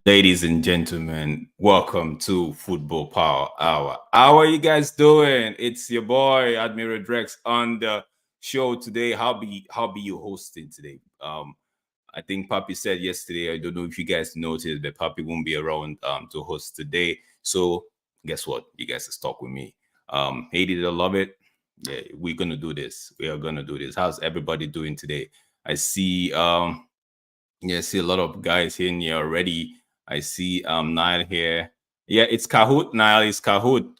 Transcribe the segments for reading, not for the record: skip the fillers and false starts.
Ladies and gentlemen, welcome to Football Power Hour. How are you guys doing? It's your boy Admiral Drex on the show today. How be you hosting today? I think Papi said yesterday. I don't know if you guys noticed, but Papi won't be around to host today. So guess what? You guys are stuck with me. Hate it or love it. Yeah, we're gonna do this. We are gonna do this. How's everybody doing today? I see yeah, I see a lot of guys in here already. I see Nile here. Yeah, it's Kahoot. Nile is Kahoot.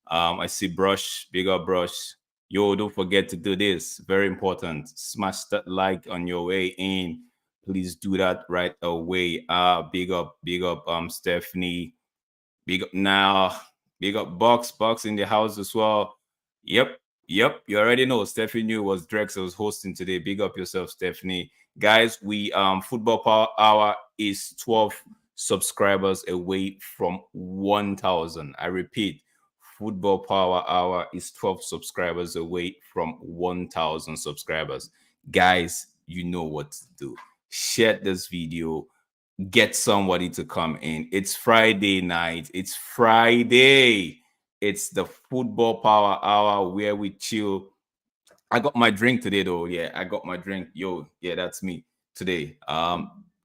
I see Brush, big up Brush. Yo, don't forget to do this. Very important. Smash that like on your way in. Please do that right away. Big up Stephanie. Big up now. Big up Box in the house as well. Yep. Yep. You already know Stephanie knew it was Drex that was hosting today. Big up yourself, Stephanie. Guys, we Football Power Hour is 12 subscribers away from 1,000. I repeat, Football Power Hour is 12 subscribers away from 1,000 subscribers. Guys, you know what to do. Share this video, get somebody to come in. It's Friday night. It's Friday. It's the Football Power Hour where we chill. I got my drink today though. Yeah, I got my drink. Yo, yeah, that's me today.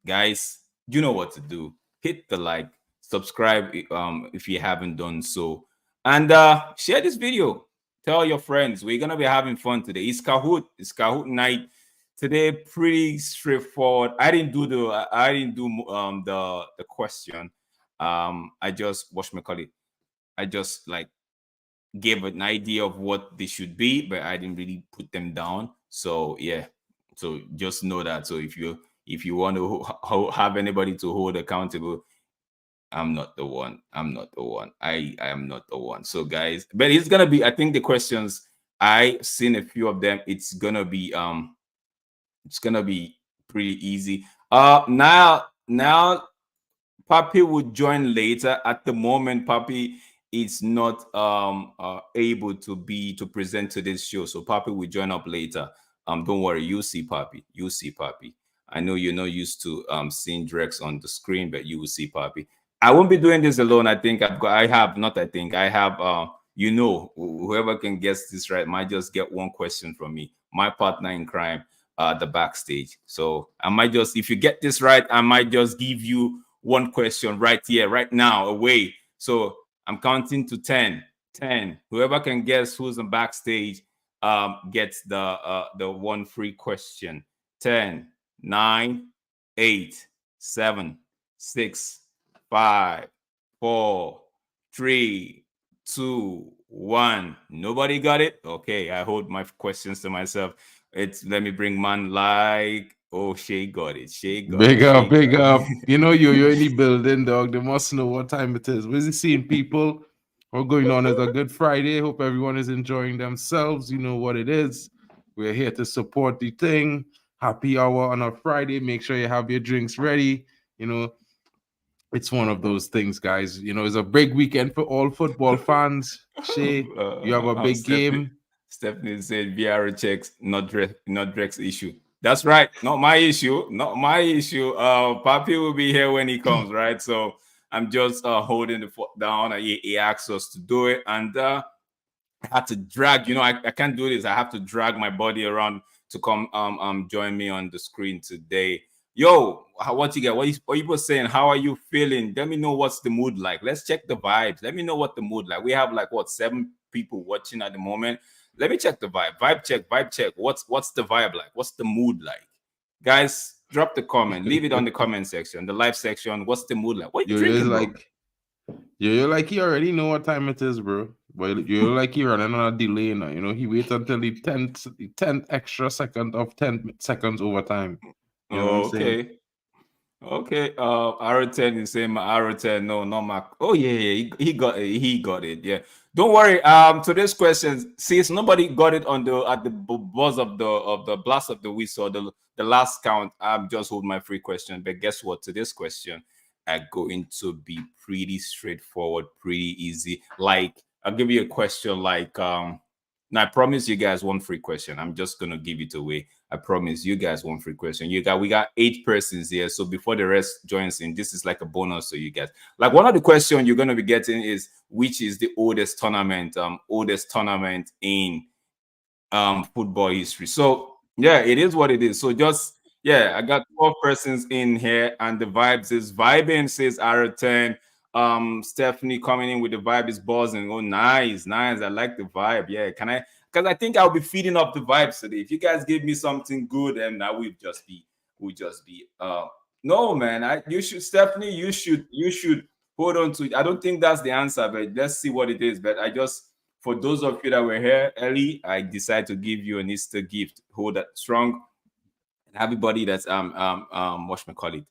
Guys, you know what to do. Hit the like, subscribe if you haven't done so. And share this video. Tell your friends. We're gonna be having fun today. It's Kahoot night. Today, pretty straightforward. I didn't do the question. I just watched my colleague. I just like gave an idea of what they should be, but I didn't really put them down. So yeah, so just know that. So if you want to have anybody to hold accountable, I'm not the one. I'm not the one. I am not the one. So guys, but it's gonna be. I think the questions I've seen a few of them. It's gonna be pretty easy. Now Papi would join later. At the moment, Papi is not able to present to this show, so Papi will join up later. Don't worry, you see Papi. You see Papi. I know you're not used to seeing Drex on the screen, but you will see Papi. I won't be doing this alone. I think I have not. I think I have. Whoever can guess this right might just get one question from me. My partner in crime, the backstage. So I might just, if you get this right, I might just give you one question right here, right now, away. So I'm counting to 10. 10. Whoever can guess who's on backstage gets the one free question. 10, 9, 8, 7, 6, 5, 4, 3, 2, 1. Nobody got it? Okay, I hold my questions to myself. It's let me bring man like Shay got it. Shay got it. Big Shay up, big got up. it. You know you're in the building, dog. They must know what time it is. We're seeing people. What's going on? It's a good Friday. Hope everyone is enjoying themselves. You know what it is. We're here to support the thing. Happy hour on a Friday. Make sure you have your drinks ready. You know, it's one of those things, guys. You know, it's a big weekend for all football fans. Shay, you have a big Stephanie, game. Stephanie said VR checks, not Drex issue. That's right. Not my issue. Not my issue. Papi will be here when he comes, right? So I'm just holding the foot down. He asked us to do it, and I had to drag. I can't do this. I have to drag my body around to come join me on the screen today. Yo, what you get? What you both saying? How are you feeling? Let me know what's the mood like. Let's check the vibes. Let me know what the mood like. We have like what 7 people watching at the moment. Let me check the vibe. Vibe check. Vibe check. What's the vibe like? What's the mood like? Guys, drop the comment. Leave it on the comment section, the live section. What's the mood like? What are you You're drinking, bro? like you're like you already know what time it is, bro. But you're like you're running on a delay now. You know, he waits until the tenth extra second of 10 seconds over time. You know what I'm Oh, saying? okay. Okay, R10 is saying my R10. No, not my. Oh yeah, he got it. He got it. Yeah, don't worry. To this question, since nobody got it on the at the buzz of the blast of the whistle, the last count, I'm just hold my free question. But guess what? To this question, are going to be pretty straightforward, pretty easy. Like I'll give you a question like Now I promise you guys one free question. I'm just gonna give it away. I promise you guys one free question. We got 8 persons here. So before the rest joins in, this is like a bonus to you guys. Like one of the questions you're gonna be getting is which is the oldest tournament in football history. So yeah, it is what it is. So just yeah, I got 12 persons in here, and the vibes is vibing, says Ara10. Stephanie coming in with the vibe is buzzing. Oh, nice, nice. I like the vibe. Yeah, can I? Because I think I'll be feeding up the vibes today. If you guys give me something good, and that would just be no man. You should, Stephanie, you should hold on to it. I don't think that's the answer, but let's see what it is. But I just for those of you that were here early, I decided to give you an Easter gift. Hold that strong. And everybody that's what should I call it?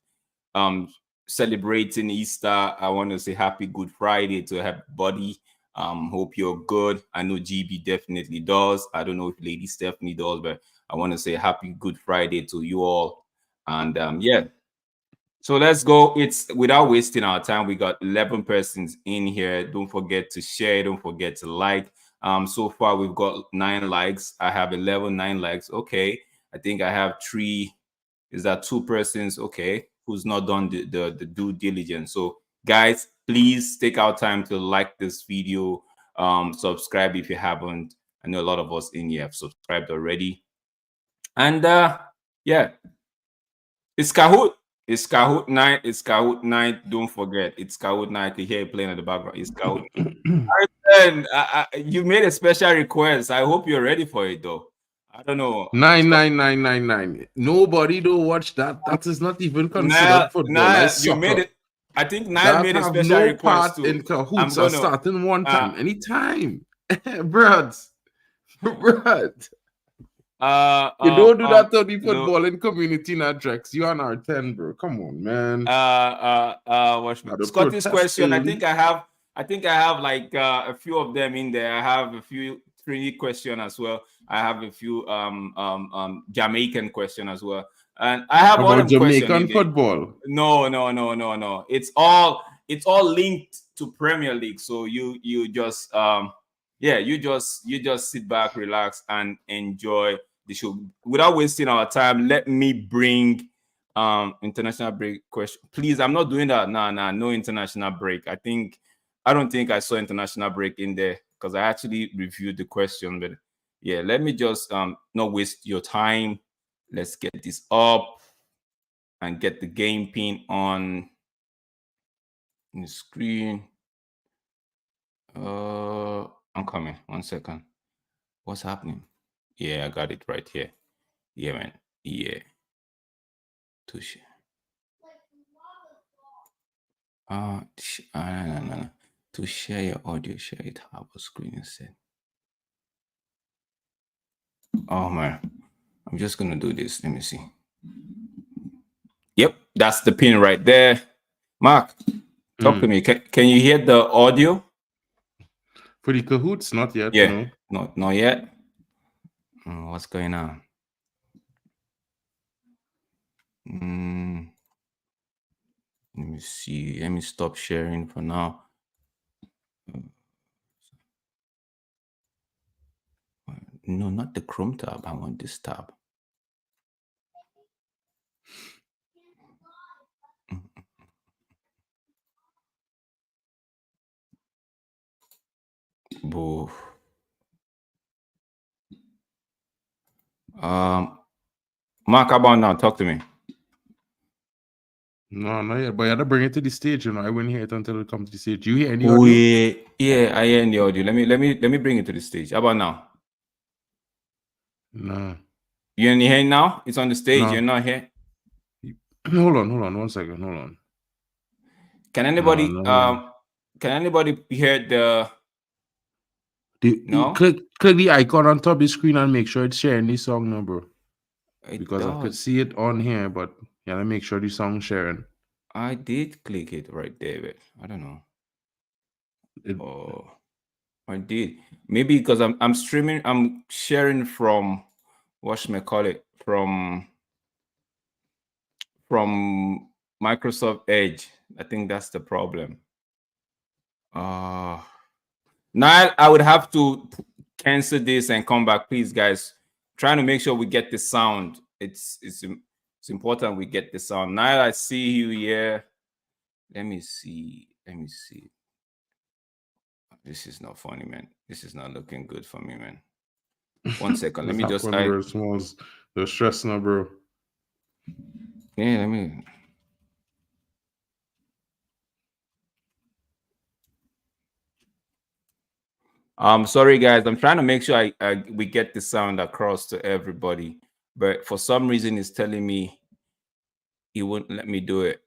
Um celebrating Easter. I want to say happy Good Friday to everybody. Hope you're good. I know GB definitely does. I don't know if Lady Stephanie does, but I want to say happy Good Friday to you all. And yeah, so let's go. It's without wasting our time. We got 11 persons in here. Don't forget to share. Don't forget to like. So far we've got 9 likes. I have 9 likes. Okay. I think I have 3. Is that 2 persons? Okay. Who's not done the due diligence? So guys, please take our time to like this video. Subscribe if you haven't. I know a lot of us in here have subscribed already. And yeah, it's Kahoot. It's Kahoot night. It's Kahoot night. Don't forget, it's Kahoot night. You hear it playing in the background. It's Kahoot. Arden, you made a special request. I hope you're ready for it, though. I don't know. 99999. Nobody don't watch that. That is not even considered football. Nah, Like you made soccer. it. I think Nile That made a have special no request part too. in I'm cahoots are gonna. starting one Uh, time. Anytime. Bruds. Bruds. You don't do that to the the footballing community in Drex. You on our 10, bro. Come on, man. watch me. Now the Scotty's protest question. early. I think I have like a few of them in there. I have a few Trinity question as well. I have a few Jamaican question as well, and I have all About them question Jamaican in there. football. No. It's all linked to Premier League. So you just yeah, you just sit back, relax, and enjoy the show. Without wasting our time, let me bring international break question. Please, I'm not doing that. Nah, no international break. I don't think I saw international break in there because I actually reviewed the question, but yeah, let me just not waste your time. Let's get this up and get the game pin on the screen. I'm coming. 1 second. What's happening? Yeah, I got it right here. Yeah, man. Yeah. Touche. No. To share your audio, share it half a screen instead. Oh man, I'm just gonna do this. Let me see. Yep, that's the pin right there. Mark, talk to me. Can you hear the audio? For the cahoots, not yet, Yeah, no. not yet. What's going on? Let me see. Let me stop sharing for now. No, not the Chrome tab. I want this tab. Boo. Mark, how about now? Talk to me. No, not yet. But you had to bring it to the stage, you know. I wouldn't hear it until it comes to the stage. You hear any Oh audio? yeah, I hear the audio. Let me bring it to the stage. How about now? No. You in here now? It's on the stage. No. You're not here. Hold on. 1 second. Hold on. Can No, anybody no. can anybody hear the no? Click the icon on top of the screen and make sure it's sharing the song number. It Because I could does. see it on here, but yeah, let me make sure the song sharing. I did click it right there, but I don't know. It, Oh, I did. Maybe because I'm streaming, I'm sharing from what should I call it? From Microsoft Edge. I think that's the problem. Now I would have to cancel this and come back, please, guys. Trying to make sure we get the sound. It's important we get the sound. Now I see you here. Let me see. This is not funny, man. This is not looking good for me, man. 1 second. Let me just. Bro, Smalls. The stress now, bro. Yeah, let me. Sorry, guys. I'm trying to make sure we get the sound across to everybody, but for some reason, it's telling me it won't let me do it.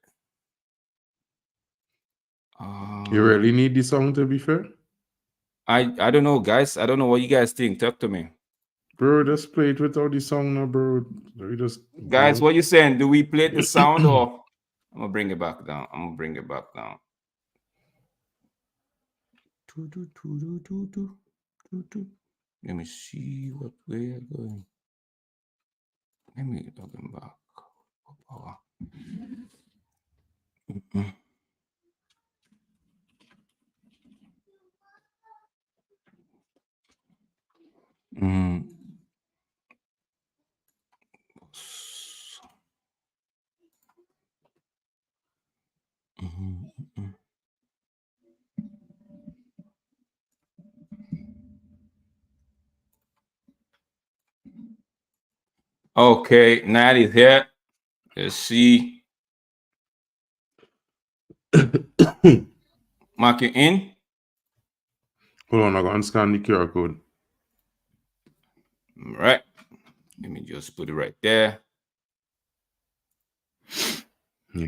You really need the song, to be fair? I don't know, guys. I don't know what you guys think. Talk to me. Bro, just play it without the song now, bro. We just, guys, what you saying? Do we play the sound or I'm gonna bring it back down? Let me see what way I'm going. Let me log him back. Power. Okay, Nat is here. Let's see. Mark you in. Hold on, I'm going to scan the QR code. All right. Let me just put it right there. Yeah.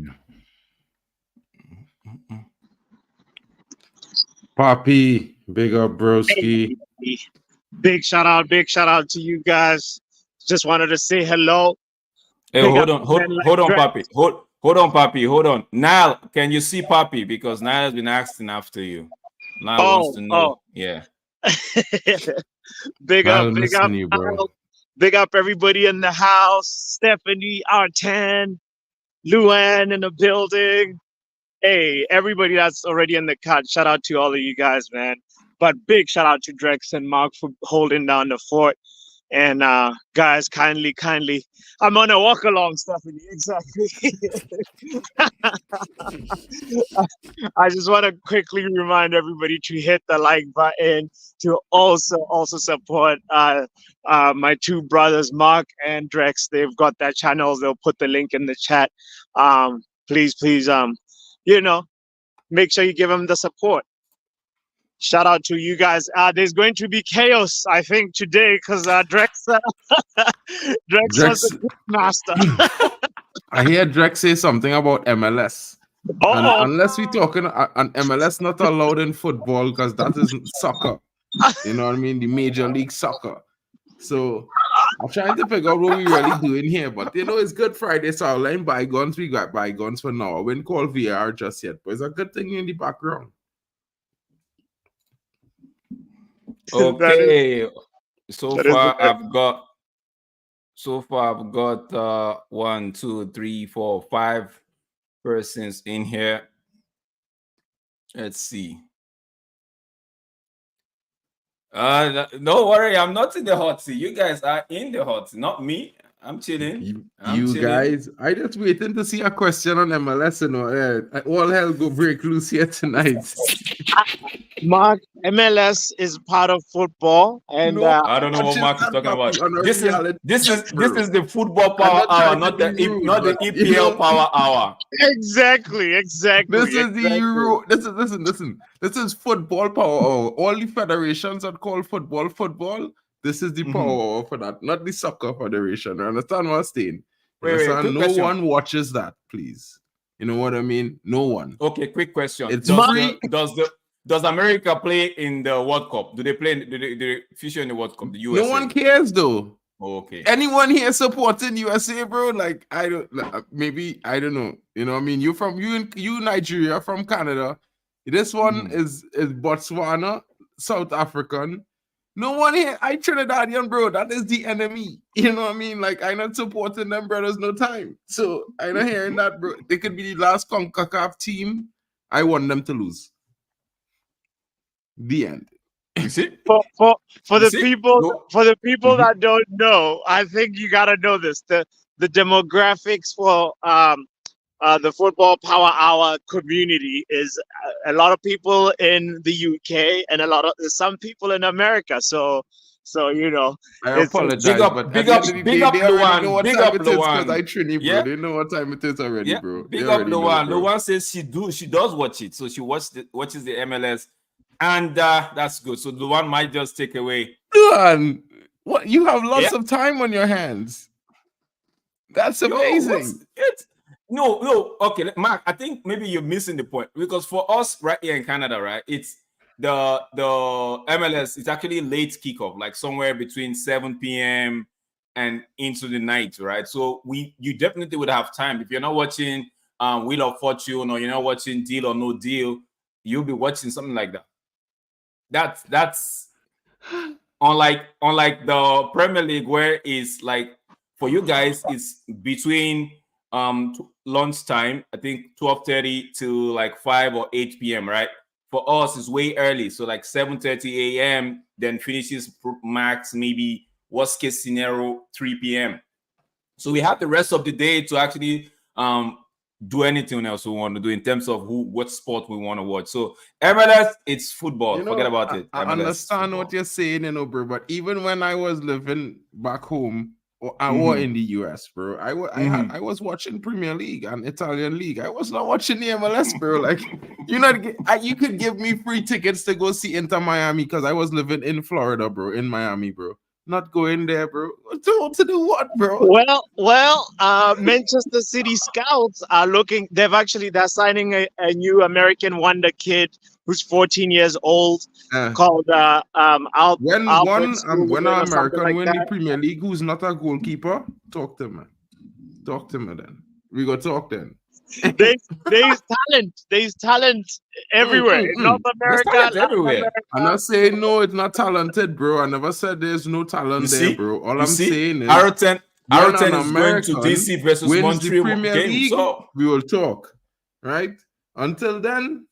Poppy, big up, broski. Big shout out to you guys. Just wanted to say hello. Hey, hold on, Papi. Hold on, Papi. Hold on. Nile, can you see Papi? Because Nile has been asking after you. Nile wants to know. Yeah. Big up, you, bro. Big up everybody in the house. Stephanie, R10, Luann in the building. Hey, everybody that's already in the cut. Shout out to all of you guys, man. But big shout out to Drex and Mark for holding down the fort. And guys, kindly, I'm on a walk along, Stephanie. Exactly. I just want to quickly remind everybody to hit the like button, to also support my two brothers, Mark and Drex. They've got their channels. They'll put the link in the chat. Please, make sure you give them the support. Shout out to you guys. There's going to be chaos, I think, today because Drex was the master. I hear Drex say something about MLS. And unless we're talking on MLS, not allowed in football because that isn't soccer. You know what I mean? The Major League Soccer. So I'm trying to figure out what we really doing here. But it's Good Friday, so I'll let bygones. We got bygones for now. I wouldn't call VR just yet, but it's a good thing in the background. Okay. So far I've got 1, 2, 3, 4, 5 persons in here. Let's see. No worry, I'm not in the hot seat. You guys are in the hot seat, not me. I'm chilling. Guys, I just waiting to see a question on MLS. All hell go break loose here tonight. Mark, MLS is part of football, and I don't know what Mark is talking about. This is the football power hour, not the EPL power hour. Exactly. This is the Euro. Listen. This is football power hour. All the federations that call football. This is the power hour for that, not the soccer federation. You understand what I'm saying? No one watches that, please. You know what I mean? No one. Okay, quick question. Does America play in the World Cup? Do they feature in the World Cup? The USA? No one cares though. Okay. Anyone here supporting USA, bro? Like I don't know. You know what I mean? You Nigeria from Canada. This one is Botswana, South African. No one here. I Trinidadian, bro. That is the enemy. You know what I mean? Like I'm not supporting them, brothers. No time. So I'm not hearing that, bro. They could be the last CONCACAF team. I want them to lose. The end. You see? For You the see? people No. for the people Mhm. that don't know, I think you gotta know this. The demographics for the football power hour community is a lot of people in the UK and some people in America. So I it's Big apologize, up, but at big the end of up, the big day, up they already know Luan, what big time up it is because Luan. I Trini, bro. Yeah, They know what time it is already, yeah. bro. They Big up already know, Luan. bro. Luan says she does watch it, so she watches the MLS, and that's good. So Luan might just take away. Luan, what? You have Yeah. lots of time on your hands. That's Yo, what's amazing. it? No. Okay, Mark. I think maybe you're missing the point because for us right here in Canada, right, it's the MLS. It's actually late kickoff, like somewhere between 7 p.m. and into the night, right? So you definitely would have time if you're not watching Wheel of Fortune or you're not watching Deal or No Deal. You'll be watching something like that. That's unlike the Premier League where it's like for you guys it's between lunchtime, I think 12:30 to like 5 or 8 p.m., right? For us it's way early, so like 7:30 a.m. then finishes max maybe worst case scenario 3 p.m. So we have the rest of the day to actually do anything else we want to do in terms of what sport we want to watch. So MLS, it's football. You Forget know, about it. I MLS is understand what football. you're saying, bro. But even when I was living back home or Mm-hmm. in the US, bro, Mm-hmm. I was watching Premier League and Italian League. I was not watching the MLS, bro. Like, you could give me free tickets to go see Inter Miami because I was living in Florida, bro, in Miami, bro. Not going there, bro. To do what, bro? Manchester City Scouts are looking. They're signing a new American wonder kid who's 14 years old, Uh, called Albert when an Sullivan or something American like win the that. Premier League, who's not a goalkeeper, talk to me. Talk to me then. We go talk then. There's talent. There's talent everywhere in North There's America, talent Latin everywhere. I'm America. not saying no, it's not talented, bro. I never said there's no You talent there, see, bro. All you I'm see, saying is Arroton, when an Arroton is going to American DC versus wins the Montreal Premier game. League, So, we will talk, right? Until then,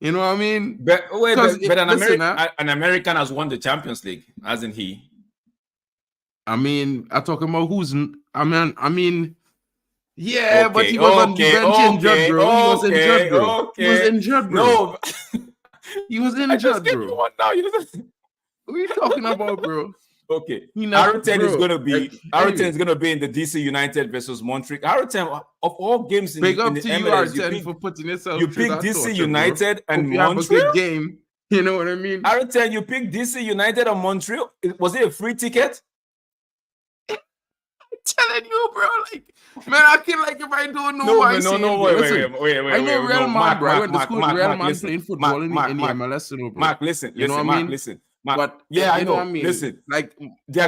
you know what I mean? but wait, Because but listen, an American has won the Champions League, hasn't he? I mean, I'm talking about yeah, but he was on the Okay, bench injured, bro. He was injured, bro. He was okay. injured, bro. No, He was I just injured, gave you bro. one now. You know. What are you talking about, bro? Okay, He never, Arroton is bro. gonna be Like, Arroton anyway, is gonna be in the DC United versus Montreal. Arroton of all games big in up the to you, MLS, R10, for putting you yourself through pick that DC torture, bro. United and Hope you have a Montreal. good game. You know what I mean? Arroton, you picked DC United or Montreal. Was it a free ticket? Telling you, bro. Like, man, I feel like if I don't know what I say, No, bro. Listen, I know wait, Real no, Man, bro. I went to Mark, school with Real Man listen, playing football in the Mark, MLS, you know, bro. Mark, listen, You know what I Mark, mean? listen, Mark. But Yeah, I you know what I know. mean? Listen, Like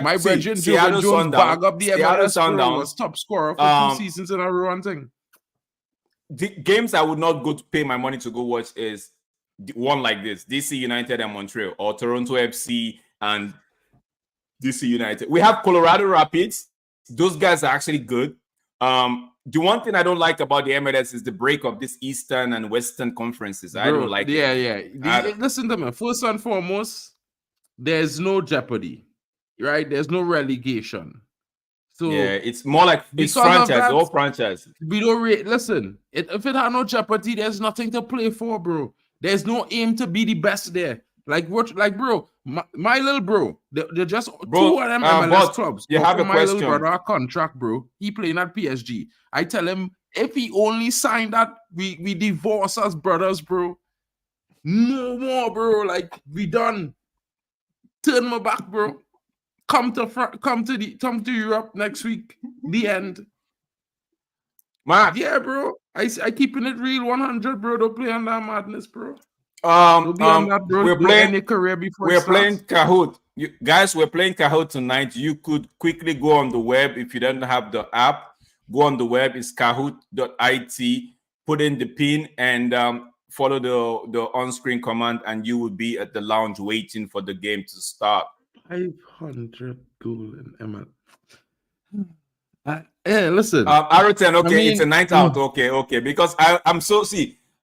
my brethren Seattle Joven Jones Sundown, bag up the Seattle MLS, bro, Sundown. was top scorer for 2 seasons in a row and thing. The games I would not go to pay my money to go watch is one like this: DC United and Montreal, or Toronto FC and DC United. We have Colorado Rapids. Those guys are actually good. The one thing I don't like about the MLS is the break of this Eastern and Western conferences. I don't like it. Yeah. Listen to me. First and foremost, there's no jeopardy, right? There's no relegation. So yeah, it's more like it's franchise, all franchise. We don't listen. If it had no jeopardy, there's nothing to play for, bro. There's no aim to be the best there. Like what? Like, bro, my little bro, they're just bro, 2 of them MLS clubs. You have a my question. little brother contract, bro. He playing at PSG. I tell him if he only signed that, we divorce as brothers, bro. No more, bro. Like we done. Turn my back, bro. Come to Europe next week. The end. Mark. Yeah, bro. I keeping it real 100, bro. Don't play on that madness, bro. Don't be on that, bro. We're playing any career before we're playing Kahoot. Guys, we're playing Kahoot tonight. You could quickly go on the web if you don't have the app. Go on the web. It's kahoot.it. Put in the pin and follow the on-screen command, and you will be at the lounge waiting for the game to start. 500 golden ML. Yeah, listen. Arroton, okay, it's a night out. Okay, because I'm so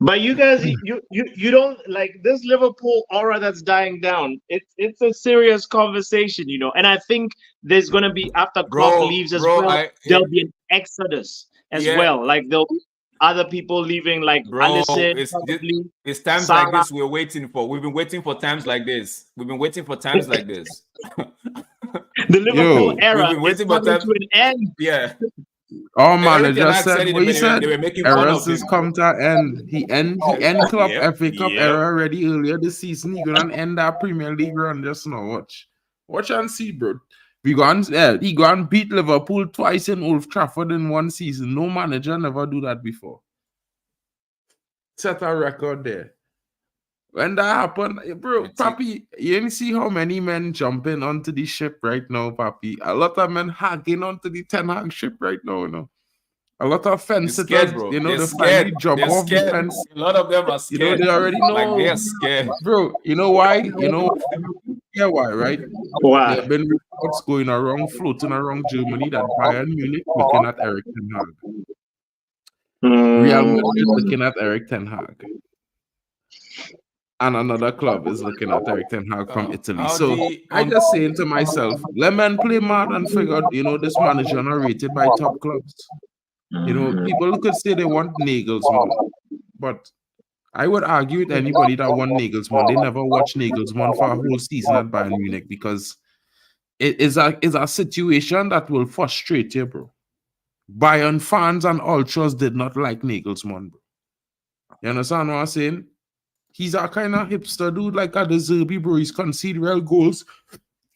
But you guys, you don't like this Liverpool aura that's dying down. It's a serious conversation, and I think there's gonna be after Klopp leaves as bro, well, there'll be an exodus as yeah, well. Like there'll be other people leaving, like bro. Allison, probably It's times like Salah. this we're waiting for. We've been waiting for times like this. We've been waiting for times like this. The Liverpool Yo, era we've been is waiting for coming times. to an end. Yeah. oh man, I Eric Ten just Hag said said it, what he they said. were making fun Errors of him. has come to an end. He end club Yep, FA Cup yep. era already earlier this season. He gonna end that Premier League run just now. Watch and see, bro. He gone beat Liverpool twice in Old Trafford in one season. No manager never do that before. Set a record there. When that happened, bro, Papi, you didn't see how many men jumping onto the ship right now, Papi. A lot of men hacking onto the Ten Hag ship right now, A lot of fence They're sitters, scared, bro. they They're finally scared. jump They're off the scared. fence. A lot of them are scared. They already know. Like they're scared. Bro, you know why? Yeah, why, right? Wow. There have been reports going around, floating around Germany that Bayern Munich looking at Eric Ten Hag. Real Madrid looking at Eric Ten Hag. And another club is looking at Eric Ten Hag from Italy. So I just saying to myself, let men play mad and figure out, this manager not rated by top clubs. People could say they want Nagelsmann, but I would argue with anybody that want Nagelsmann. They never watch Nagelsmann for a whole season at Bayern Munich because it is a situation that will frustrate you, bro. Bayern fans and ultras did not like Nagelsmann, bro. You understand what I'm saying? He's a kind of hipster dude like a De Zerbi, bro. He's conceded real goals.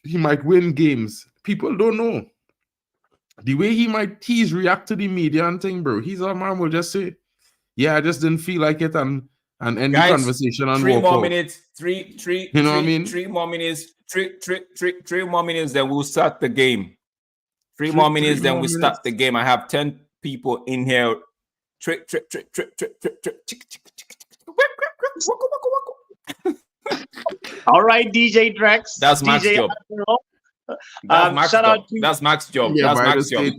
He might win games. People don't know. The way he's react to the media and thing, bro. He's a man will just say, yeah, I just didn't feel like it and end the conversation and three walk more out. minutes, three, you know what I mean? 3 more minutes, three more minutes, then we'll start the game. Three more minutes, then we start the game. I have 10 people in here. All right, DJ Drex. That's Max's job. Shout out to that's Max's job. Yeah, that's but Max's job.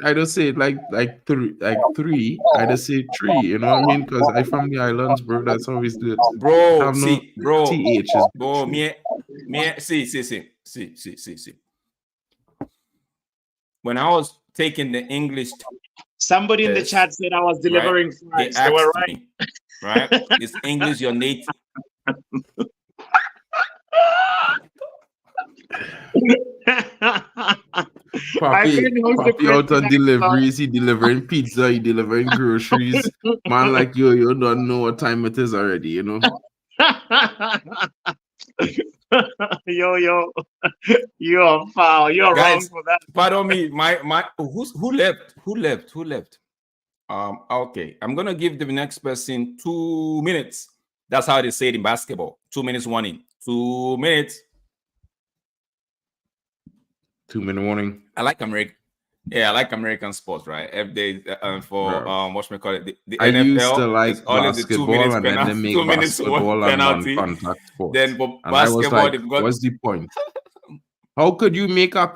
I just say it like three. I just say 3. You know what I mean? Because I from the islands, bro. That's always the bro. Have See, no bro, THs. bro. Me. See. When I was taking the English, somebody in the chat said I was delivering fries. They were right. Me, right? Is English your native? Papi out on deliveries. He delivering pizza. He delivering groceries. Man, like you don't know what time it is already. Yo, you're foul. You're wrong for that. Pardon me. Who left? Okay. I'm gonna give the next person 2 minutes. That's how they say it in basketball. 2 minutes warning. 2 minutes. 2-minute warning. I like American. Yeah, I like American sports, right? Every day for the I NFL. used to like basketball, and then they make basketball a non-contact sport. Then for and basketball, I was like, what's the point? How could you make a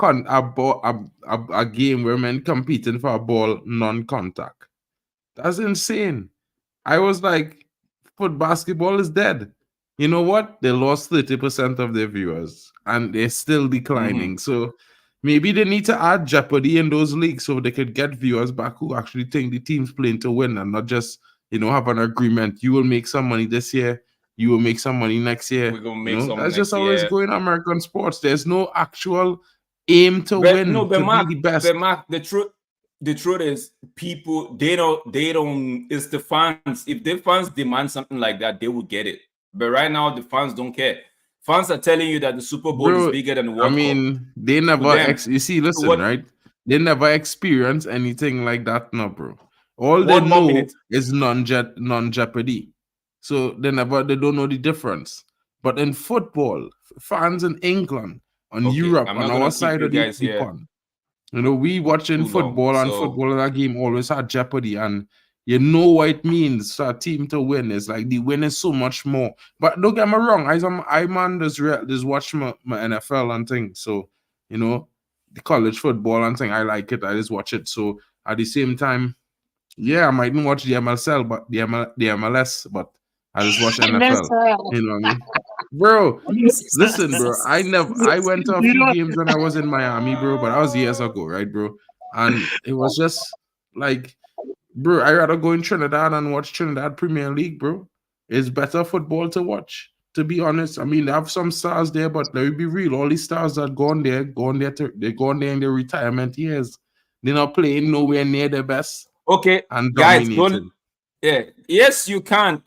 game where men competing for a ball non-contact? That's insane. I was like, basketball is dead. You know what? They lost 30% of their viewers, and they're still declining. So maybe they need to add jeopardy in those leagues so they could get viewers back who actually think the team's playing to win and not just, have an agreement. You will make some money this year. You will make some money next year. We're gonna make some that's just year. always going on American sports. There's no actual aim to win. No, but Mark, be the best. But Mark, the truth is, people they don't. It's the fans. If the fans demand something like that, they will get it. But right now, the fans don't care. Fans are telling you that the Super Bowl is bigger than the World Cup. They never. Right? They never experience anything like that, no, bro. All they know is non-jeopardy. So they don't know the difference. But in football, fans in England, Europe, on our side of the pond, we watching football, and football in that game always had jeopardy, and you know what it means for a team to win. It's like the win is so much more. But don't get me wrong, I just watch my NFL and things. So, the college football and thing, I like it. I just watch it. So at the same time, Yeah, I mightn't watch the MLSL, but the MLS, but I just watch NFL. You know what I mean? Bro, listen, bro. I went to a You few know, games when I was in Miami, bro, but that was years ago, right, bro? And it was just like, bro, I rather go in Trinidad and watch Trinidad Premier League, bro. It's better football to watch, to be honest. I mean, they have some stars there, but let me be real. All these stars that they're going there in their retirement years. They're not playing nowhere near their best Okay, and guys, don't. dominating. Yeah, yes, you can.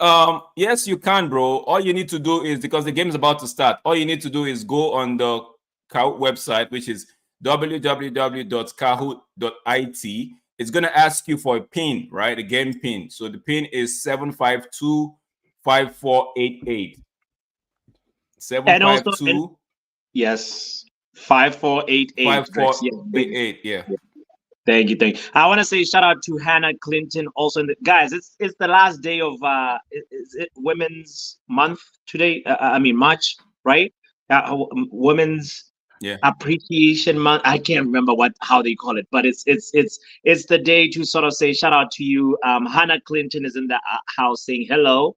Yes, you can, bro. All you need to do is, because the game is about to start, all you need to do is go on the Kahoot website, which is www.kahoot.it. It's gonna ask you for a pin, right? A game pin. So the pin is 7525488. and also, and 7525488. yes, 5488, Drex. Yeah, Yeah. thank you, thank you. I want to say shout out to Hannah Clinton. Also, guys, it's the last day of is it Women's Month today? I mean March, right? Women's Yeah. Appreciation Month. I can't remember how they call it, but it's the day to sort of say shout out to you. Hannah Clinton is in the house saying hello.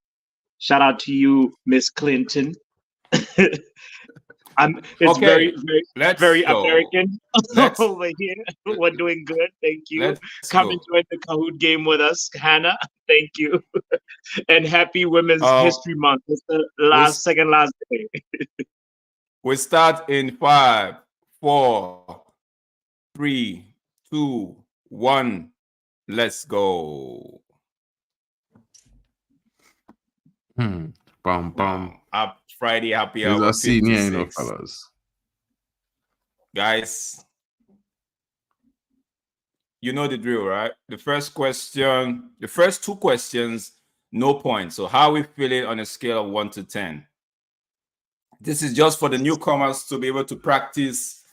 Shout out to you, Miss Clinton. It's Okay, very let's very go. American Let's over here. We're doing good. Thank you. let's Come go. enjoy the Kahoot game with us, Hannah. Thank you. And happy Women's Um, History Month. It's the we second last day. we start in 5, 4, 3, 2, 1. Let's go. Bum. Friday happy There's hour a senior, 56. fellas. Guys, you know the drill, right? The first two questions, no points. So how are we feeling on a scale of 1 to 10? This is just for the newcomers to be able to practice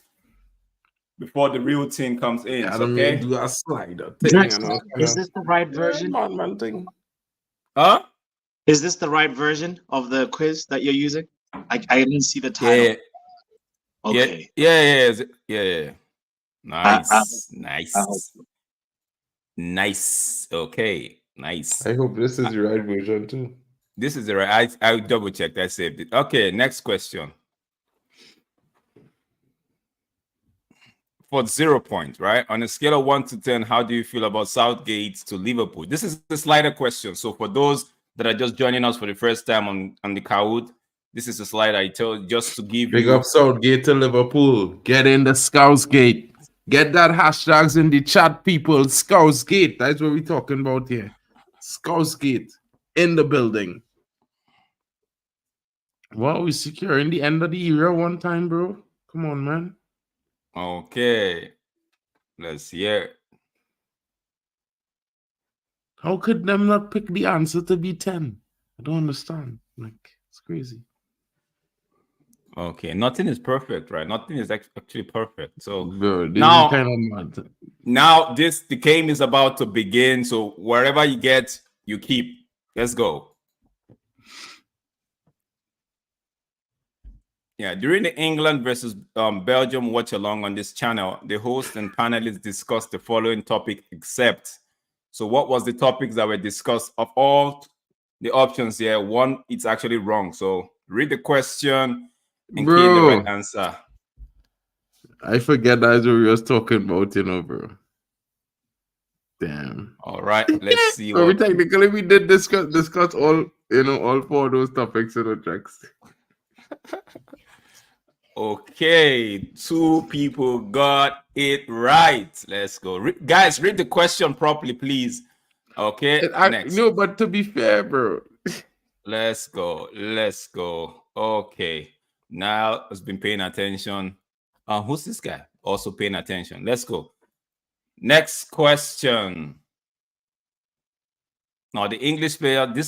before the real thing comes in. Yeah, I Okay? mean, do a slider thing. Drex, You know, is this the right version? man thing. Huh? Is this the right version of the quiz that you're using? I didn't see the title. Yeah. Okay. Yeah. Nice. hope Nice. Okay. Nice. I hope this is the right version too. This is the right. I double checked. I saved it. Okay. Next question. For 0 points, right? On a scale of 1 to 10, how do you feel about Southgate to Liverpool? This is the slider question. So for those that are just joining us for the first time on the Kahoot, this is a slide I told just to give Big you. up Southgate to Liverpool. Get in the Scousegate. Get that hashtags in the chat, people. Scousegate. That's what we're talking about here. Scousegate in the building. Well, we securing the end of the era one time, bro. Come on, man. Okay. Let's hear it. How could them not pick the answer to be 10? I don't understand. Like, it's crazy. Okay, nothing is perfect, right? Nothing is actually perfect. So bro, this now, is kind of mad. Now the game is about to begin. So wherever you get, you keep. Let's go. Yeah, during the England versus Belgium watch along on this channel, the host and panelists discussed the following topic except. So what was the topics that were discussed? Of all the options here, one, it's actually wrong. So read the question and key in the right answer. I forget that's what we was talking about, bro. Damn. All right, let's see. So technically we did discuss all, all 4 of those topics in the tracks. Okay, 2 people got it right. Let's go. Guys, read the question properly, please. Okay, next. No, but to be fair, bro. Let's go. Okay, now has been paying attention. Who's this guy? Also paying attention. Let's go. Next question. Now, this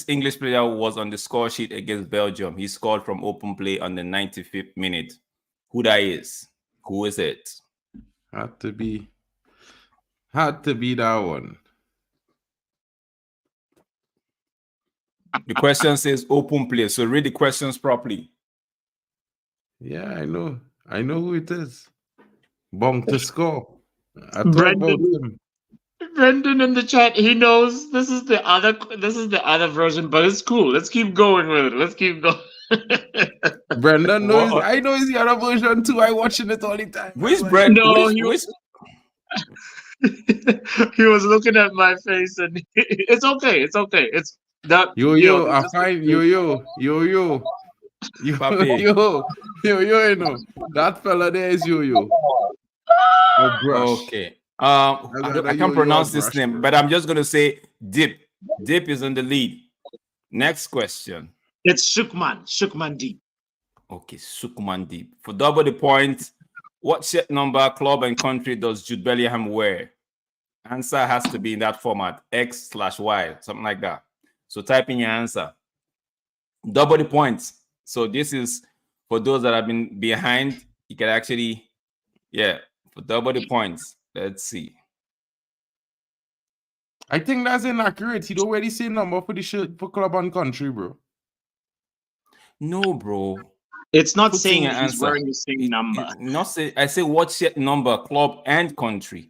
English player was on the score sheet against Belgium. He scored from open play on the 95th minute. Who that is? Who is it? Had to be that one. The question says open play, so read the questions properly. Yeah, I know who it is. Bong to score. I thought about him. Brendan in the chat, he knows this is the other version, but it's cool. Let's keep going with it. Let's keep going. Brendan knows. What? I know it's the other version too. I watching it all the time. Which I'm like, bread? No, Which he was looking at my face, and it's okay. It's okay. It's that Yo, I just- find yo. Yo, Papi. you know. That fella there is yo. Oh, brush. Okay. got a I can't yo-yo pronounce this brush, name, bro. but I'm just gonna say Dip. Dip is in the lead. Next question. It's Shukman Deep. Okay, Sukman Deep. For double the point, what shirt number, club, and country does Jude Bellingham wear? Answer has to be in that format, X/Y, something like that. So type in your answer. Double the points. So this is for those that have been behind. You can actually, for double the points. Let's see. I think that's inaccurate. He don't already say number for the shirt for club and country, bro. No, bro. It's not Put in saying your he's answer. wearing the same number. Not say. I say what shirt number, club, and country.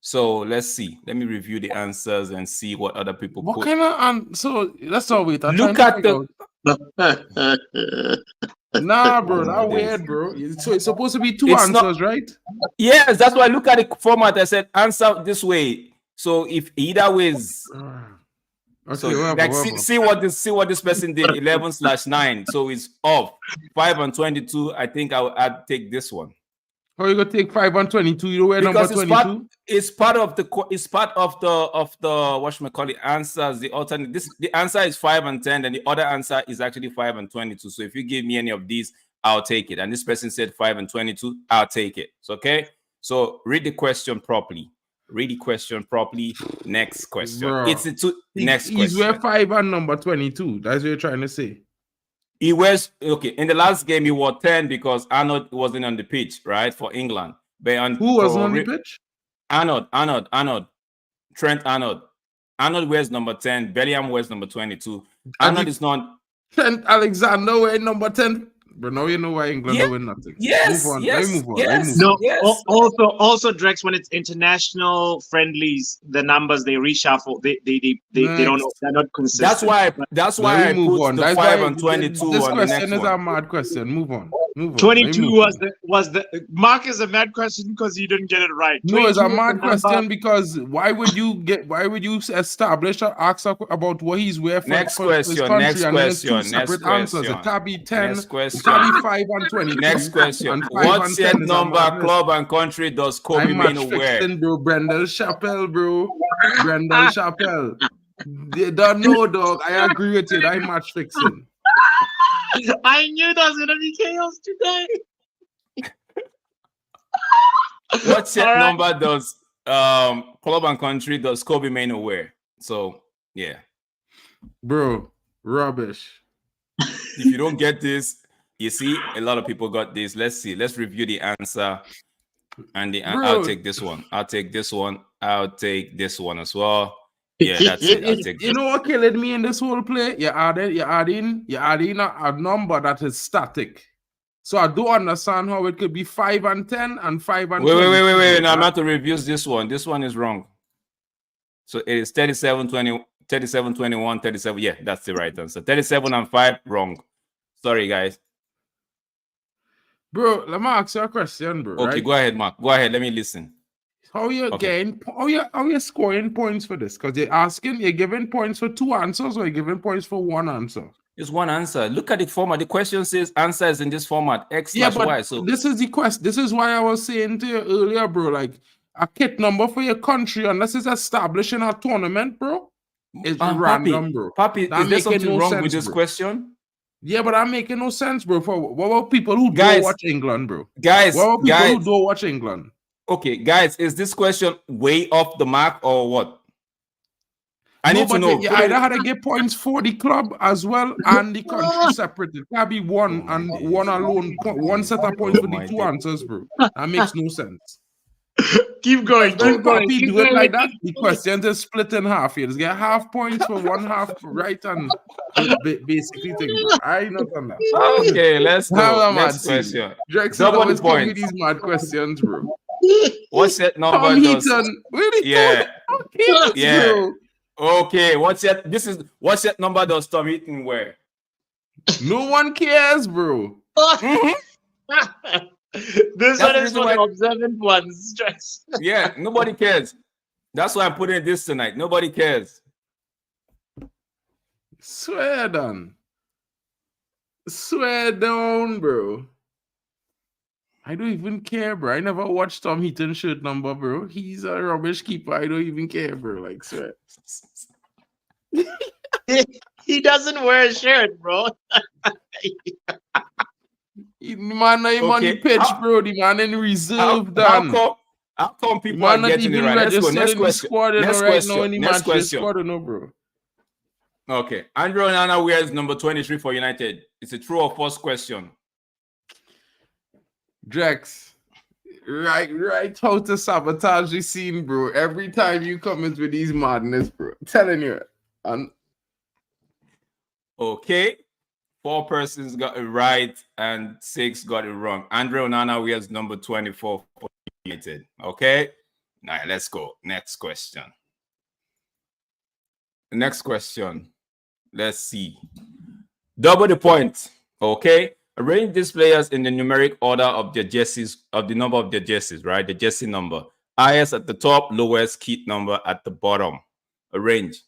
So let's see. Let me review the answers and see what other people What put. kind of so let's all wait. I'm Look trying to at figure out. Nah, bro, Oh, that's it is. weird, bro. So it's supposed to be two It's not- answers, right? Yes, that's why I look at the format. I said answer this way. So if either ways, Okay, so whatever, like whatever. see what this person did 11/9. So it's off 5 and 22. I think I'd take this one How you gonna take 5 and 22? You don't wear because number 22? it's part of the whatchamacallit answers. The alternate the answer is 5 and 10, and the other answer is actually 5 and 22. So if you give me any of these, I'll take it. And this person said 5 and 22, I'll take it. So, okay. So read the question properly. Next question. Bro, It's next He's wear question. 5 and number 22. That's what you're trying to say. He wears in the last game he wore 10 because Arnold wasn't on the pitch, right? For England. But Who wasn't on the pitch? Arnold. Trent Arnold. Arnold wears number 10. Bellingham wears number 22. Arnold is not. Trent Alexander wearing number 10. But now you know why England don't win nothing. Yes. Move on. Yes. Let me move on. Yes. Let me move No, on. Yes. also Drex, when it's international friendlies, the numbers they reshuffle. They don't know. They're not consistent. That's why Let I me move put on. the That's 5 why and 22 this on the question next is a one. mad question. Move on. 22 was the Mark is a mad question because you didn't get it right. No, it's a 22 was the mad number. question because why would you establish or ask about what he's wearing for, Next for his question, country next and then it's two question, next separate answers. It question. can't be 10, Next it question. can't be 5 and 22. Next question. And 5 What and set 10 is a number, madness. club, and country does Kobe I'm match Mainoo wear? fixing, bro. Brendel Chappelle, bro. Brendel Chappelle. They don't know, dog. I agree with you. I'm match fixing. I knew that was gonna be chaos today. What set All right. number does club and country does Kobe Mainoo wear? So yeah. Bro, rubbish. If you don't get this, you see, a lot of people got this. Let's see. Let's review the answer. And I'll Bro. take this one. I'll take this one. I'll take this one as well. Yeah, that's it. I'll take You this. know what killing me in this whole play? You're adding a number that is static. So I don't understand how it could be 5 and 10 and 5 and 22. Wait. No, I'm not to review this one. This one is wrong. So it is 37, 20, 37, 21, 37. Yeah, that's the right answer. 37 and 5, wrong. Sorry, guys. Bro, let me ask you a question, bro. Okay, right? go ahead, Mark. Go ahead. Let me listen. How you Okay. getting? How you scoring points for this? Because you're giving points for 2 answers, or you're giving points for 1 answer. It's one answer. Look at the format. The question says answer is in this format, X/Y. So this is the quest. This is why I was saying to you earlier, bro. Like a kit number for your country, unless it's established in a tournament, bro. It's random, bro. Papi, That is there making something no wrong sense, with this bro. question? Yeah, but I'm making no sense, bro. For what about people who Guys, don't watch England, bro? Guys, What about people guys. who don't watch England? Okay, guys, is this question way off the mark or what? I need to know. You either had to get points for the club as well and the country separate. It can't be one Oh, and my one days. alone. One set of points for my the 2 days. answers, bro. That makes no sense. Keep going. When Keep going. Papi Keep do it going. like that, the question is split in half. You just get half points for one half right and basically thing, bro. I not on that. Okay, let's How go. am I Next seeing? question. Drexel Double the always come with points. these mad questions, bro. What set number Tom does? Heaton. Really? Yeah. Kids, Yeah. bro. Okay, what's your number does Tom Heaton wear? No one cares, bro. Mhm. This That's one the is reason for the why. observant ones. Stress. Yeah, nobody cares. That's why I'm putting this tonight. Nobody cares. Swear down. Swear down, bro. I don't even care, bro. I never watched Tom Heaton shirt number, bro. He's a rubbish keeper. I don't even care, bro. Like, swear. He doesn't wear a shirt, bro. The man not even on the Okay, pitch, bro. The man in how, reserve, how done. come how come The people are man not getting it even right? Let's go. registered Next in the question. squad, you know, Next right now question. in the Next Manchester question. squad, you know, bro. Okay, Andrew Onana wears number 23 for United. It's a true or false question. Drex, right how to sabotage the scene, bro. Every time you come in with these madness, bro. Telling you. And Okay, 4 persons got it right and 6 got it wrong. Andrew Onana wears number 24 for United. Okay, now let's go. Next question. Next question. Let's see. Double the point. Okay. Arrange these players in the numeric order of their jerseys, of the number of their jerseys, right? The jersey number. Highest at the top, lowest kit number at the bottom. Arrange.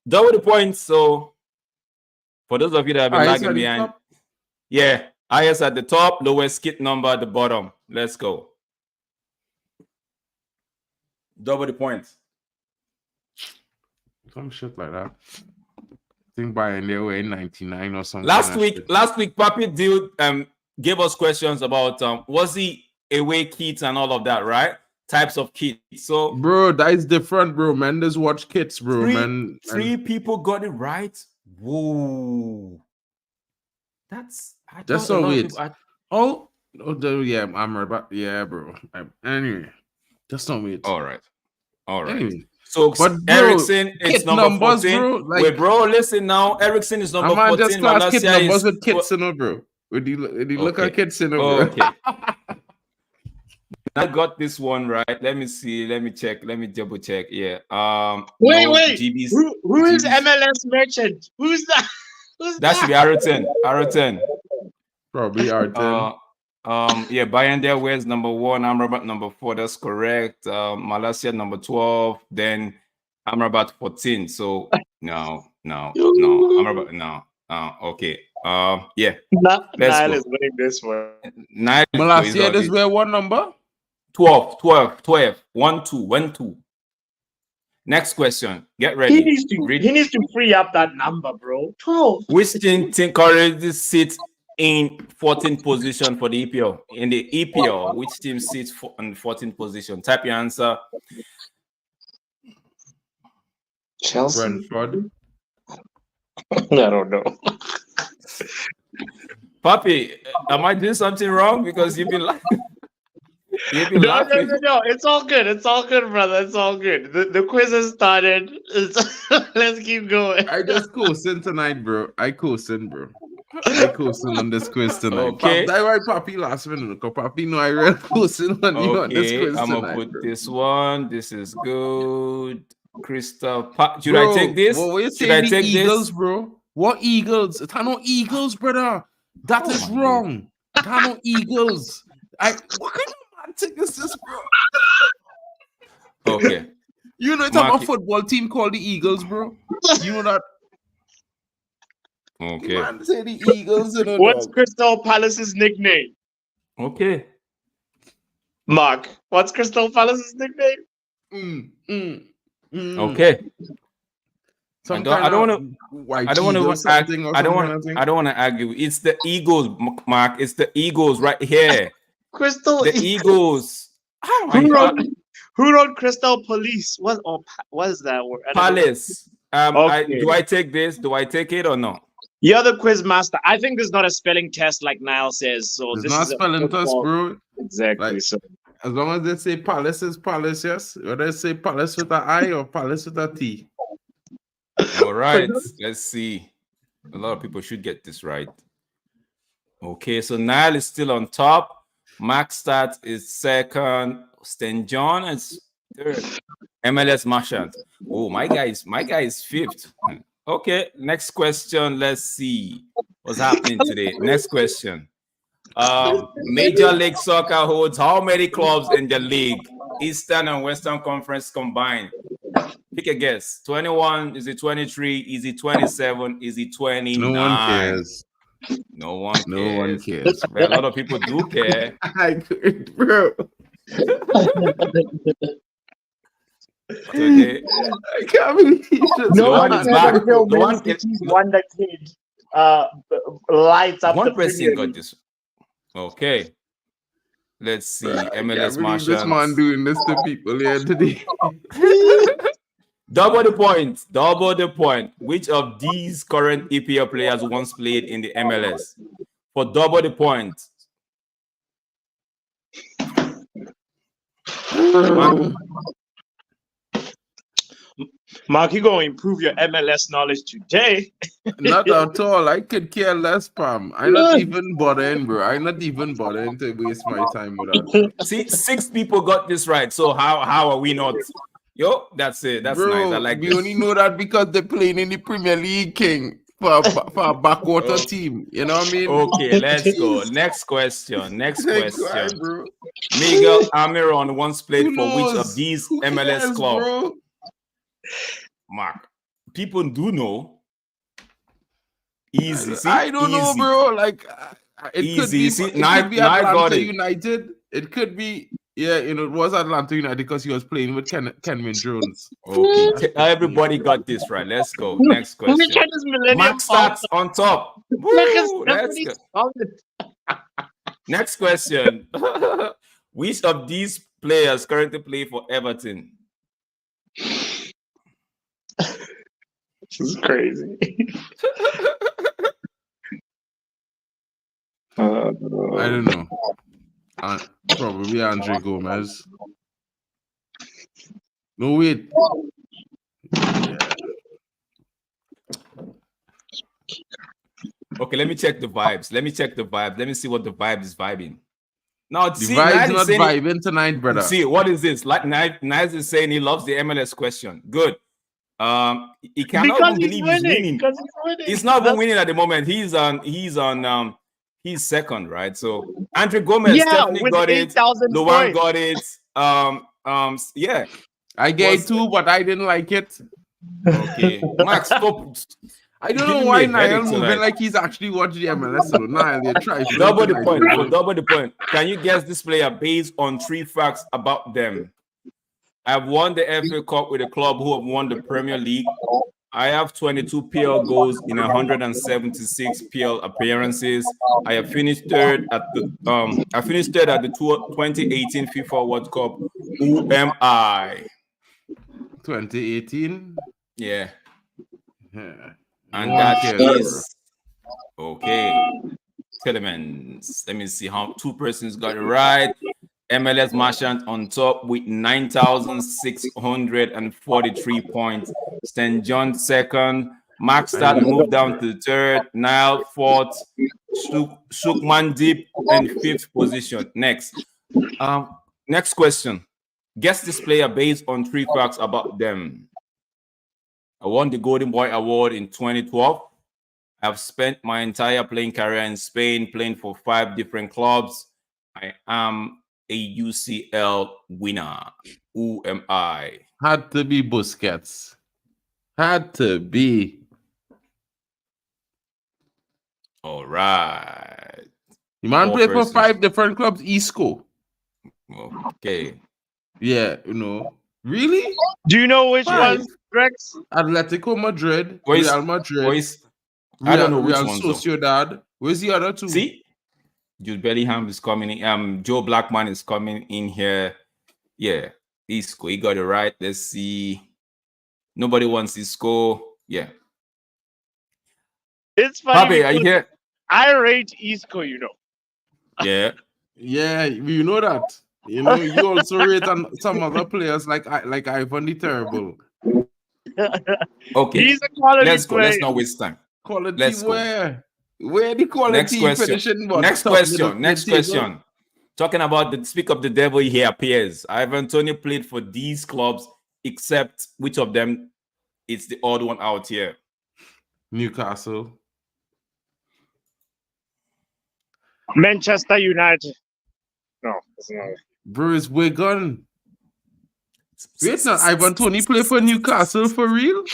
Double the points. So for those of you that have been highest lagging at the behind, top. yeah. Highest at the top, lowest kit number at the bottom. Let's go. Double the points. Some shit like that. I think by they were in 99 or something. Last week, Papi Deal gave us questions about was he away kits and all of that, right? Types of kits. So bro, that is different, bro. Man, just watch kits, bro. three people got it right. Whoa, that's I Just thought a so lot of wait. people. Yeah, I'm right about bro. Anyway, just don't wait. All right. Anyway. So But bro, Ericsson is kit number numbers, 14. bro. Like, wait, bro, listen now. Ericsson is number I'm on 14. just class kit Malacia numbers is with kits, you know, bro. With the look at kits, you know, bro. Okay. I got this one right. Let me see. Let me check. Let me double check. Yeah. Wait, no, wait. GB's, Who is GB's. MLS merchant? Who's that? Who's That should be R10. Probably R10. Yeah, Bayandere wears number 1, Amrabat number 4. That's correct. Malacia number 12. Then Amrabat 14. So no. Amrabat, no. Okay. Yeah. Nile is winning this one. Nile Malacia, this where one number? 12. 1, 2. Next question. Get ready. He needs to free up that number, bro. 12. Which team currently sits in 14th position for the EPL? In the EPL, which team sits in 14th position? Type your answer. Chelsea. Brentford. I don't know. Papi, am I doing something wrong? Because you've been laughing. No. It's all good. It's all good, brother. It's all good. The quiz has started. Let's keep going. I just coasting tonight, bro. I coasting on this quiz tonight. Okay. That's why Papi last minute. Papi know I real coasting on you on this quiz I'm tonight. gonna put bro. this one. This is good. Crystal. Should bro, I take this? What you Should I saying? take The Eagles, this? bro? What Eagles? It's no Eagles, brother. That is wrong. It's no Eagles. What kind of man thing is this, bro? Okay. You know, it's a football team called the Eagles, bro. You know that. Okay. Man say the Eagles. You know, what's Crystal Palace's nickname? Okay. Mark, what's Crystal Palace's nickname? Okay. I don't want to argue. It's the Eagles, Mark. It's the Eagles right here. The Eagles. Who wrote Crystal Police? What is that word? Palace. Okay. Do I take this? Do I take it or no? You're the quiz master. I think this is not a spelling test like Niall says. So it's this not is spelling test, bro. Exactly. Like, so as long as they say Palace is Palace, yes. Whether they say Palace with an I or Palace with a T. All right. Let's see. A lot of people should get this right. Okay, so Niall is still on top. Max Stat is second. St. John is third. MLS Marchand. Oh, my guy is fifth. Okay, next question. Let's see what's happening today. Next question. Major League Soccer holds how many clubs in the league? Eastern and Western Conference combined. Pick a guess. 21? Is it 23? Is it 27? Is it 29? No one cares. No one cares. No one cares. But a lot of people do care. I could, bro. Today, I can't believe you just No one one is back. cares until The one Man City's won the cage. Lights up one the person Premier got League. this. Okay. Let's see. I can't MLS believe this man Marshall. doing this to people here today. Double the point. Double the point. Which of these current EPL players once played in the MLS? For double the point. Mark, you're going to improve your MLS knowledge today. Not at all. I could care less, Pam. I'm not even bothering, bro. I'm not even bothering to waste my time with that. See, 6 people got this right. So how are we not? Yo, that's it. That's Bro, nice. I like we this. only know that because they're playing in the Premier League, King, for a backwater team. You know what I mean? Okay, let's go. Next question. Next Like, question. why, bro? Miguel Amiron once played Who for which knows? of these Who MLS cares, clubs? bro? Mark, people do know. Easy. See? I don't know, Easy. bro. Like, it Easy. could be. You see, It now could be I got Atlanta it. United. It could be. Yeah, it was Atlanta United because he was playing with Kenwin Jones. Okay, everybody got this right. Let's go. Next Which question. one is Millennium Max Stats on top. Woo, let's go. Next question. Which of these players currently play for Everton? This is crazy. I don't know. Probably Andre Gomez. No, wait. Okay, let me check the vibes. Let me see what the vibe is vibing. Now, The see, vibe's Nice not is saying vibing tonight, brother. see, what is this? Like Nice is saying he loves the MLS question. Good. He cannot Because even he's believe he's winning. winning. Because he's winning. He's not even winning at the moment. He's second, right? So Andre Gomez definitely with got it. 8,000 Luan points. got it. Yeah. I gave Was- 2, but I didn't like it. Okay. Max, stop. I don't Giving know why me a headache Niall moving tonight. like he's actually watching the MLS. So Niall, they try. Double the point. For double the point. Can you guess this player based on 3 facts about them? I've won the FA Cup with a club who have won the Premier League. I have 22 PL goals in 176 PL appearances. I have finished third at the 2018 FIFA World Cup. Who am I? 2018. Yeah. Yeah. And No one that cares, is okay. Telemans. Let me see how 2 persons got it right. MLS Marchand on top with 9,643 points. St. John second. Max Stat moved down to third. Nile fourth. Sukman Deep in 5th position. Next. Next question. Guess this player based on 3 facts about them. I won the Golden Boy Award in 2012. I've spent my entire playing career in Spain, playing for 5 different clubs. I am a UCL winner. Who am I? Had to be Busquets. Had to be. All right. The man 4 played for persons. 5 different clubs. Isco. Okay. Yeah, Really? Do you know which 5. ones, Rex? Atletico Madrid, Boys- Real Madrid, Boys, I don't know which Real ones, though. Sociedad. Where's the other 2? See? Jude Bellingham is coming in. Joe Blackman is coming in here. Yeah. Isco, he got it right. Let's see. Nobody wants Isco. Yeah. It's funny. Bobby, are you because here? I rate Isco, Yeah. Yeah, you know that. You also rate on some other players like Ivan the Terrible. Okay. He's a quality Let's go. player. Let's not waste time. Quality Let's go. where the quality Next question. finishing? What? Next Top of question. the Next table? question. Talking about the speak of the devil, he appears. Ivan Toney played for these clubs, except which of them is the odd one out here? Newcastle. Manchester United. No, it's not. Bro, it's Wigan. Wait, now Ivan Toney play for Newcastle for real?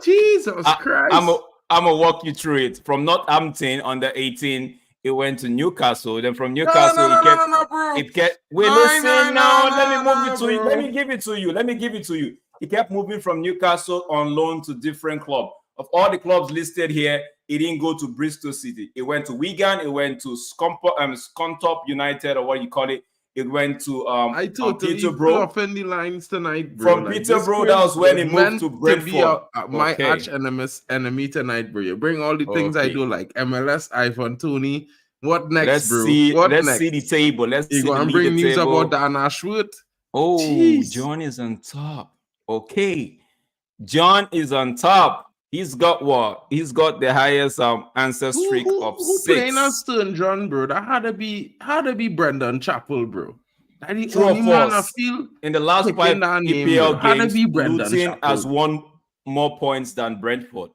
Jesus Christ. I'm gonna walk you through it. From Northampton under 18, it went to Newcastle. Then from Newcastle, it kept. Wait, listen now. Let me move it to you. Let me give it to you. It kept moving from Newcastle on loan to different clubs. Of all the clubs listed here, it didn't go to Bristol City. It went to Wigan. It went to Scunthorpe United, or what you call it. It went to I totally Peterborough. Offend the lines tonight, bro. From Peterborough, that was when it moved to Brentford. My arch enemy tonight, bro. You bring all the things I do, like MLS, Ivan Toney. What next, bro? Let's see the table. Let's see the bring news table. About Dan Ashworth. Oh, jeez. John is on top. Okay, John is on top. He's got what? He's got the highest answer streak of 6. Who playing on Stern John, bro? That had to be Brendan Chappell, bro. That the True only man I feel in the last 5 EPL games, Luton has won more points than Brentford.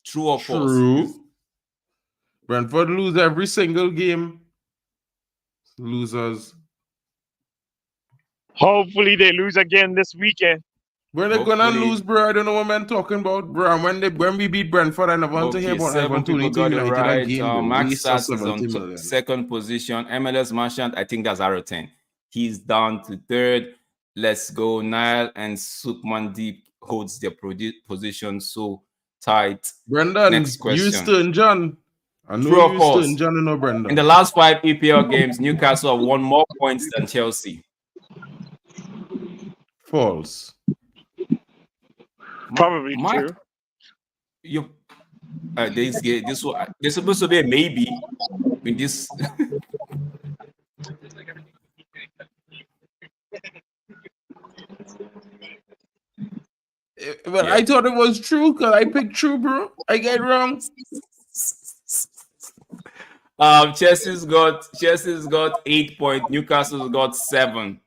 True or false? True. Brentford lose every single game. Losers. Hopefully they lose again this weekend. When they're gonna lose, bro, I don't know what I'm talking about, bro. And when we beat Brentford, I never want to hear about Ivan Toney got it right. Again, Max Stats is on second position. MLS Marchand, I think that's R10. He's down to 3rd. Let's go. Nile and Sukman Deep holds their position so tight. Brendan, next question. Houston John. I know True or false? Houston John and no Brendan. In the last 5 EPL games, Newcastle have won more points than Chelsea. False. Probably true. You this one, there's supposed to be a maybe in this. But I thought it was true because I picked true, bro. I get it wrong. Chelsea's got 8 points. Newcastle's got 7.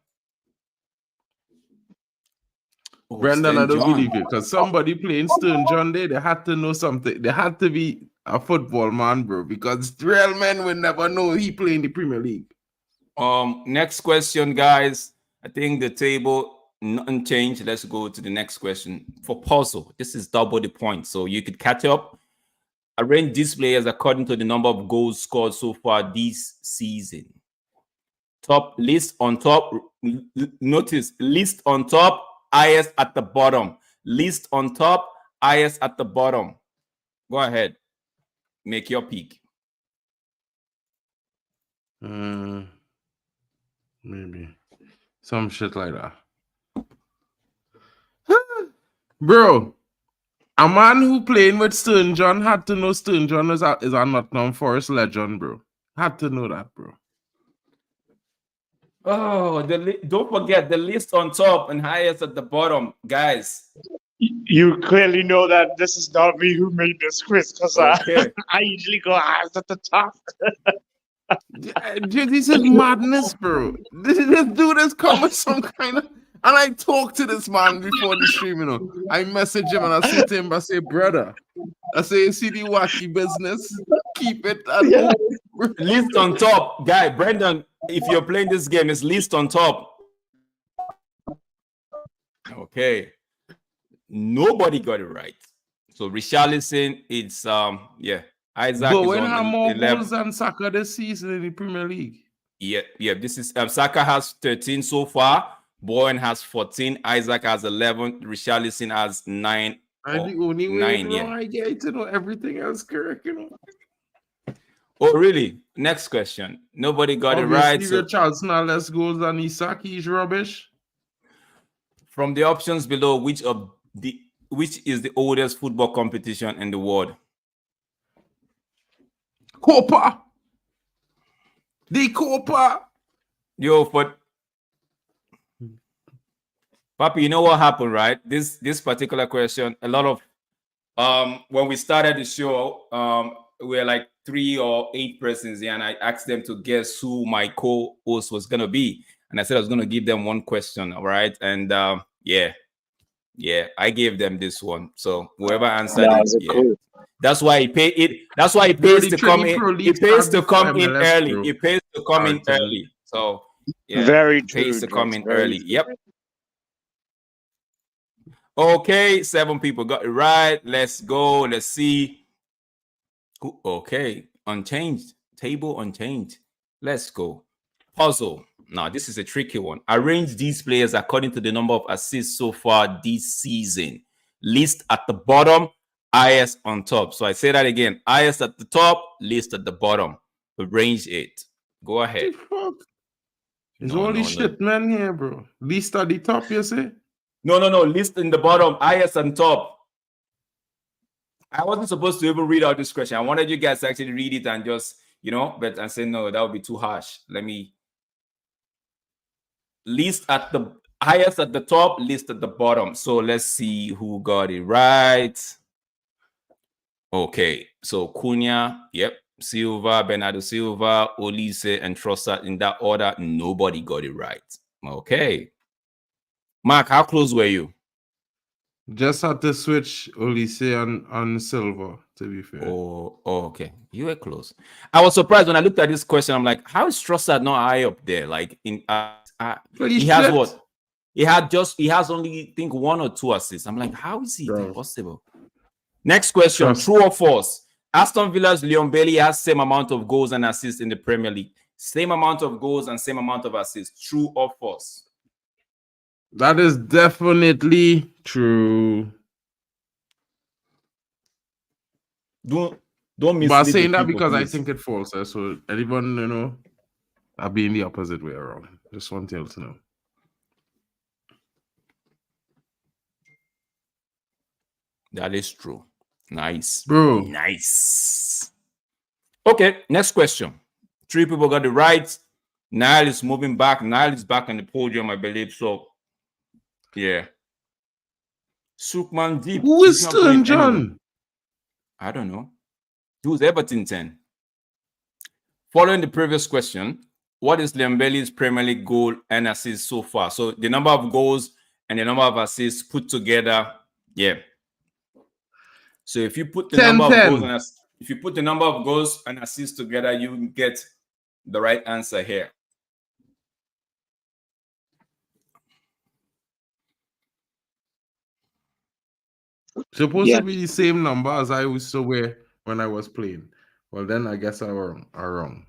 Oh, Brendan, I don't believe it because somebody playing Stern John there, they had to know something. They had to be a football man, bro, because real men will never know he playing the Premier League. Next question, guys. I think the table nothing changed. Let's go to the next question. For puzzle, this is double the point, so you could catch up. Arrange these players according to the number of goals scored so far this season. Top list on top. Notice list on top. Highest at the bottom. List on top, highest at the bottom. Go ahead. Make your pick. Maybe. Some shit like that. Bro, a man who playing with Stern John had to know Stern John is a Nottingham Forest legend, bro. Had to know that, bro. Oh, don't forget the list on top and highest at the bottom, guys. You clearly know that this is not me who made this quiz because I usually go highest at the top. This is madness, bro. This dude has come with some kind of. And I talked to this man before the stream, you know. I message him and I say to him, I say, brother, I say, see the wacky business, keep it at home. List on top, guy. Brendan, if you're playing this game, it's list on top. Okay. Nobody got it right. So Richarlison, it's Isaac but is when on have more 11. goals than Saka this season in the Premier League? Yeah. This is Saka has 13 so far. Bowen has 14. Isaac has 11. Richarlison has 9. And the only way I get to know everything else correct, you know. Oh, really? Next question. Nobody got it right. So Richarlison has less goals than Isak. He's rubbish. From the options below, which is the oldest football competition in the world? Copa. The Copa. Yo, but Papi, you know what happened, right? This particular question, a lot of when we started the show, we were like 3 or 8 persons here, and I asked them to guess who my co-host was gonna be, and I said I was gonna give them one question. All right, and yeah, I gave them this one. So whoever answered That it, was yeah. cool. That's why he paid it. That's why he Bro, pays the to come Trinity in. Pro He League pays start to before come in MLS, early. bro. He pays to come in R10. early. So yeah, Very he pays true, to come Drex, in very early. true. Yep. Okay, 7 people got it right. Let's go. Let's see. Okay, unchanged. Table unchanged. Let's go. Puzzle. Now, this is a tricky one. Arrange these players according to the number of assists so far this season. List at the bottom, highest on top. So I say that again. Highest at the top, list at the bottom. Arrange it. Go ahead. The fuck? There's No, all no, these no. shit man here, bro. Least at the top, you say? No. List in the bottom, highest on top. I wasn't supposed to even read out this question. I wanted you guys to actually read it and just, but I said, no, that would be too harsh. Let me list at the highest at the top, list at the bottom. So let's see who got it right. Okay, so Cunha, yep. Silva, Bernardo Silva, Olise, and Trossard in that order. Nobody got it right. Okay. Mark, how close were you? Just had to switch Olise on Silver, to be fair. Oh, okay. You were close. I was surprised when I looked at this question. I'm like, how is Trossard not high up there? Like But he has shit. what? He has only, I think, 1 or 2 assists. I'm like, how is he Bro. possible? Next question, true or false? Aston Villa's Leon Bailey has same amount of goals and assists in the Premier League. Same amount of goals and same amount of assists. True or false? That is definitely true. Don't But mislead I'm the saying that people, because I please. think it false. So anyone, I'll be in the opposite way around. Just want you to know. That is true. Nice. Bro. Nice. Okay, next question. 3 people got it right. Nile is moving back. Nile is back on the podium, I believe. So, yeah. Sukman Deep. Who is he's not Stern going John? anywhere. I don't know. Who's Everton 10? Following the previous question, what is Lembele's Premier League goal and assist so far? So the number of goals and the number of assists put together, yeah. So if you put the 10, number of 10. goals and if you put the number of goals and assists together, you get the right answer here. Supposed to be the same number as I used to wear when I was playing. Well, then I guess I'm wrong.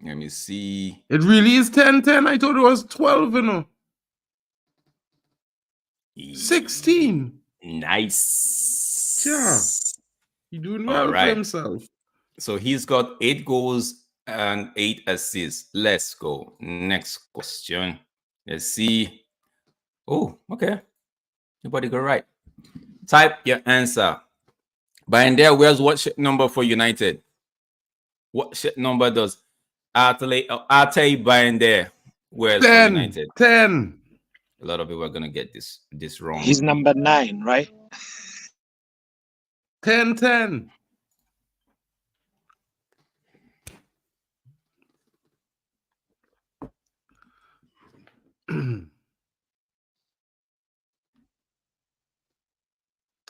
Let me see. It really is 10, 10. I thought it was 12, 16. Nice. Yeah. He doing well All for right. himself. So he's got 8 goals and 8 assists. Let's go. Next question. Let's see. Oh, okay. Nobody got right. Type your answer. Binder, where's what shit number for United? What shit number does Arte Binder? Where's for 10, United? 10. A lot of people are gonna get this wrong. He's number 9, right? 10, 10.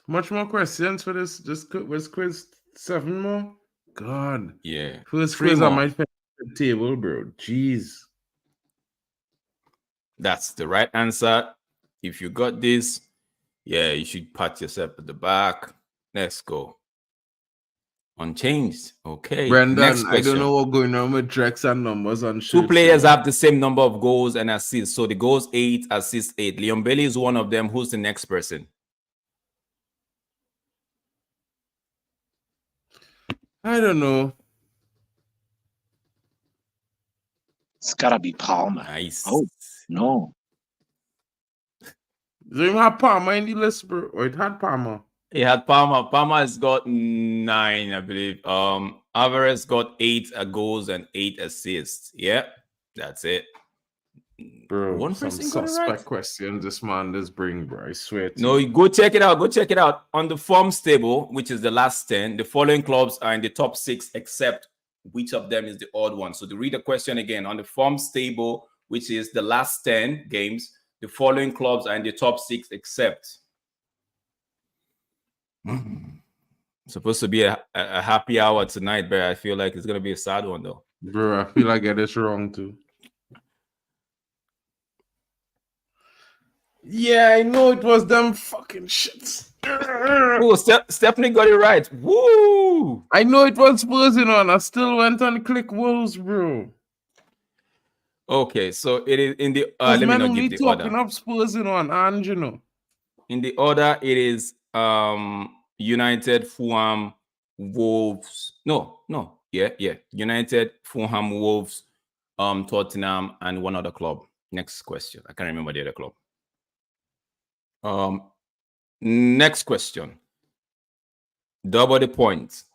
Much more questions for this? Just quiz 7 more? God. Yeah. First 3 quiz more. on my table, bro. Jeez. That's the right answer. If you got this, yeah, you should pat yourself at the back. Let's go. Unchanged. Okay. Brendan, Next question. I don't know what's going on with Drex and numbers on shirts. 2 players have the same number of goals and assists. So the goals 8, assists 8. Leon Bailey is one of them. Who's the next person? I don't know. It's gotta be Palmer. Nice. Oh, no. Does it even have Palmer in the list, bro? Or it had Palmer? He had Palmer. Palmer has got 9, I believe. Alvarez got 8 goals and 8 assists. Yeah, that's it. Bro, One some person got it suspect right. questions this man does bring, bro. I swear to No, you. go check it out. Go check it out. On the forms table, which is the last 10, the following clubs are in the top 6, except which of them is the odd one. So to read the question again, on the forms table, which is the last 10 games, the following clubs are in the top 6, except. Supposed to be a happy hour tonight, but I feel like it's going to be a sad one, though. Bro, I feel like I get this wrong too. Yeah, I know it was them fucking shits. Oh, Stephanie got it right. Woo! I know it was Spurs, you know, and I still went on click Wolves, bro. Okay, so it is in the Because let me man not only give the talking order. up Spurs, you know, and you know. In the order, it is United, Fulham, Wolves. No. Yeah. United, Fulham, Wolves, Tottenham, and one other club. Next question. I can't remember the other club. Next question. Double the points.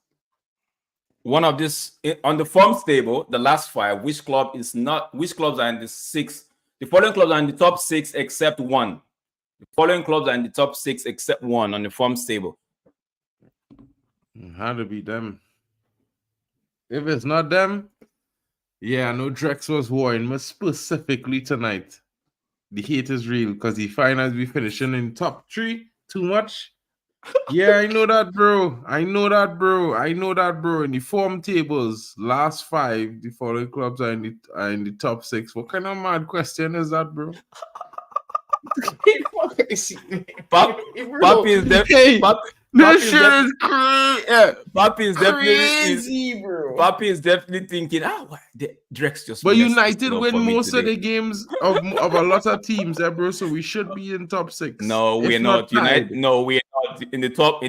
One of this on the forms table, the last 5, which clubs are in the 6? The following clubs are in the top 6 except one. The following clubs are in the top 6 except one on the forms table. How to beat them? If it's not them, yeah, I know Drex was warning me specifically tonight. The hate is real because he finally be finishing in top 3 too much. Yeah, I know that, bro. I know that, bro. In the form tables, last 5, the following clubs are in the top 6. What kind of mad question is that, bro? Papi is definitely. This shit is crazy. Papi is definitely Crazy, bro. Papi is definitely thinking, Drex just. But United win most of the games of a lot of teams, bro. So we should be in top 6. No, we're not. United. No, we're not in the top.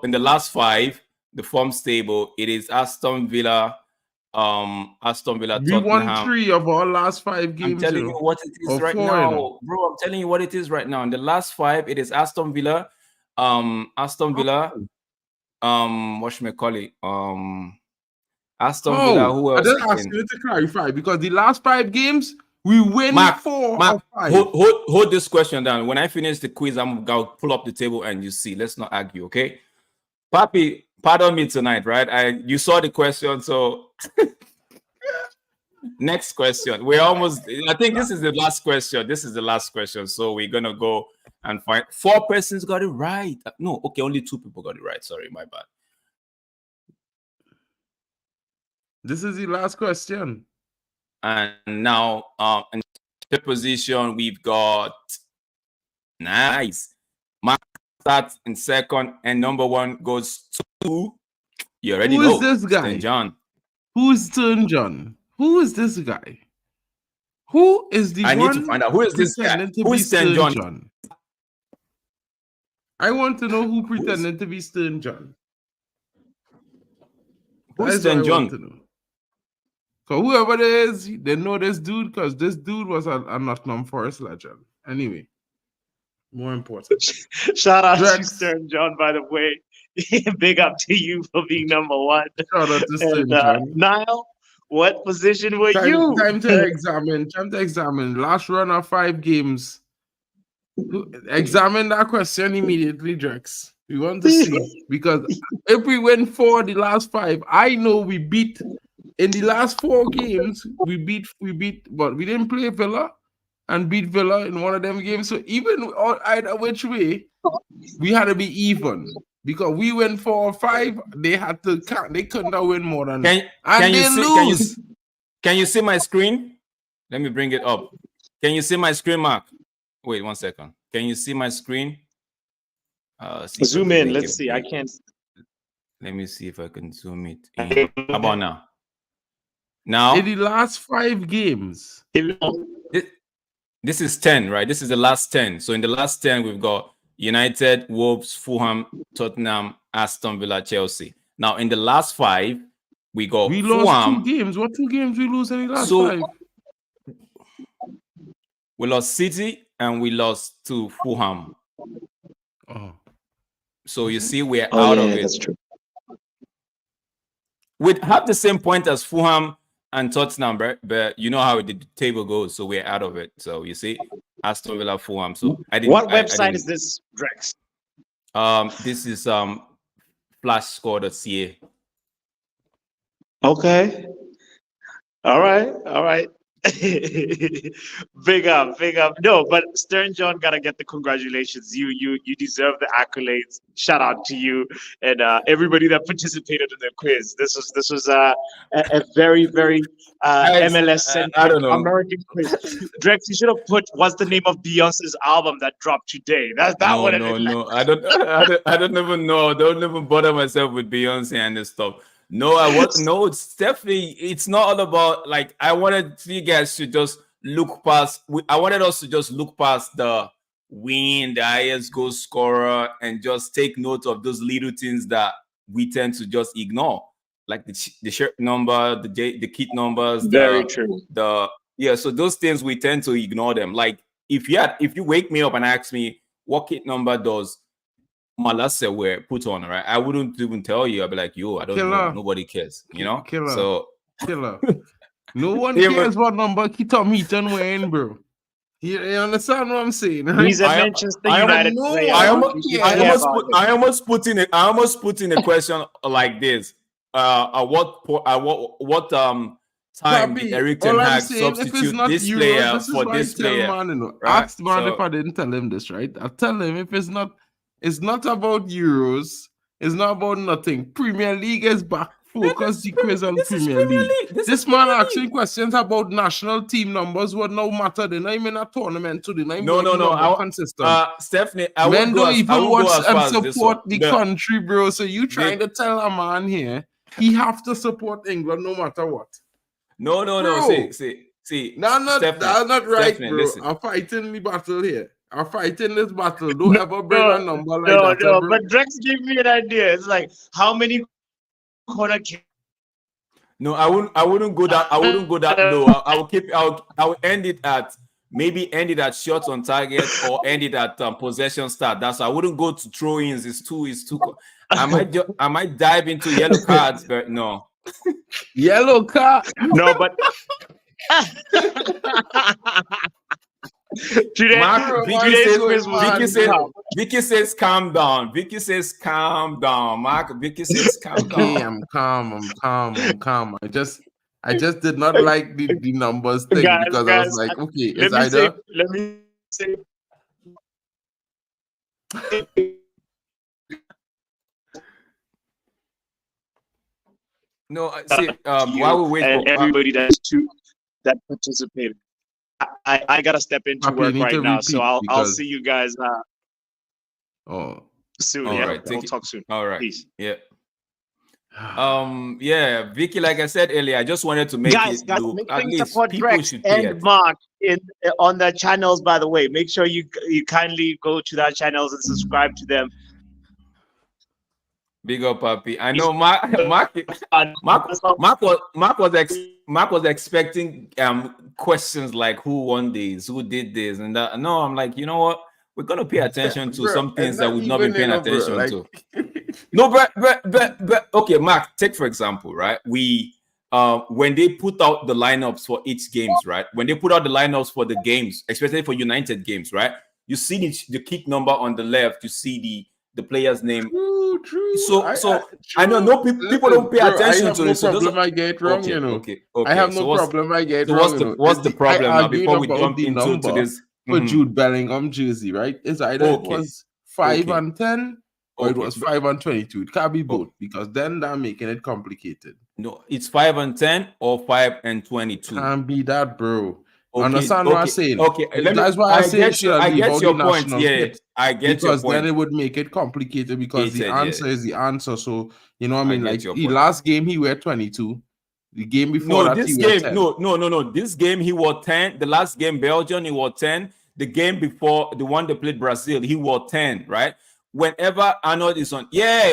In the last 5, the form stable. It is Aston Villa, We Tottenham. won 3 of our last 5 games. I'm telling you what it is right 4, now, bro. I'm telling you what it is right now. In the last 5, it is Aston Villa, Aston Villa, whatchamacallit, Aston Villa. Who I else? just ask you to clarify because the last 5 games we win Mark, 4 of 5. Hold this question down. When I finish the quiz, I'm gonna pull up the table and you see. Let's not argue, okay? Papi, pardon me tonight, right? You saw the question, so next question. We're almost. I think this is the last question. So we're gonna go and find 4 persons got it right. No, okay, only 2 people got it right. Sorry, my bad. This is the last question. And now, in the position, we've got nice. Mark starts in second, and number 1 goes to. You already know. Who is this guy? St. John. Who's St. John? Who is this guy? Who is the I one need to find out who is this guy. Who is St. John? I want to know who pretended to be St. John. Who's St. John? So whoever it is, they know this dude because this dude was a Nottingham Forest legend. Anyway, more important. Shout out to Stern John, by the way. Big up to you for being number 1. Shout out to Stern John. Niall, what position were you? Time to examine. Last run of 5 games. Examine that question immediately, Drex. We want to see. Because if we win 4 of the last 5, I know we beat. In the last 4 games, we beat, but we didn't play Villa and beat Villa in one of them games. So even either which way, we had to be even because we went 4 or 5. They couldn't have win more than. Can you see my screen? Let me bring it up. Can you see my screen, Mark? Wait 1 second. Can you see my screen? Zoom in. Let's see. I can't. Let me see if I can zoom it in. How about now? Now, in the last 5 games, this is 10, right? This is the last 10. So in the last 10, we've got United, Wolves, Fulham, Tottenham, Aston Villa, Chelsea. Now in the last 5, we got we Fulham. Lost 2 games. What 2 games we lose in the last 5? We lost City and we lost to Fulham. Oh. So you see, we're out of it. That's true. We'd have the same point as Fulham and Tottenham, but you know how the table goes, so we're out of it. So you see, Aston Villa, Fulham. So What I website is didn't. this, Drex? This is flashscore.ca. Okay. All right. All right. Big up, big up. No, but Stern John gotta get the congratulations. You deserve the accolades. Shout out to you and everybody that participated in the quiz. This was a very very MLS I centric don't know. American quiz. Drex, you should have put what's the name of Beyonce's album that dropped today. That No, would have no, been like. no. I don't even know. I don't even bother myself with Beyonce and this stuff. No, I want no, it's definitely it's not all about like I wanted you guys to just look past I wanted us to just look past the win, the highest goal scorer, and just take note of those little things that we tend to just ignore. Like the shirt number, the kit numbers, Very true. the yeah, so those things we tend to ignore them. Like if you wake me up and ask me what kit number does Malasse were put on, right? I wouldn't even tell you. I'd be like, yo, I don't know. Killer. Nobody cares, you know? Killer. So Killer. No one Yeah, cares what number Kita Meaton wearing, bro. You understand what I'm saying? Right? He's a Manchester United no, player. I I almost put in a question like this. What time Papi, did Eric all Ten I'm Hag saying, if it's substitute not this Euros, player this is for why this I tell player? man, you know, Right? ask man So- if I didn't tell him this, right? I'll tell him if it's not about Euros, it's not about nothing. Premier League is back. Focus the quiz on This is Premier League. This This is man Premier asking League. questions about national team numbers what no matter. They're not even a tournament to the No. consistent. Stephanie, I Men won't don't go even watch as and far as this one. support the country, bro. So you trying the- to tell a man here he have to support England no matter what? No. Bro. See. That's not right, Stephanie, bro. listen. I'm fighting the battle here. I'm fighting this battle. Don't ever bring a number like that, No, bro. but Drex gave me an idea. It's like how many corner kicks. No, I wouldn't go that. I wouldn't go that low. I will end it at maybe end it at shots on target or end it at possession start. That's I wouldn't go to throw-ins. It's too. I might dive into yellow cards, but no. Yellow card. No, but today, Mark, Vicky says calm down. Vicky says calm down. Mark, Vicky says calm Okay, down. I'm calm. I just did not like the numbers thing because I was like, okay, it's either. Let me say. No, see, while we wait and for everybody that participated. I gotta step into Papi, work you need to right now, repeat so I'll because- see you guys Oh, soon. All Yeah, right, we'll talk soon. all right, Peace. yeah. Yeah, Vicky, like I said earlier, I just wanted to make Guys, it make look sure at you least support people Drex should pay and Mark on their channels. By the way, make sure you kindly go to their channels and subscribe to them. Big up, Papi. I know Mark was expecting questions like who won this, who did this, and that. No, I'm like, you know what? We're gonna pay attention to bro, some things and that we've not been even, paying bro, attention like- to. No, but okay, Mark, take for example, right? We when they put out the lineups for each games, right? When they put out the lineups for the games, especially for United games, right? You see the kick number on the left, you see the player's name. True. So I know people don't pay attention to I have this. no So problem. I get it wrong, okay, you know. okay. I have no So problem. I get it so wrong. what's the problem now? Before we jump the into number this, for Mhm. Jude Bellingham jersey, right? It's either it was 5 Okay. and 10 or it Okay. was 5 and 22. It can't be both because then they're making it complicated. No, it's 5 and 10 or 5 and 22. Can't be that, bro. Okay, Understand what I'm saying? Okay, That's why I say it should I leave get out your the point. national Yeah, kit. I get your Because point. then it would make it complicated because the answer is the answer. So, you know what I mean? get Like your the point. last game he were 22. The game before that this he were game, 10. no. This game he wore 10. The last game, Belgium, he wore 10. The game before, the one they played Brazil, he wore 10, right? Whenever Arnold is on,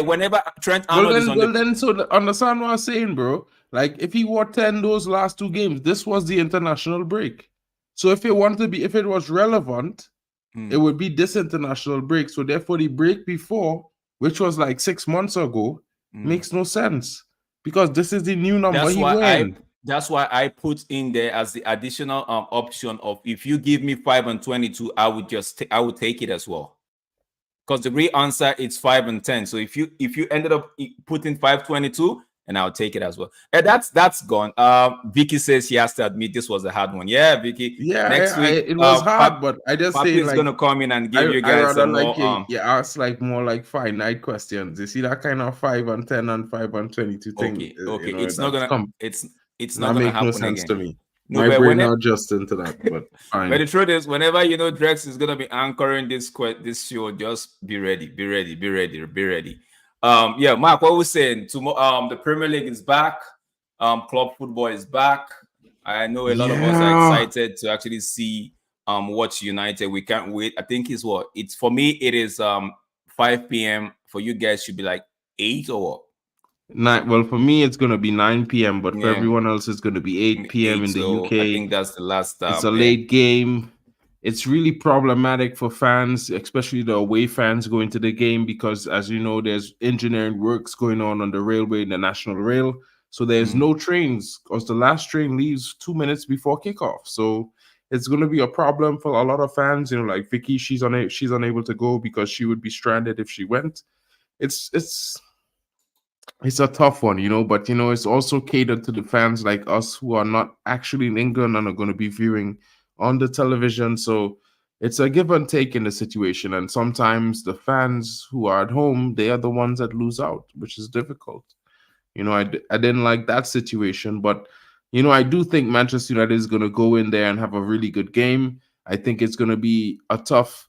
whenever Trent Arnold is on so understand what I'm saying, bro. Like if he wore 10 those last two games, this was the international break. So if it was relevant, it would be this international break. So therefore, the break before, which was like 6 months ago, makes no sense because this is the new number he wearing. That's why I put in there as the additional option of if you give me 5 and 22, I would I would take it as well. Because the real answer is 5 and 10. So if you ended up putting 522, and I'll take it as well. And that's gone. Vicky says she has to admit this was a hard one. Yeah, Vicky. Yeah, Next week, it was hard, but I just Papi say is like gonna come in and give I you I guys rather some like more. you ask like more like finite questions. You see that kind of 5 and 10 and 5 and 22 thing. Okay. It's not That's gonna come it's not that gonna make no happen sense again. to me. No, My but brain whenever not just into that, but but fine. the truth is, whenever you know Drex is gonna be anchoring this show, just be ready, be ready, be ready, be ready. Yeah, Mark, what was saying? Tomorrow, the Premier League is back. Club football is back. I know a lot of us are Yeah. excited to actually see watch United. We can't wait. I think it's what it's for me. It is 5 p.m. For you guys, should be like 8 or what? Well, for me it's gonna be 9 p.m., but for Yeah, everyone else it's gonna be 8 p.m. 8. in the So I UK. think that's the last It's a yeah. late game. It's really problematic for fans, especially the away fans going to the game, because, as you know, there's engineering works going on the railway, the national rail. So there's Mhm. no trains because the last train leaves 2 minutes before kickoff. So it's going to be a problem for a lot of fans. Like Vicky, she's unable to go because she would be stranded if she went. It's it's a tough one, but it's also catered to the fans like us who are not actually in England and are going to be viewing on the television. So it's a give and take in the situation. And sometimes the fans who are at home, they are the ones that lose out, which is difficult. I didn't like that situation, but I do think Manchester United is going to go in there and have a really good game. I think it's going to be a tough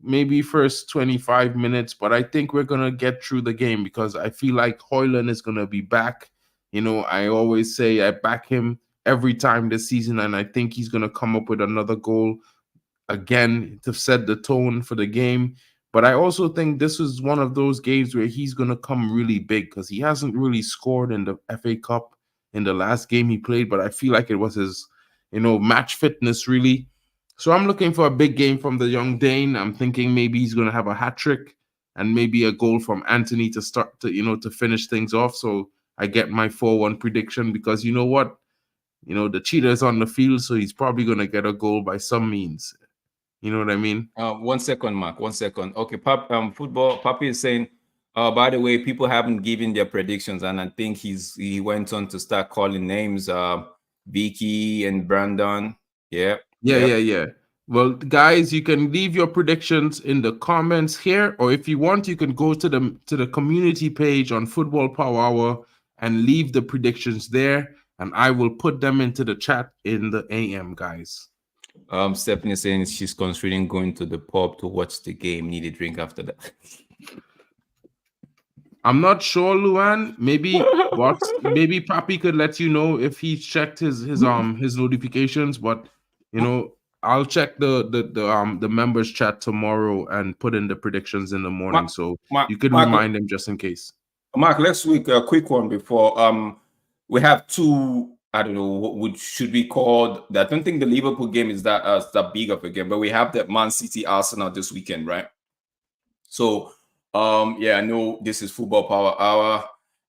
maybe first 25 minutes, but I think we're going to get through the game because I feel like Hoyland is going to be back. I always say I back him every time this season, and I think he's going to come up with another goal again to set the tone for the game. But I also think this is one of those games where he's going to come really big because he hasn't really scored in the FA Cup in the last game he played, but I feel like it was his, match fitness really. So I'm looking for a big game from the young Dane. I'm thinking maybe he's going to have a hat trick and maybe a goal from Anthony to start to finish things off. So I get my 4-1 prediction because you know what? The cheater's on the field, so he's probably going to get a goal by some means. You know what I mean? 1 second, Mark. 1 second. Okay, football. Papi is saying, by the way, people haven't given their predictions, and I think he went on to start calling names. Vicky and Brandon. Yeah. Yeah. Well, guys, you can leave your predictions in the comments here, or if you want, you can go to the community page on Football Power Hour and leave the predictions there, and I will put them into the chat in the AM, guys. Stephanie saying she's considering going to the pub to watch the game. Need a drink after that. I'm not sure, Luan. Maybe Papi could let you know if he checked his notifications, but I'll check the members chat tomorrow and put in the predictions in the morning, so you could remind him just in case. Mark, let's week a quick one before we have two. I don't know what should be called. I don't think the Liverpool game is that big of a game, but we have the Man City Arsenal this weekend, right? So yeah, I know this is Football Power Hour,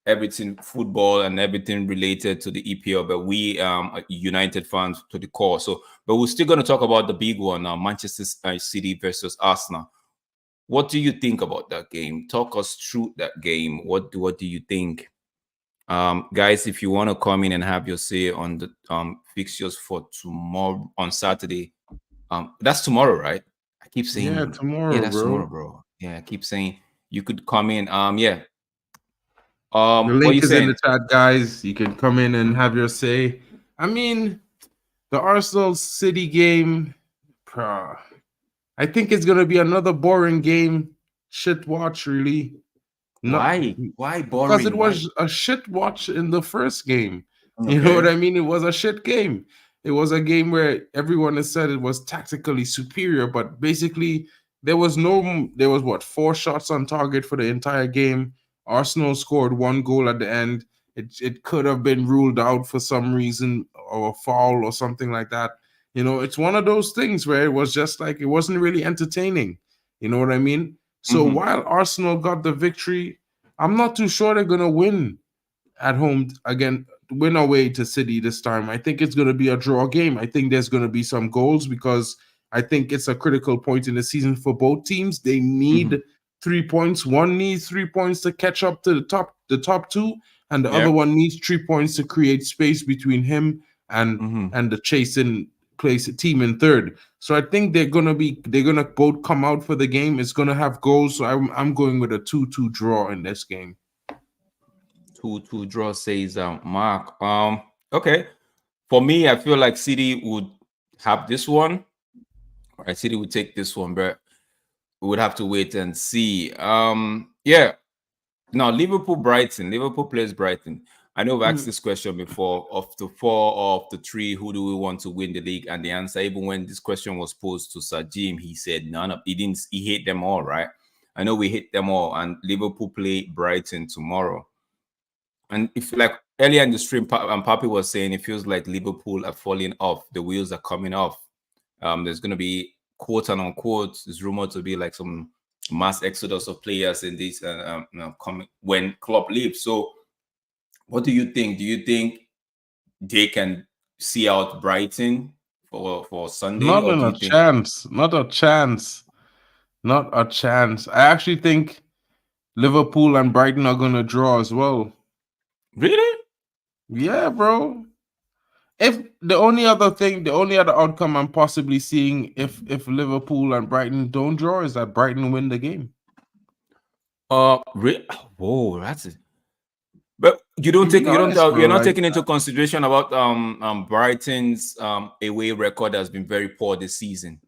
everything football and everything related to the EPL, but we are United fans to the core. So, but we're still going to talk about the big one now, Manchester City versus Arsenal. What do you think about that game? Talk us through that game. What do you think? Guys, if you want to come in and have your say on the fixtures for tomorrow on Saturday, that's tomorrow, right? I keep saying Yeah, tomorrow, that's bro. tomorrow, bro. Yeah, I keep saying you could come in. Yeah. The What link you is in the saying? chat, guys. You can come in and have your say. I mean, the Arsenal City game, I think it's gonna be another boring game. Shit watch, really. Why? Why boring? Because it was a shit watch in the first game. Okay. You know what I mean? It was a shit game. It was a game where everyone has said it was tactically superior, but basically there was 4 shots on target for the entire game. Arsenal scored 1 goal at the end. It could have been ruled out for some reason or a foul or something like that. It's one of those things where it was just like it wasn't really entertaining. You know what I mean? So while Arsenal got the victory, I'm not too sure they're gonna win at home again win away to City this time. I think it's going to be a draw game. I think there's going to be some goals because I think it's a critical point in the season for both teams. They need 3 points. One needs 3 points to catch up to the top two, and the other one needs 3 points to create space between him and the chasing place team in third. So I think they're gonna both come out for the game. It's gonna have goals. So I'm going with a 2-2 draw in this game. 2-2 draw, says Mark. Okay. For me, I feel like City would have this one. All right, City would take this one, but we would have to wait and see. Yeah. Now, Liverpool plays Brighton. I know we've asked this question before. Of the 4 of the 3, who do we want to win the league? And the answer, even when this question was posed to Sir Jim, he said he hate them all, right? I know we hate them all, and Liverpool play Brighton tomorrow. And if like earlier in the stream, Papi was saying it feels like Liverpool are falling off. The wheels are coming off. There's going to be, quote and unquote, is rumored to be like some mass exodus of players in this coming when Klopp leaves. So what do you think? Do you think they can see out Brighton for Sunday? Not a chance. Not a chance. Not a chance. I actually think Liverpool and Brighton are going to draw as well. Really? Yeah, bro. If the only other outcome I'm possibly seeing if Liverpool and Brighton don't draw is that Brighton win the game. Whoa, that's it. But you're not taking into consideration about Brighton's away record has been very poor this season.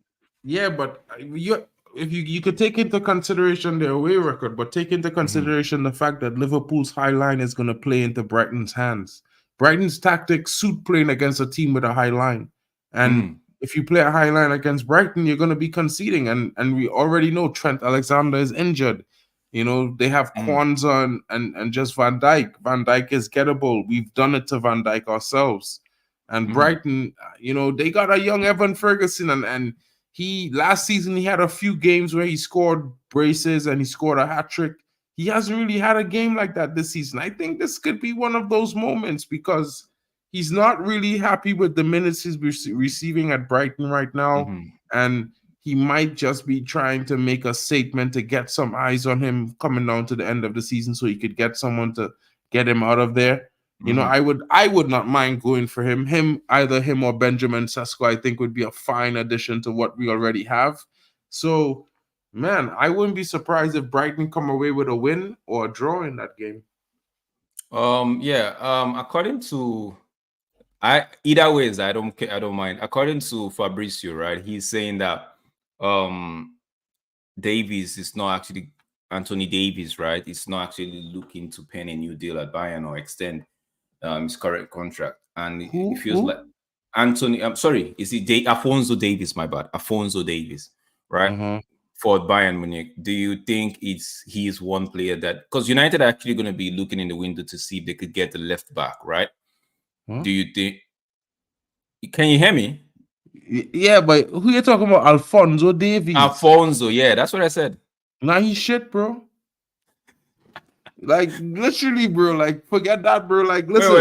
Yeah, but you could take into consideration their away record, but take into consideration the fact that Liverpool's high line is going to play into Brighton's hands. Brighton's tactics suit playing against a team with a high line. And if you play a high line against Brighton, you're going to be conceding. And we already know Trent Alexander is injured. You know, they have Kwanzaa and just Van Dijk. Van Dijk is gettable. We've done it to Van Dijk ourselves. And Brighton, you know, they got a young Evan Ferguson. And he last season, he had a few games where he scored braces and he scored a hat-trick. He hasn't really had a game like that this season. I think this could be one of those moments because he's not really happy with the minutes he's receiving at Brighton right now. And he might just be trying to make a statement to get some eyes on him coming down to the end of the season so he could get someone to get him out of there. You know, I would not mind going for him. Either him or Benjamin Sesko, I think would be a fine addition to what we already have. So, man, I wouldn't be surprised if Brighton come away with a win or a draw in that game. According to either ways, I don't mind. According to Fabrizio, right, he's saying that Davies is not actually Anthony Davies, right? It's not actually looking to pen a new deal at Bayern or extend his current contract, and it feels like Anthony. I'm sorry, is it Afonso Davies? My bad, Afonso Davies, right? For Bayern Munich. Do you think he is one player that, because United are actually going to be looking in the window to see if they could get the left back, right? Do you think? Can you hear me? Yeah, but who you talking about? Alphonso Davies. Afonso, yeah, that's what I said. Nah, he's shit, bro. Like literally, bro. Like forget that, bro. Like listen,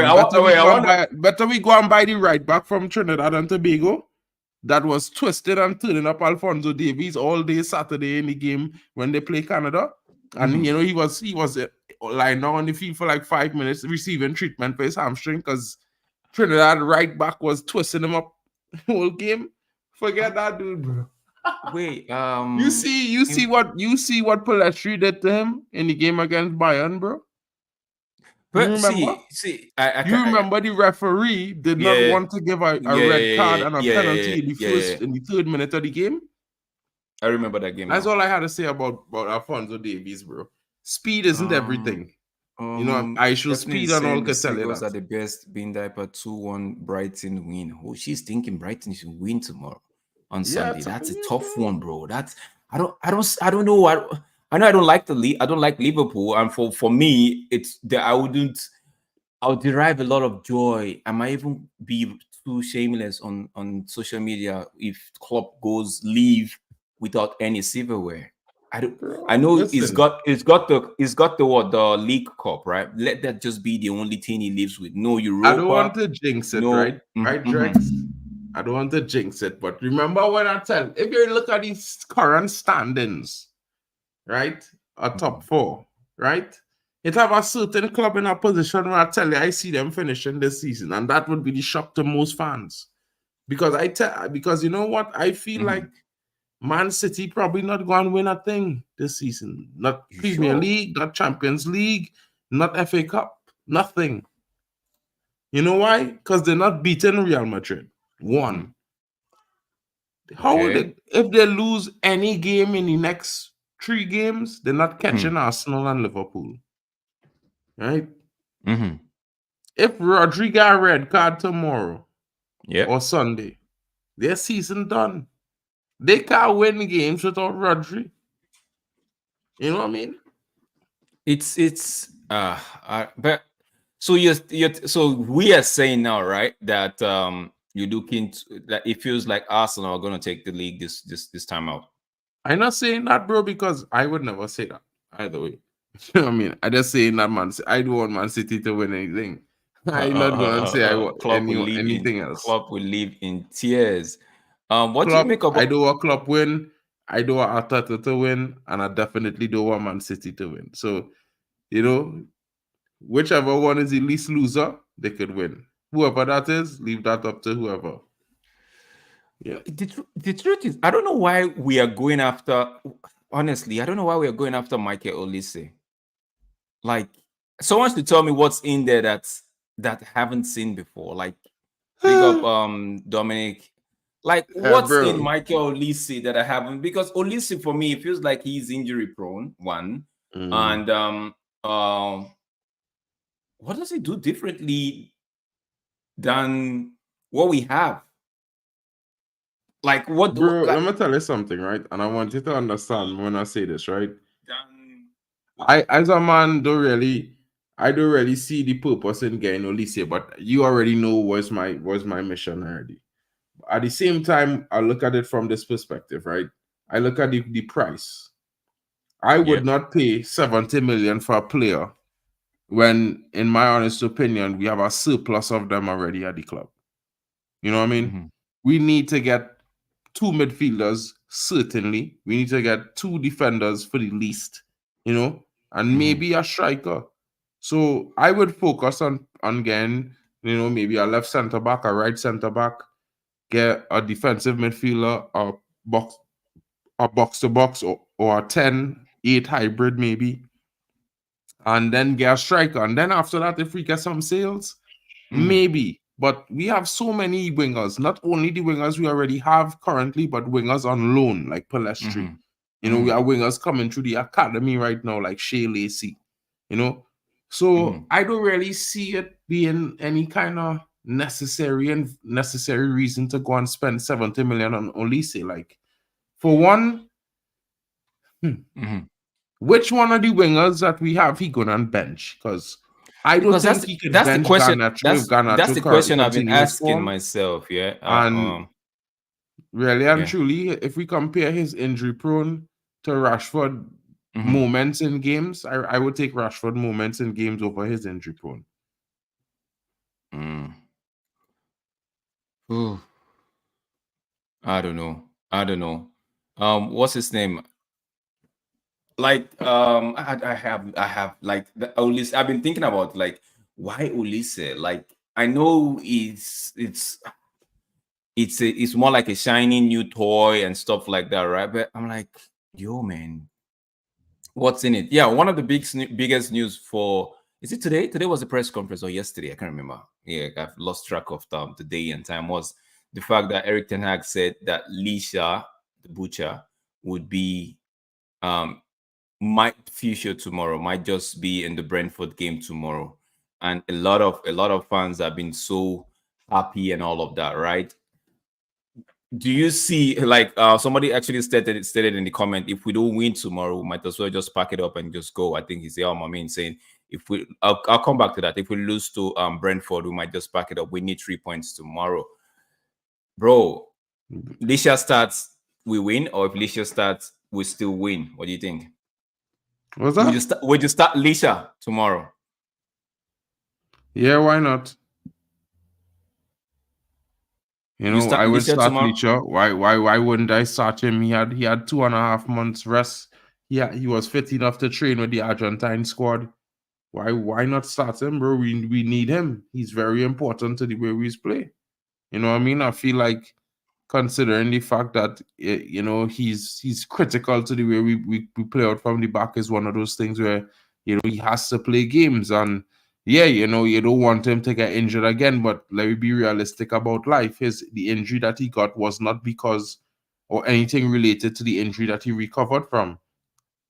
better we go and buy the right back from Trinidad and Tobago. That was twisted and turning up Alphonso Davies all day Saturday in the game when they play Canada, and you know he was lying down on the field for like 5 minutes receiving treatment for his hamstring because Trinidad right back was twisting him up whole game. Forget that, dude, bro. Wait, you see what Pelestri did to him in the game against Bayern, bro? But you remember? You remember the referee did not want to give a red card and a penalty in the third minute of the game? I remember that game. That's all I had to say about Alphonso Davies, bro. Speed isn't everything. You know, I should speed and all could tell you that. Are the best. Being diaper 2-1 Brighton win. Oh, she's thinking Brighton should win tomorrow on Sunday. That's a tough one, bro. That's I don't know. I know I don't like I don't like Liverpool, and for me, it's that I'll derive a lot of joy. I might even be too shameless on social media if Klopp leave without any silverware. I don't. I Bro, know listen, it's got the what, the League Cup, right? Let that just be the only thing he lives with. No I don't want Europa, to jinx it, right? no. Right, Drex? I don't want to jinx it, but remember when I tell, if you look at these current standings, right? A top four, right? It have a certain club in a position where I tell you I see them finishing this season, and that would be the shock to most fans. Because you know what? I feel like Man City probably not going to win a thing this season. Not You Premier sure? League, not Champions League, not FA Cup, nothing. You know why? Because they're not beating Real Madrid. One. How would Okay. they, if they lose any game in the next 3 games, they're not catching Arsenal and Liverpool. Right? If Rodri got a red card tomorrow or Yep. Sunday, their season done. They can't win games without Rodri. You know what I mean? But so so we are saying now, right, that you're looking that it feels like Arsenal are going to take the league this time out. I'm not saying that, bro, because I would never say that either way. You know what I mean? I just saying that I don't want Man City to win anything. I'm not gonna say I want anything else. Klopp will live in tears. What do you Klopp, make I about? don't want Klopp win. I don't want Arteta to win, and I definitely don't want Man City to win. So, you know, whichever one is the least loser, they could win. Whoever that is, leave that up to whoever. Yeah. The truth is, I don't know why we are going after. Honestly, I don't know why we are going after Michael Olise. Like, someone should tell me what's in there that I haven't seen before. Like, big up Dominic. Like, what's in Bro. Michael Olise that I haven't? Because Olise for me, it feels like he's injury prone. One, and what does he do differently than what we have? Like, what? Bro, Like, let me tell you something, right? And I want you to understand when I say this, right? I, as a man, I don't really see the purpose in getting Olise, but you already know was my mission already. At the same time, I look at it from this perspective, right? I look at the price. I would Yep. not pay 70 million for a player when, in my honest opinion, we have a surplus of them already at the club. You know what I mean? We need to get 2 midfielders, certainly. We need to get 2 defenders for the least, and maybe a striker. So I would focus on getting, maybe a left centre back, a right centre back, get a defensive midfielder, a box to box, or a 10-8 hybrid maybe, and then get a striker. And then after that, if we get some sales, maybe. But we have so many wingers, not only the wingers we already have currently, but wingers on loan, like Palestri. We have wingers coming through the academy right now, like Shea Lacey. So I don't really see it being any kind of necessary reason to go and spend 70 million on Olise. Like, for one, which one of the wingers that we have he gonna bench? Because I don't Because think he can that's the bench question. Garnacho if That's Garnacho the question I've been continues asking form. myself. Yeah. And really and yeah. truly, if we compare his injury prone to Rashford moments in games, I would take Rashford moments in games over his injury prone. I don't know. What's his name? Like, I have like the Olise. I've been thinking about, like, why Olise? Like, I know it's more like a shiny new toy and stuff like that, right? But I'm like, yo, man, what's in it? Yeah, one of the biggest news for, is it today? Today was the press conference, or yesterday? I can't remember. Yeah, I've lost track of the day and time. Was the fact that Eric Ten Hag said that Lisha, the butcher, would be might feature tomorrow, might just be in the Brentford game tomorrow, and a lot of fans have been so happy and all of that, right? Do you see, like, somebody actually stated in the comment, if we don't win tomorrow, we might as well just pack it up and just go? I think he's the Almamin saying, if we I'll come back to that. If we lose to Brentford, we might just pack it up. We need 3 points tomorrow, bro. Lisha starts, we win, or if Lisha starts, we still win. What do you think? What's that? We just start Lisa tomorrow. Yeah, why not? You You know, start I would Lisa start tomorrow. Licha. Why wouldn't I start him? He had 2.5 months rest. He was fit enough to train with the Argentine squad. Why not start him, bro? We need him. He's very important to the way we play. You know what I mean? I feel like considering the fact that you know he's critical to the way we play out from the back is one of those things where you know he has to play games. And yeah, you know, you don't want him to get injured again, but let me be realistic about life. The injury that he got was not because or anything related to the injury that he recovered from.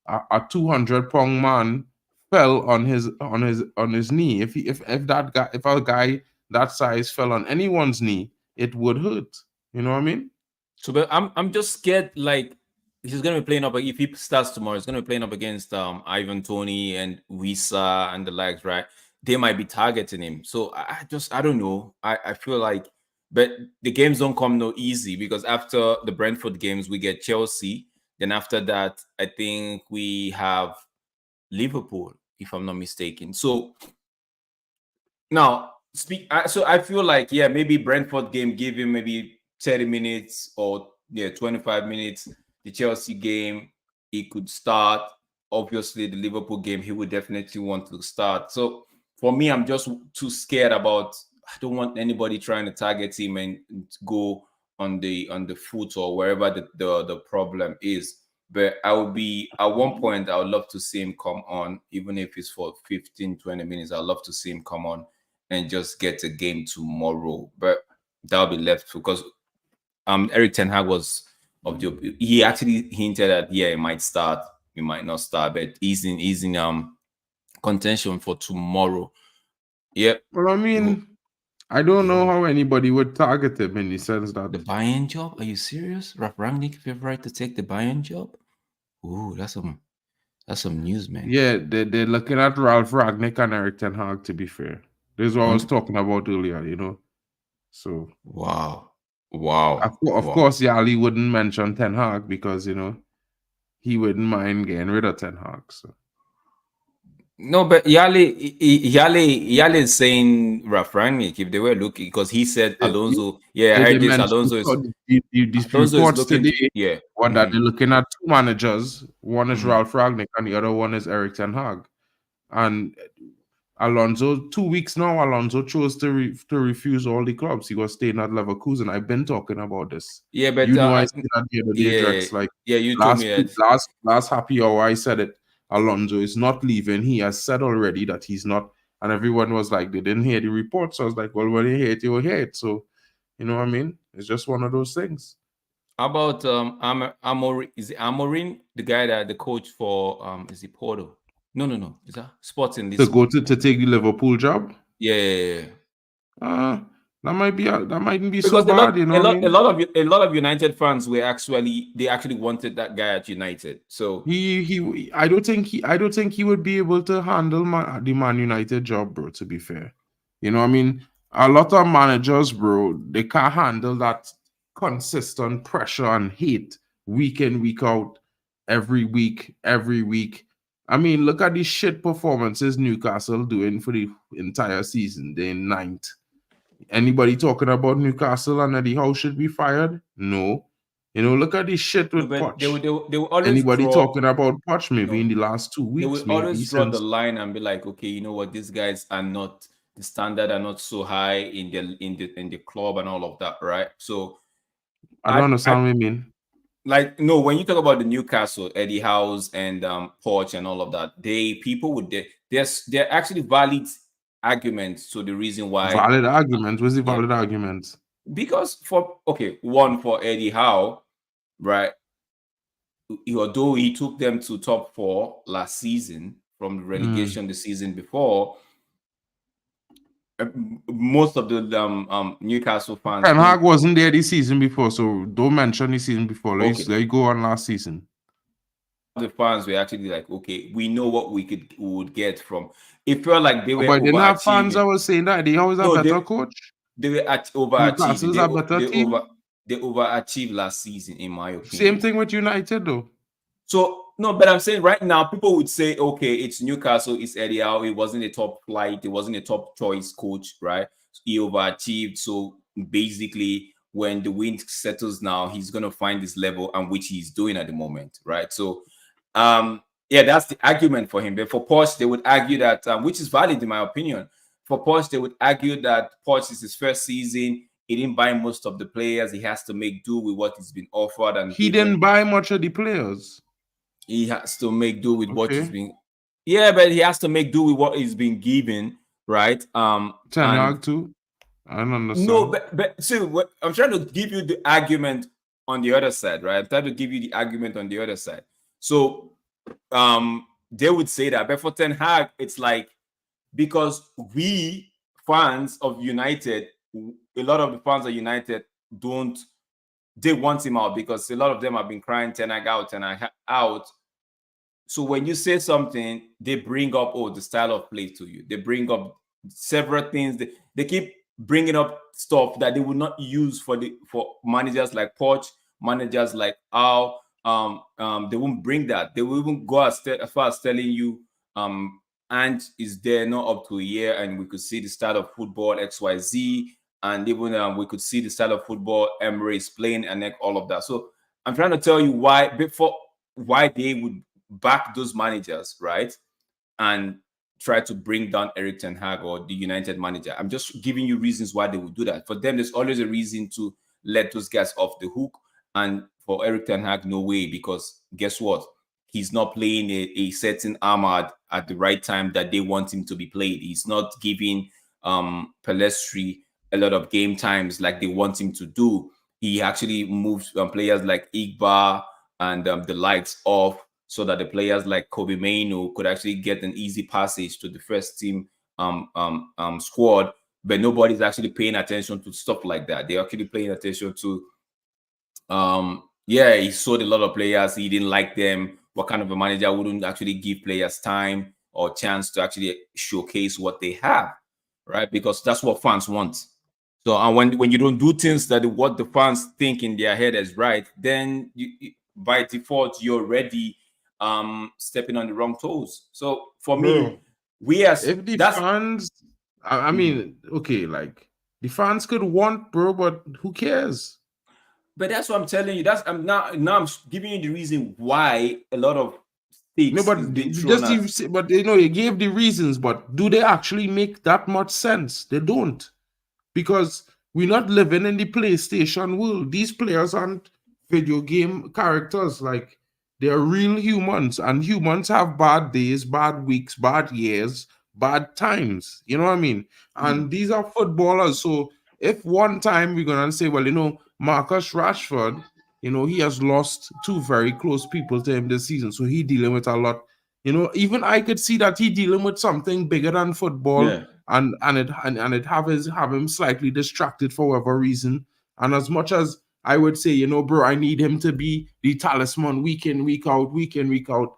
A 200-pound man fell on his knee. If that guy, if a guy that size fell on anyone's knee, it would hurt. You know what I mean? So, but I'm just scared. Like he's gonna be playing up. If he starts tomorrow, he's gonna be playing up against Ivan Tony and Wisa and the likes, right? They might be targeting him. So I don't know. I feel like, but the games don't come no easy because after the Brentford games we get Chelsea. Then after that, I think we have Liverpool, if I'm not mistaken. So now, so I feel like maybe Brentford game give him maybe 30 minutes or 25 minutes. The Chelsea game he could start. Obviously, the Liverpool game he would definitely want to start. So for me, I'm just too scared about. I don't want anybody trying to target him and go on the foot or wherever the problem is. But I would be at one point. I would love to see him come on, even if it's for 15, 20 minutes. I'd love to see him come on and just get a game tomorrow. But that'll be left because Eric Ten Hag was of the he actually hinted that it might start, it might not start, but he's in contention for tomorrow. Yep. Well, I mean, I don't know how anybody would target him in the sense that The Bayern job? Are you serious? Ralf Rangnick favorite to take the Bayern job? Ooh, that's some news, man. yeah, they're looking at Ralph Ragnick and Eric Ten Hag. To be fair, this is what I was talking about earlier. You know, so wow. Of course, Yali wouldn't mention Ten Hag because you know he wouldn't mind getting rid of Ten Hag. So. No, but Yale is saying Ralf Rangnick if they were looking because he said Alonso. Yeah, I They heard this. mentioned These reports looking. today. Yeah. One that they're looking at two managers. One is Ralph Ragnick and the other one is Eric Ten Hag. And Alonso, 2 weeks now, Alonso chose to refuse all the clubs. He was staying at Leverkusen. I've been talking about this. Yeah, but you know, I said that the other day, Drex. Like you told me that last happy hour, I said it. Alonso is not leaving. He has said already that he's not. And everyone was like, they didn't hear the report. So I was like, well, when you hear it, you will hear it. So, you know what I mean? It's just one of those things. How about Amorim? Is it Amorim the guy that the coach for is it Porto? No. Is that Sporting to go to take the Liverpool job? Yeah. That might be because so bad, you know. A lot of United fans were actually wanted that guy at United. So I don't think he would be able to handle the Man United job, bro. To be fair, you know, I mean, a lot of managers, bro, they can't handle that consistent pressure and hate week in, week out, every week. I mean, look at the shit performances Newcastle doing for the entire season. They're ninth. Anybody talking about Newcastle and Eddie Howe should be fired? No. You know, look at this shit with Poch. They will always Anybody talking about Poch maybe in the last 2 weeks? They will always draw the line and be like, okay, you know what, these guys are not, the standard are not so high in the club and all of that, right? So I don't understand what you mean. Like, no, when you talk about the Newcastle, Eddie Howe's and Poch and all of that, they're actually valid arguments to the reason why. Valid arguments? What's the valid arguments? Because for Eddie Howe, right? Although he took them to top 4 last season from the relegation the season before, most of the Newcastle fans. Ten Hag wasn't there this season before, so don't mention the season before. Let go on last season. The fans were actually like, okay, we know what we would get from. It felt like they were. But didn't have fans that was saying that they always a better coach. They were overachieving. Newcastle's a better team. They overachieved last season, in my opinion. Same thing with United, though. So no, but I'm saying right now, people would say, okay, it's Newcastle, it's Eddie Howe. It wasn't a top flight, it wasn't a top choice coach, right? He overachieved. So basically, when the wind settles now, he's gonna find this level and which he's doing at the moment, right? So yeah, that's the argument for him. But for Poch, they would argue that, which is valid in my opinion. For Poch, they would argue that Poch is his first season. He didn't buy most of the players. He has to make do with what he's been offered and He given. didn't buy much of the players. He has to make do with what he's Okay. being. Yeah, but he has to make do with what he's been given, right? Ten And Hag too. I don't no, understand. but see, I'm trying to give you the argument on the other side, right? I'm trying to give you the argument on the other side. So, they would say that, but for Ten Hag, it's like because we fans of United, a lot of the fans of United don't they want him out because a lot of them have been crying Ten Hag out, Ten Hag out. So when you say something, they bring up the style of play to you. They bring up several things. They keep bringing up stuff that they would not use for managers like Poch, managers like Al. They won't bring that. They will even go as far as telling you, and is there not up to a year, and we could see the style of football XYZ, and even we could see the style of football Emirates playing and all of that. So I'm trying to tell you why they would back those managers, right? And try to bring down Eric Ten Hag or the United manager. I'm just giving you reasons why they would do that. For them, there's always a reason to let those guys off the hook. And for Eric Ten Hag, no way, because guess what? He's not playing a certain Ahmad at the right time that they want him to be played. He's not giving Pelestri a lot of game times like they want him to do. He actually moves players like Igba and the lights off so that the players like Kobe Mainu could actually get an easy passage to the first team squad. But nobody's actually paying attention to stuff like that. They're actually paying attention to yeah, he sold a lot of players. He didn't like them. What kind of a manager wouldn't actually give players time or chance to actually showcase what they have, right? Because that's what fans want. So, and when you don't do things that what the fans think in their head is right, then by default you're already stepping on the wrong toes. So for me, If the that's fans, I mean, okay, like the fans could want, bro, but who cares? But that's what I'm telling you. I'm giving you the reason why a lot of No, stakes but is being thrown at. but you gave the reasons, but do they actually make that much sense? They don't, because we're not living in the PlayStation world. These players aren't video game characters. Like, they're real humans, and humans have bad days, bad weeks, bad years, bad times. You know what I mean? And these are footballers. So if one time we're gonna say, well, Marcus Rashford, he has lost two very close people to him this season, so he dealing with a lot. Even I could see that he dealing with something bigger than football, Yeah. and it have him slightly distracted for whatever reason. And as much as I would say, bro, I need him to be the talisman week in, week out, week in, week out.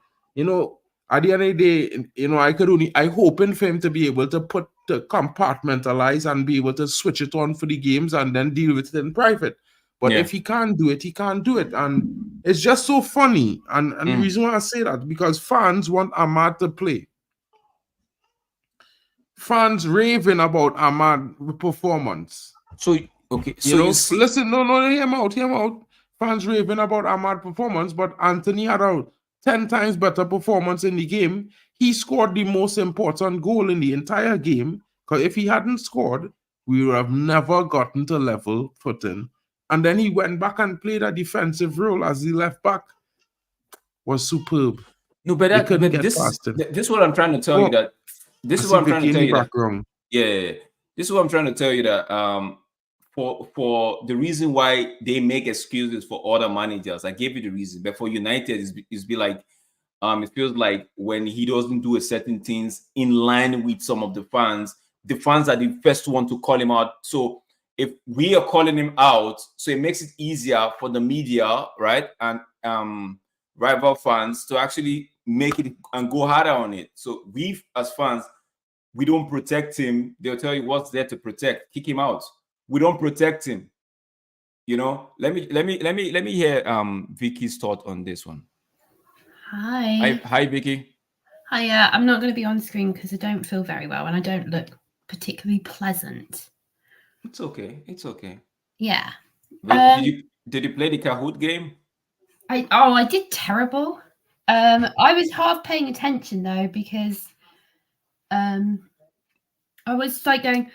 At the end of the day, I hoping for him to be able to compartmentalize and be able to switch it on for the games and then deal with it in private. But Yeah. if he can't do it, he can't do it. And it's just so funny. And the reason why I say that, because fans want Ahmad to play. Fans raving about Ahmad performance. So okay, so you see, Listen, no, hear him out. Fans raving about Ahmad performance, but Anthony had a 10 times better performance in the game. He scored the most important goal in the entire game, because if he hadn't scored, we would have never gotten to level footing. And then he went back and played a defensive role as the left back. Was superb. no, but They couldn't get this past him. this is what I'm trying to tell you that I see Vicky in the background. yeah, this is what I'm trying to tell you that for the reason why they make excuses for other managers, I gave you the reason, but for United is be like it feels like when he doesn't do a certain things in line with some of the fans are the first one to call him out. So if we are calling him out, so it makes it easier for the media, right, and rival fans to actually make it and go harder on it. So we as fans, we don't protect him. They'll tell you what's there to protect. Kick him out. We don't protect him. Let me hear Vicky's thought on this one. Hi. Hi, Vicky. Hi, I'm not going to be on screen because I don't feel very well and I don't look particularly pleasant. It's okay. It's okay. Yeah. Wait, did you play the Kahoot game? I did terrible. I was half paying attention though because I was like going.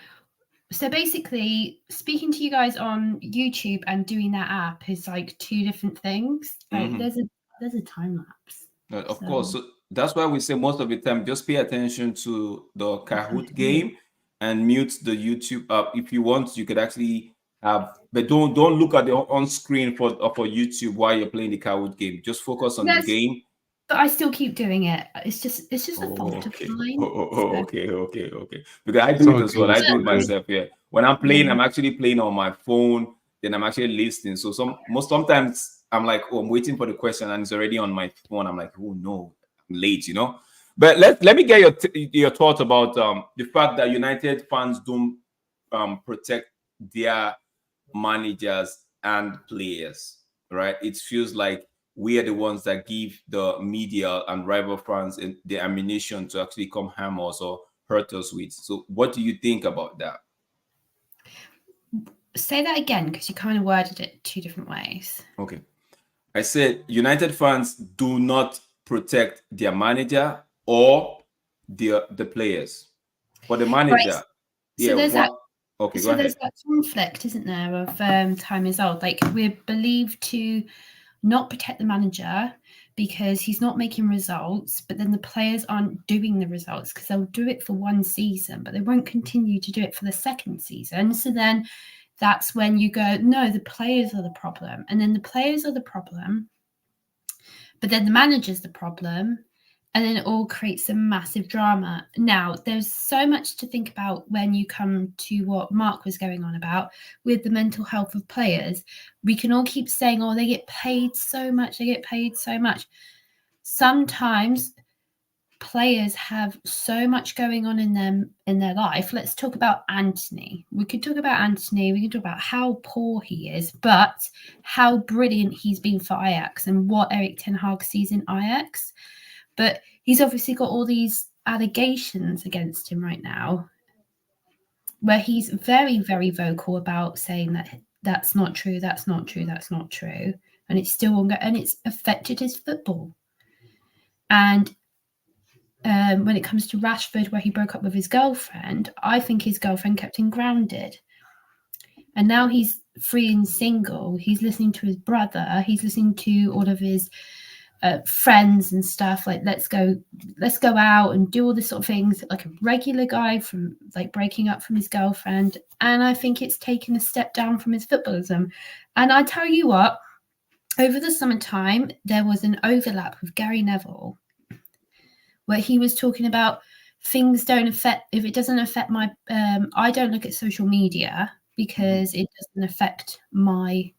So basically, speaking to you guys on YouTube and doing that app is like two different things. Like there's a time lapse. Of course. So that's why we say most of the time, just pay attention to the Kahoot game and mute the YouTube up. If you want, you could actually have, but don't look at the on screen for YouTube while you're playing the Kahoot game. Just focus on the Yes, game. but I still keep doing it. It's just a Oh, fault of okay. mine. Okay. Because I It's do it all as well. good. I It's do all it good. myself. Yeah. When I'm playing, Yeah. I'm actually playing on my phone. Then I'm actually listening. So sometimes I'm like, oh, I'm waiting for the question, and it's already on my phone. I'm like, oh no, I'm late. But let me get your thoughts about the fact that United fans don't protect their managers and players, right? It feels like we are the ones that give the media and rival fans the ammunition to actually come harm us or hurt us with. So, what do you think about that? Say that again because you kind of worded it two different ways. Okay. I said United fans do not protect their manager or the players. For the Right. manager, So yeah, there's that. Okay, go So there's ahead. that conflict, isn't there, of time is old. Like we're believed to not protect the manager because he's not making results, but then the players aren't doing the results because they'll do it for one season, but they won't continue to do it for the second season. So then that's when you go, no, the players are the problem. And then the players are the problem, but then the manager's the problem. And then it all creates a massive drama. Now, there's so much to think about when you come to what Mark was going on about with the mental health of players. We can all keep saying, oh, they get paid so much, they get paid so much. Sometimes players have so much going on in them in their life. Let's talk about Anthony. We could talk about Anthony, we could talk about how poor he is, but how brilliant he's been for Ajax and what Eric Ten Hag sees in Ajax. But he's obviously got all these allegations against him right now where he's very, very vocal about saying that that's not true, that's not true, that's not true. And it's still ongoing and it's affected his football. And when it comes to Rashford, where he broke up with his girlfriend, I think his girlfriend kept him grounded. And now he's free and single. He's listening to his brother. He's listening to all of his friends and stuff. Like, let's go out and do all this sort of things. Like a regular guy from like breaking up from his girlfriend. And I think it's taken a step down from his footballism. And I tell you what, over the summertime, there was an overlap with Gary Neville, where he was talking about things don't affect, if it doesn't affect my, I don't look at social media because it doesn't affect my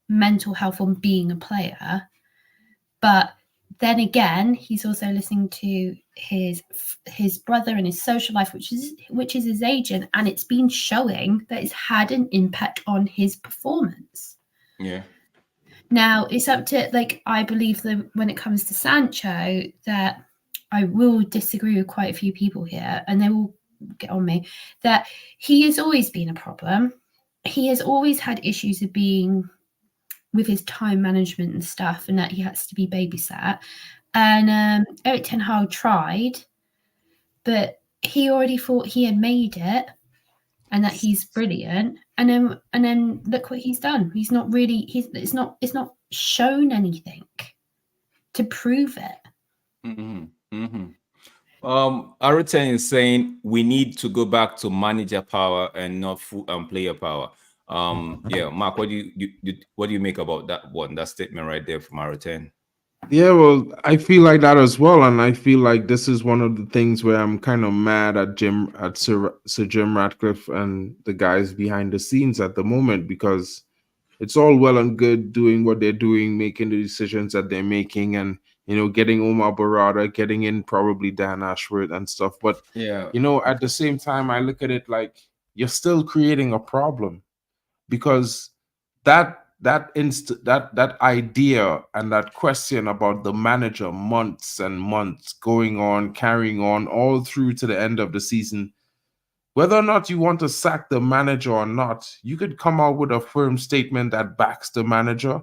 mental health on being a player. But then again, he's also listening to his brother and his social life, which is his agent, and it's been showing that it's had an impact on his performance. Yeah. Now it's up to, like, I believe that when it comes to Sancho, that I will disagree with quite a few people here, and they will get on me, that he has always been a problem. He has always had issues of being with his time management and stuff, and that he has to be babysat. And Eric Ten Hag tried, but he already thought he had made it and that he's brilliant. And then look what he's done. He's not really. It's not shown anything to prove it. Aruten is saying we need to go back to manager power and not player power. Yeah, Mark, what do you make about that statement right there from Aruten? Yeah, well, I feel like that as well, and I feel like this is one of the things where I'm kind of mad at Sir Jim Ratcliffe and the guys behind the scenes at the moment, because it's all well and good doing what they're doing, making the decisions that they're making, and getting Omar Barada, getting in probably Dan Ashworth and stuff. But yeah, at the same time, I look at it like you're still creating a problem, because that that idea and that question about the manager months and months going on, carrying on all through to the end of the season. Whether or not you want to sack the manager or not, you could come out with a firm statement that backs the manager,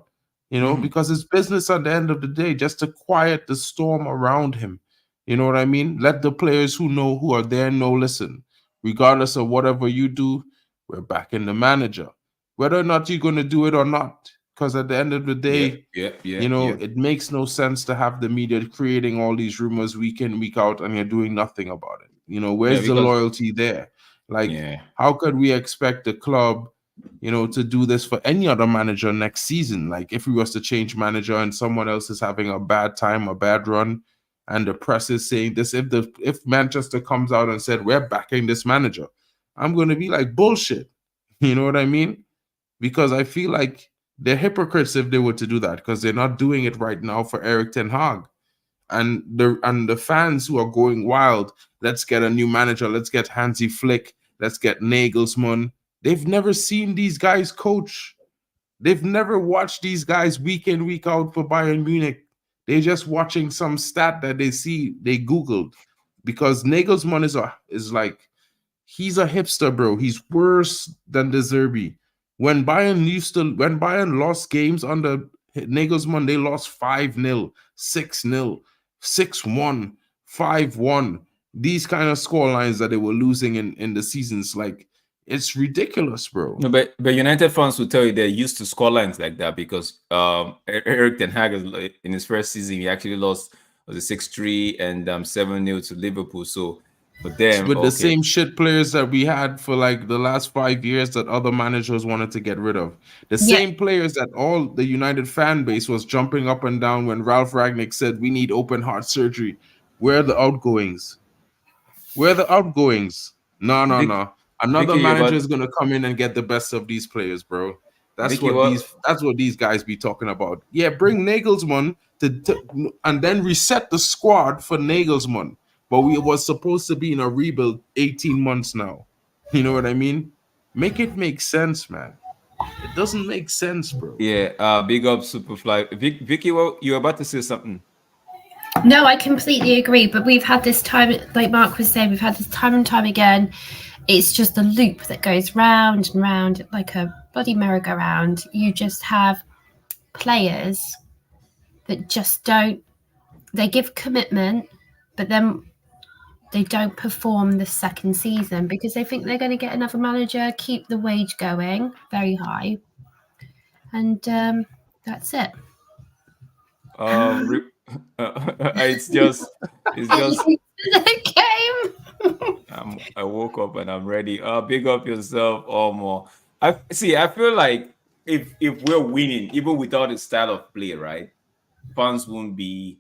because it's business at the end of the day, just to quiet the storm around him. You know what I mean? Let the players who are there know, listen, regardless of whatever you do, we're backing the manager. Whether or not you're going to do it or not, because at the end of the Yeah, day, yeah. it makes no sense to have the media creating all these rumors week in, week out, and you're doing nothing about it. Yeah, Where's the because loyalty there? Like, yeah. how could we expect the club, to do this for any other manager next season? Like, if we was to change manager and someone else is having a bad time, a bad run, and the press is saying this, if Manchester comes out and said we're backing this manager, I'm going to be like, bullshit. You know what I mean? Because I feel like they're hypocrites if they were to do that, because they're not doing it right now for Eric Ten Hag. And the fans who are going wild, let's get a new manager, let's get Hansi Flick, let's get Nagelsmann. They've never seen these guys coach. They've never watched these guys week in, week out for Bayern Munich. They're just watching some stat that they Googled. Because Nagelsmann is like, he's a hipster, bro. He's worse than the Zerbi. When Bayern lost games under Nagelsmann, they lost 5-0, 6-0, 6-1, 5-1. These kind of score lines that they were losing in the seasons, like, it's ridiculous, bro. No, but United fans will tell you they're used to scorelines like that because Eric Ten Hag in his first season he actually lost, was it 6-3 and 7-0 to Liverpool. So for them, with the same shit players that we had for like the last 5 years that other managers wanted to get rid of. The same players that all the United fan base was jumping up and down when Ralph Ragnick said we need open heart surgery. Where are the outgoings? Where are the outgoings? No. Another Vicky, manager is gonna come in and get the best of these players, bro. That's Vicky, what these guys be talking about. Yeah, bring Nagelsmann to and then reset the squad for Nagelsmann. But we was supposed to be in a rebuild 18 months now. You know what I mean? Make it make sense, man. It doesn't make sense, bro. Yeah, big up Superfly. Vicky, well, you were about to say something. No, I completely agree. But we've had this time, like Mark was saying, we've had this time and time again. It's just a loop that goes round and round like a bloody merry-go-round. You just have players that just don't, they give commitment, but then they don't perform the second season because they think they're going to get another manager, keep the wage going very high. And that's it. It's just the game. I woke up and I'm ready. Big up yourself, Omo. I feel like if we're winning, even without a style of play, right? Fans won't be.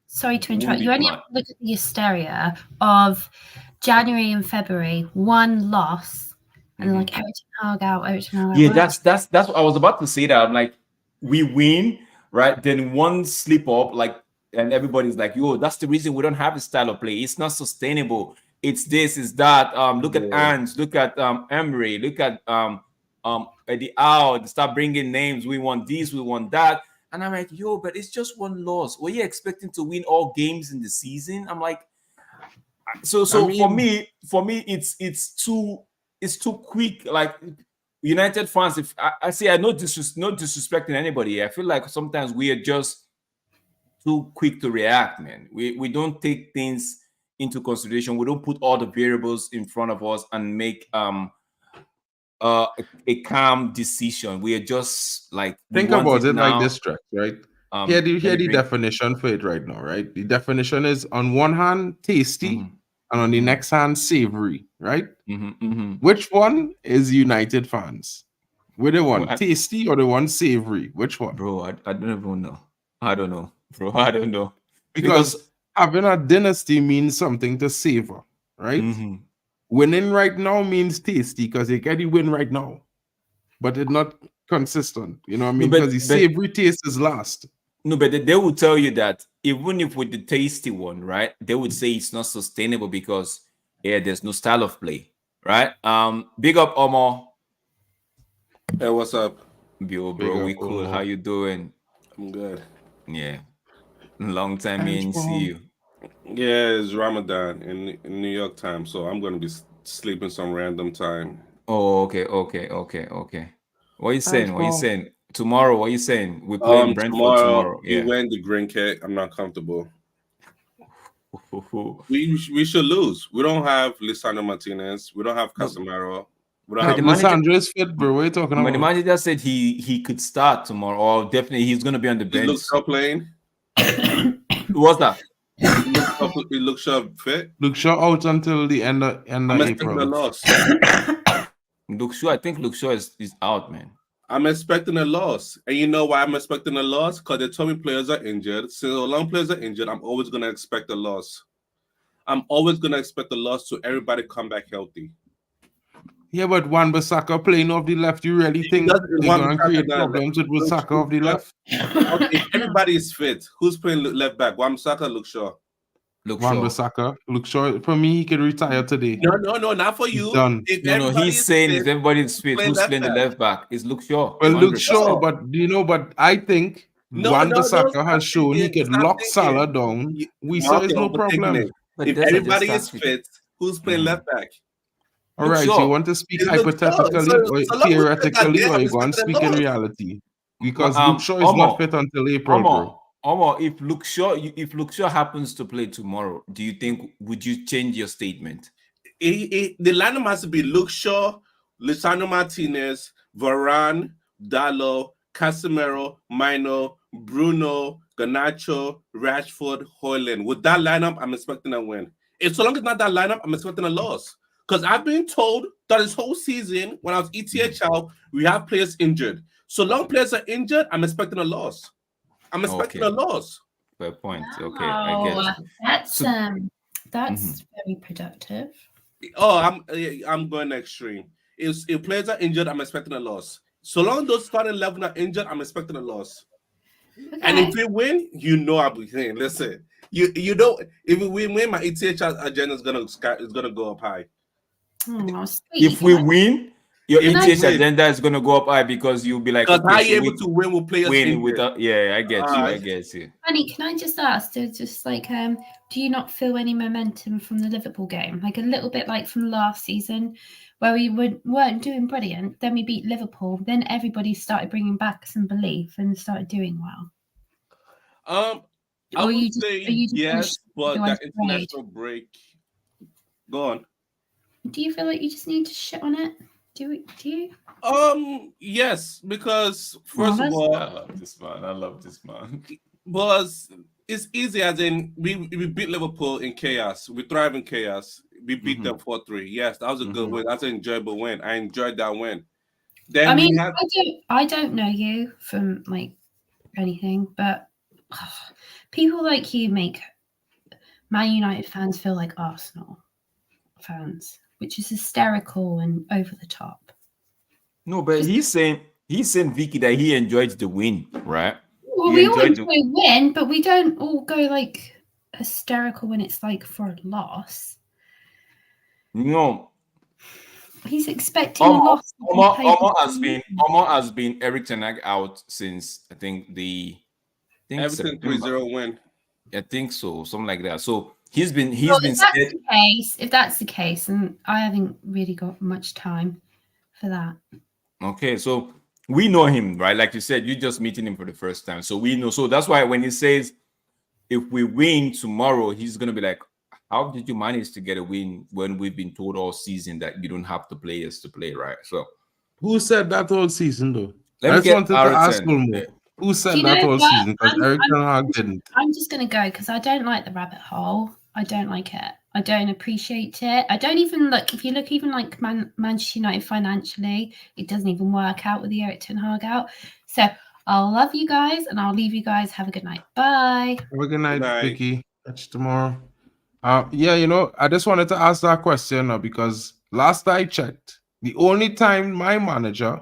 Sorry to interrupt. You only have to look at the hysteria of January and February, one loss, and like Eric Ten Hag out. Yeah, that's what I was about to say. That I'm like, we win, right? Then one slip up, like, and everybody's like, yo, that's the reason we don't have a style of play. It's not sustainable. It's this, it's that. Look at Ange, look at Emery, look at Eddie Howe. They start bringing names. We want this, we want that. And I'm like, yo, but it's just one loss. Were you expecting to win all games in the season? I'm like, for me, it's too quick. Like United fans, if I say I not disrespecting anybody, I feel like sometimes we are just too quick to react, man. We don't take things into consideration. We don't put all the variables in front of us and make a calm decision. We are just like, think about it like this, Track, right? Here the definition for it right now, right? The definition is on one hand tasty and on the next hand savory, right? Which one is United fans? Which one, tasty or the one savory? Which one? Bro, I don't even know. I don't know, bro. I don't know. Because having a dynasty means something to savor, right? Winning right now means tasty because you get the win right now, but it's not consistent. You know what I mean? Because the savory taste is last. No, but they will tell you that even if with the tasty one, right? They would say it's not sustainable because there's no style of play, right? Big up Omo. Hey, what's up? Yo, Big bro, up, we cool. How Omo. you doing? I'm good. Yeah, long time me Thanks, ain't see Mom. you. Yeah, it's Ramadan in New York time, so I'm gonna be sleeping some random time. Oh, okay. What you saying? Thanks, What you Mom. saying? Tomorrow, what you saying? We playing Brentford Tomorrow tomorrow. we Yeah. win the green kit. I'm not comfortable. We should lose. We don't have Lisandro Martinez. We don't have But, Casemiro. We don't but the have. manager, Lissandro is fit, bro. What are you talking but the about? manager said he could start tomorrow, or definitely he's gonna be on the Is bench. Luke Shaw playing? What's that? It looks Shaw fit. Luke Shaw out until the end I'm of expecting a April. loss. Luke Shaw, I think Luke Shaw is out, man. I'm expecting a loss. And you know why I'm expecting a loss? Because they told me players are injured. So long players are injured, I'm always going to expect a loss. I'm always going to expect a loss to everybody come back healthy. Yeah, but Wan-Bissaka playing off the left, you really think they're going to create problems with Bissaka off the left? Okay, if everybody is fit, who's playing left back? Wan-Bissaka, Luke Shaw. Luke Shaw. Wan-Bissaka. Luke Shaw, for me, he can retire today. No, not for He's you. done. If No, everybody he's is saying fit, if everybody's fit, playing who's left playing the back? left back? It's Luke Shaw. Well, Luke 100%. Shaw, but but I think No, Wan-Bissaka stop has shown he thinking. could Stop lock thinking. Salah down. We saw Mark, it's you're no overthinking problem. it. But If that's just everybody is tactic. fit, who's playing left back? All Luke right, so you Shaw. want to speak It's Luke Shaw. hypothetically or So long as players are theoretically, there, or I'm you going to expecting a speak in loss. reality? Because Luke Shaw is not fit until April, bro. If Luke Shaw happens to play tomorrow, do you think would you change your statement? The lineup has to be Luke Shaw, Lisandro Martinez, Varane, Dallo, Casemiro, Mino, Bruno, Garnacho, Rashford, Hoyland. With that lineup, I'm expecting a win. If so long as not that lineup, I'm expecting a loss. Because I've been told that this whole season, when I was ETHL, we have players injured. So long players are injured, I'm expecting a loss. I'm expecting a loss. Fair point. Okay, I get you. That's Mhm. very productive. Oh, I'm going extreme. If players are injured, I'm expecting a loss. So long as those starting 11 are injured, I'm expecting a loss. Okay. And if we win, you know I'll be saying, listen, you know, if we win, my ETH agenda is gonna go up high. Oh, sweet. If we win, your If we ETH win. agenda is gonna go up high because you'll be like, Because how okay, you so able to win with players win injured? without. Yeah, I get you. I get you. Honey, can I just ask, just like, do you not feel any momentum from the Liverpool game? Like a little bit like from last season, where we weren't doing brilliant, then we beat Liverpool, then everybody started bringing back some belief and started doing well. I would say yes, but that international break. Go on. Do you feel like you just need to shit on it? Do you? Yes, because first of all, I love this man. I love this man. Because it's easy, as in we beat Liverpool in chaos. We thrive in chaos. We beat them 4-3. Yes, that was a good win. That's an enjoyable win. I enjoyed that win. Then I mean, I don't know you from like anything, but people like you make Man United fans feel like Arsenal fans, which is hysterical and over the top. No, but he's saying Vicky that he enjoyed the win, right? Well, we all enjoy a win, but we don't all go like hysterical when it's like for a loss. No. He's expecting a loss. Omar has been Eric Ten Hag out since I think everything 3-0 win. I think so, something like that. So he's been if that's the case, and I haven't really got much time for that. Okay, so we know him, right? Like you said, you're just meeting him for the first time. So we know. So that's why when he says if we win tomorrow, he's gonna be like, how did you manage to get a win when we've been told all season that you don't have the players to play, right? So who said that all season though? I just wanted to ask more. Who said that all season? Because Eric Ten Hag didn't. I'm just gonna go because I don't like the rabbit hole. I don't like it. I don't appreciate it. I don't even look. If you look even like Manchester United financially, it doesn't even work out with the Eric Ten Hag out. So I'll love you guys and I'll leave you guys. Have a good night. Bye. Have a good night, Vicky. Catch you tomorrow. Yeah, I just wanted to ask that question because last I checked, the only time my manager,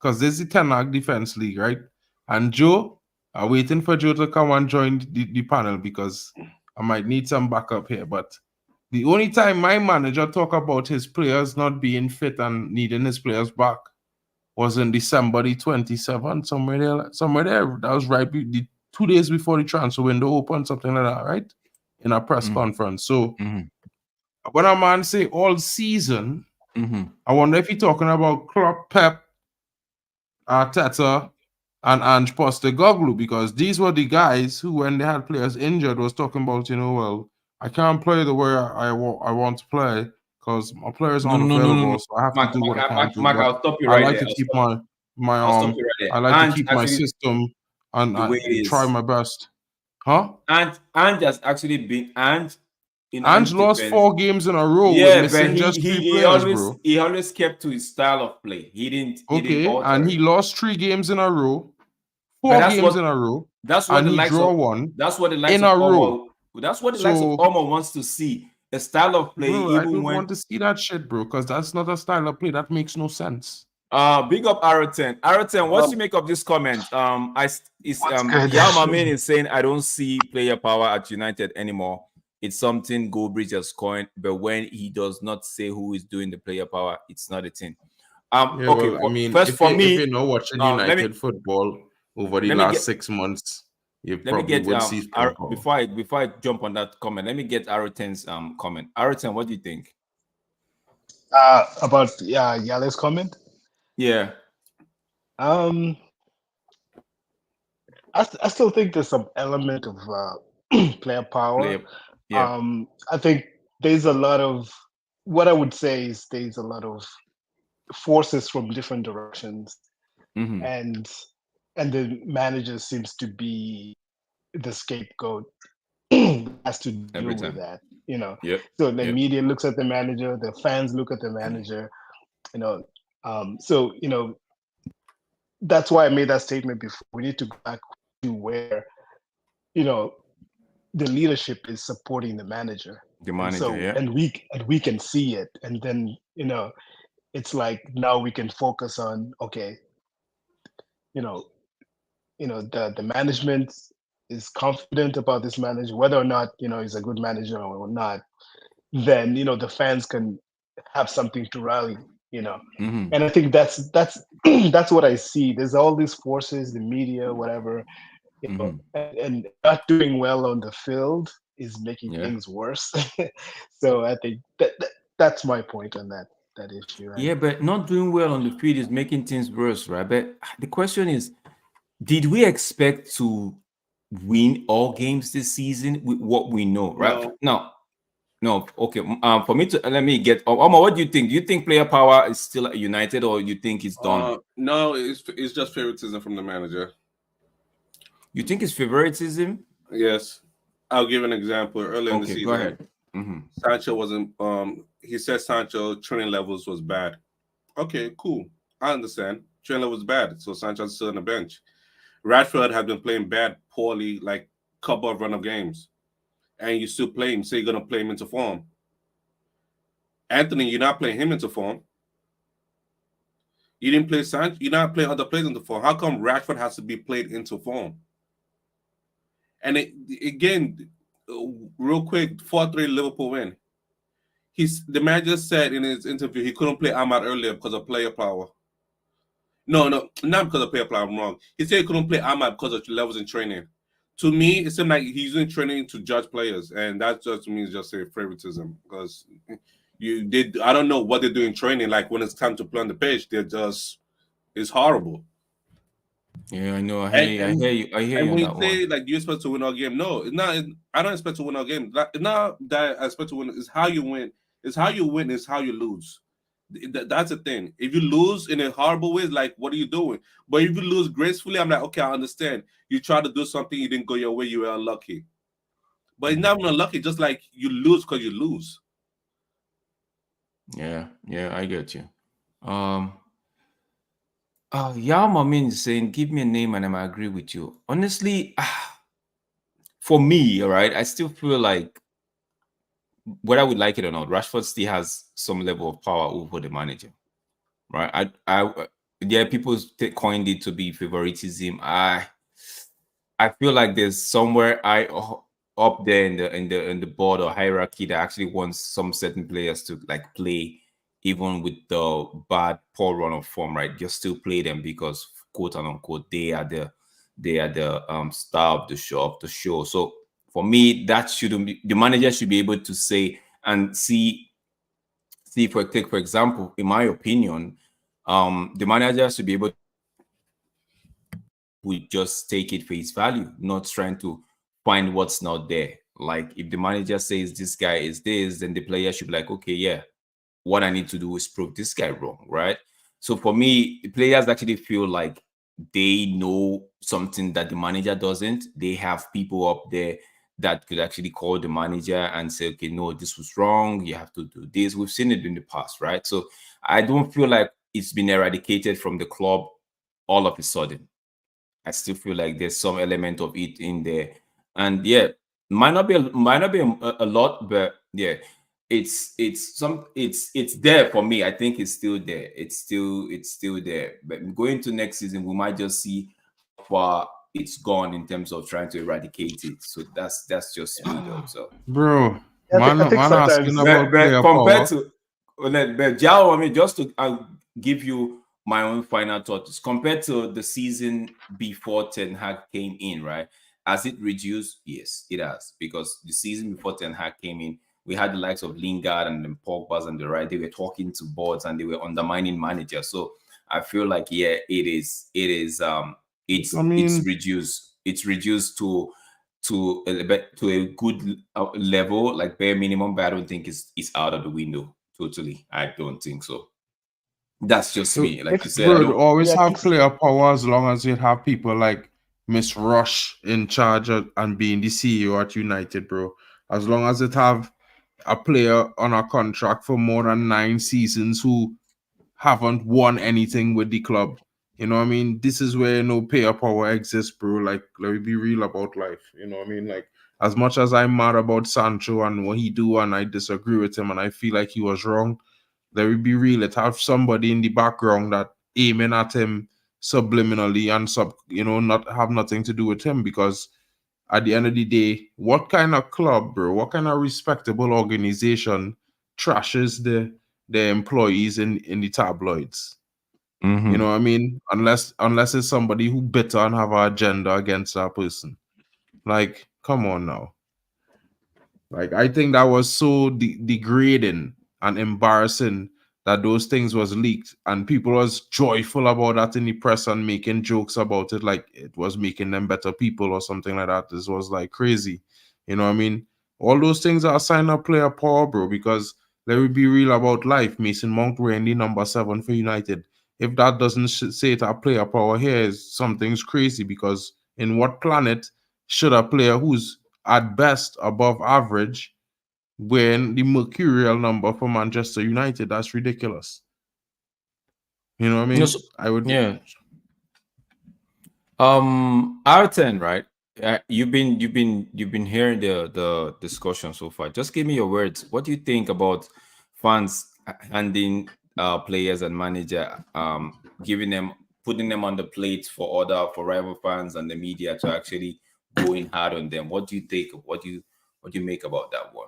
because this is the Ten Hag Defense League, right? And Joe, I'm waiting for Joe to come and join the panel because I might need some backup here. But the only time my manager talk about his players not being fit and needing his players back was in December the 27th, somewhere there. That was right 2 days before the transfer window opened, something like that, right? In a press conference. So when a man say all season, I wonder if he's talking about Klopp, Pep, Arteta, and Ange Postecoglou, because these were the guys who, when they had players injured, was talking about, well, I can't play the way I want to play because my players aren't available, so I have to do what I can do. Mark, But I'll stop you I right like there. to keep my I'll stop you right there. I like to Ange keep my actually, system and the way it try is. my best. Huh? Ange has actually been in Ange lost defense, 4 games in a row with yeah, but missing just 3 players, bro. he always kept to his style of play. He didn't alter and it. he lost 3 games in a row, 4 But that's games what in a row, that's what and the he likes draw of one that's what the likes in of a row. Omo, that's what the likes of So, Omo wants to see. A style of play, bro, I even don't when want to see that shit, bro, because that's not a style of play. That makes no sense. big up Aroten. Aroten, what you make of this comment? Yamamin is saying I don't see player power at United anymore. It's something Goldbridge has coined, but when he does not say who is doing the player power, it's not a thing. Yeah, Okay, well, I mean, first if for you, me, if you're not watching United football over the last 6 months, you probably would see player power. before I jump on that comment, let me get Aroten's comment. Aroten, what do you think? About Yale's comment. Yeah. I still think there's some element of player power. Yeah. I think there's a lot of what I would say is there's a lot of forces from different directions, and the manager seems to be the scapegoat. Has to deal with that, So the media looks at the manager, the fans look at the manager, so that's why I made that statement before. We need to go back to where the leadership is supporting the manager. And we can see it, and then it's like now we can focus on the management is confident about this manager, whether or not he's a good manager or not. Then the fans can have something to rally. And I think that's that's what I see. There's all these forces, the media, whatever, and not doing well on the field is making things worse. So I think that's my point on that issue. Right? Yeah, but not doing well on the field is making things worse, right? But the question is, did we expect to win all games this season with what we know, right? No. Okay. For me to let me get Omar, what do you think? Do you think player power is still at United, or you think it's done? No, it's just favoritism from the manager. You think it's favoritism? Yes. I'll give an example. Earlier in the season, go ahead. Sancho wasn't. He said Sancho training levels was bad. Okay, cool. I understand. Training levels bad, so Sancho's still on the bench. Rashford had been playing poorly, like couple of run of games, and you still play him. So you're gonna play him into form. Anthony, you're not playing him into form. You didn't play Sancho. You're not playing other players into form. How come Rashford has to be played into form? And again, real quick, 4-3 Liverpool win. The manager said in his interview he couldn't play Ahmad earlier because of player power. No, not because of player power. I'm wrong. He said he couldn't play Ahmad because of levels in training. To me, it seemed like he's using training to judge players, and that just to me is just a favoritism because I don't know what they do in training. Like when it's time to play on the pitch, it's horrible. Yeah, I know. I hear you. I hear you on when that you say one. like you expect to win our game, no, it's not. I don't expect to win our game. It's not that I expect to win. It's how you win. It's how you win. It's how you lose. That's the thing. If you lose in a horrible way, like what are you doing? But if you lose gracefully, I'm like, okay, I understand. You try to do something, you didn't go your way, you were unlucky. But it's not even unlucky. Just like you lose because you lose. Yeah, I get you. Mamin is saying, give me a name and I might agree with you. Honestly, for me, all right, I still feel like whether I would like it or not, Rashford still has some level of power over the manager, right? People coined it to be favoritism. I feel like there's somewhere up there in the board or hierarchy that actually wants some certain players to like play even with the poor run of form, right? You still play them because, quote and unquote, they are the star of the show. So for me, that shouldn't be, the manager should be able to say and see for take for example, in my opinion, the manager should be able to just take it face value, not trying to find what's not there. Like if the manager says this guy is this, then the player should be like, okay, yeah, what I need to do is prove this guy wrong, right? So for me, the players actually feel like they know something that the manager doesn't. They have people up there that could actually call the manager and say, okay, no, this was wrong. You have to do this. We've seen it in the past, right? So I don't feel like it's been eradicated from the club all of a sudden. I still feel like there's some element of it in there, and yeah, might not be a lot, but yeah, it's there for me. I think it's still there. It's still there. But going to next season, we might just see how far it's gone in terms of trying to eradicate it. So that's just me though. So Bro, I think man asking sometimes about but player compared power. to but Jao, I mean, just to give you my own final thoughts, compared to the season before Ten Hag came in, right? Has it reduced? Yes, it has. Because the season before Ten Hag came in, we had the likes of Lingard and the Pogba's and the right. They were talking to boards and they were undermining managers. So I feel like yeah, I it's mean, reduced. It's reduced to a good level, like bare minimum, but I don't think it's out of the window totally. I don't think so. That's just me. Like you said, I bro, you don't. always yeah, I have think player power as long as you have people like Miss Rush in charge and being the CEO at United, bro. As long as it have a player on a contract for more than 9 seasons who haven't won anything with the club. You know what I mean? This is where no player power exists, bro. Like, let me be real about life. You know what I mean? Like, as much as I'm mad about Sancho and what he do, and I disagree with him, and I feel like he was wrong, let me be real. It have somebody in the background that aiming at him subliminally and not have nothing to do with him, because at the end of the day, what kind of club, bro? What kind of respectable organization trashes their employees in the tabloids? You know Mm-hmm. what I mean? Unless it's somebody who bitter and have an agenda against that person. Like, come on now. Like, I think that was so degrading and embarrassing that those things was leaked, and people was joyful about that in the press and making jokes about it, like it was making them better people or something like that. This was like crazy. You know what I mean? All those things are a sign of player power, bro. Because let me be real about life. Mason Mount wearing the number 7 for United. If that doesn't say it a player power, here is something's crazy. Because in what planet should a player who's at best above average when the mercurial number for Manchester United? That's ridiculous. You know what I Yes. mean? I would. Yeah. R10, right? You've been hearing the discussion so far. Just give me your words. What do you think about fans handing players and manager giving them putting them on the plate for rival fans and the media to actually going hard on them? What do you think? What do you make about that one?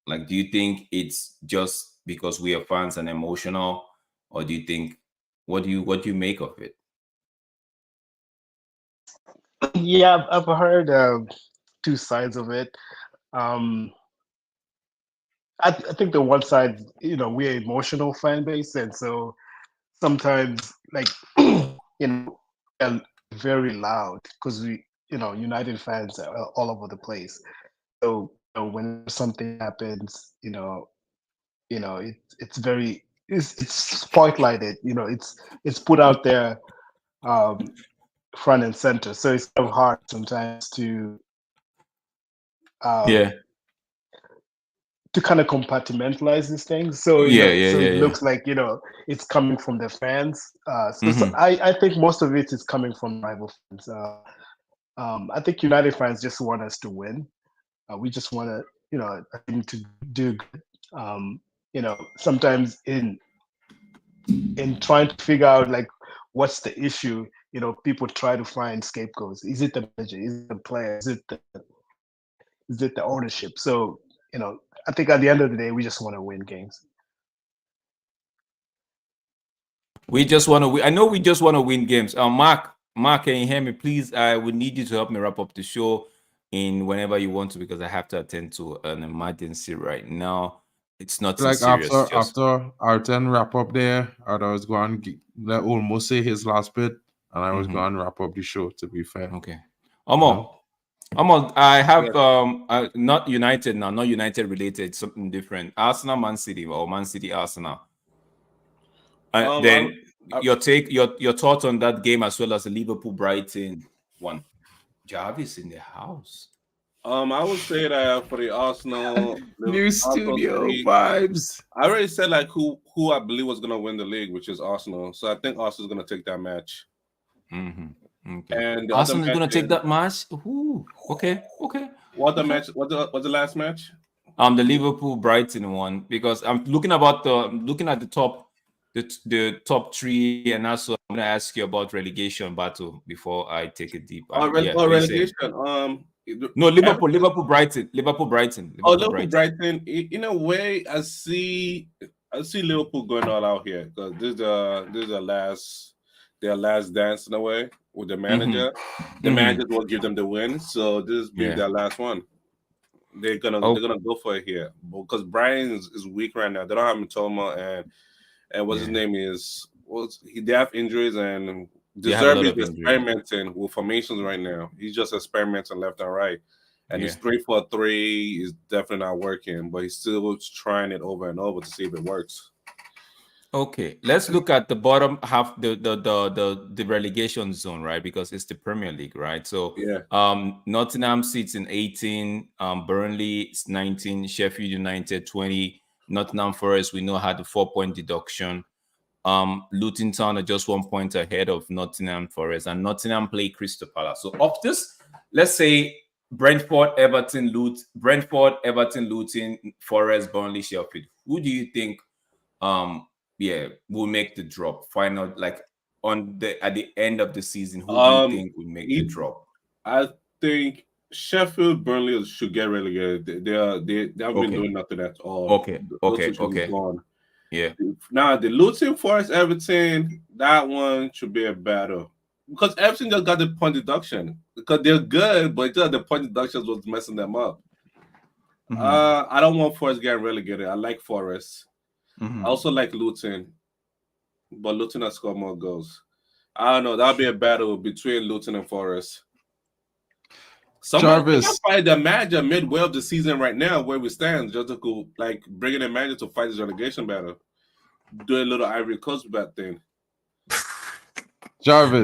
Like, do you think it's just because we are fans and emotional, or do you think what do you make of it? yeah, I've heard two sides of it. Um, I think the one side, we're emotional fan base, and so sometimes, like, we're very loud because United fans are all over the place. So when something happens, it's very it's spotlighted. It's put out there, um, front and center. So it's kind of hard sometimes um, Yeah. to kind of compartmentalize these things. So Yeah, yeah, so yeah, it yeah. looks like it's coming from the fans. So Mm-hmm. I think most of it is coming from rival fans. I think United fans just want us to win. We just want to a team to do good. Sometimes in trying to figure out like what's the issue, people try to find scapegoats. Is it the manager? Is it the player? Is it the ownership? So I think at the end of the day, we just want to win games. We just want to. I know we just want to win games. Mark, can you hear me? Please, I would need you to help me wrap up the show in whenever you want to, because I have to attend to an emergency right now. It's nothing Like serious. Just after our 10 wrap up there, I was going to let almost say his last bit, and I was going to wrap up the show. To be fair, okay. you know? I have Yeah. not United now, not United related, something different. Arsenal, Man City, or Man City, Arsenal. Then your thoughts on that game, as well as the Liverpool Brighton one. Jarvis in the house. I would say that for the Arsenal, New studio City, vibes. I already said like who I believe was gonna win the league, which is Arsenal. So I think Arsenal's gonna take that match. Okay. And the other Arsenal is match gonna take is that match. Ooh, okay. what the Okay. match? What's the last match? The Liverpool Brighton one, because I'm looking at the top three, and also I'm gonna ask you about relegation battle before I take it deep. And yeah, what are you saying? Relegation. No, Everton. Liverpool Brighton, Oh, Liverpool Liverpool Brighton. Brighton. In a way, I see Liverpool going all out here because this is their last dance in a way with the manager. The manager will give them the win, so this being Yeah. their last one. They're gonna Oh, they're gonna go for it here because Brian is weak right now. They don't have Mitoma and what's his yeah. name is they have injuries and They have a lot Deserby is of injuries. experimenting with formations right now. He's just experimenting left and right. And his Yeah. 3-4-3 is definitely not working, but he's still trying it over and over to see if it works. Okay, let's look at the bottom half, the relegation zone, right? Because it's the Premier League, right? So, Yeah. Nottingham sits in 18, Burnley is 19, Sheffield United 20, Nottingham Forest, we know, had the 4-point deduction. Luton Town are just 1 point ahead of Nottingham Forest, and Nottingham play Crystal Palace. So, of this, let's say Brentford, Everton, Luton, Forest, Burnley, Sheffield. Who do you think? Yeah, will make the drop final, like at the end of the season? Who do you think will make the drop? I think Sheffield, Burnley should get relegated. They haven't been Okay. doing nothing at all. Those two should be gone. Yeah. Now the Luton Forest Everton, that one should be a battle because Everton just got the point deduction because they're good, but just the point deductions was messing them up. I don't want Forest getting relegated. I like Forest. I also like Luton, but Luton has scored more goals. I don't know. That'll be a battle between Luton and Forest. Somebody can fight the manager midway of the season right now, where we stand, just to go like bringing a manager to fight this relegation battle. Do a little Ivory Coast bet thing. Jarvis.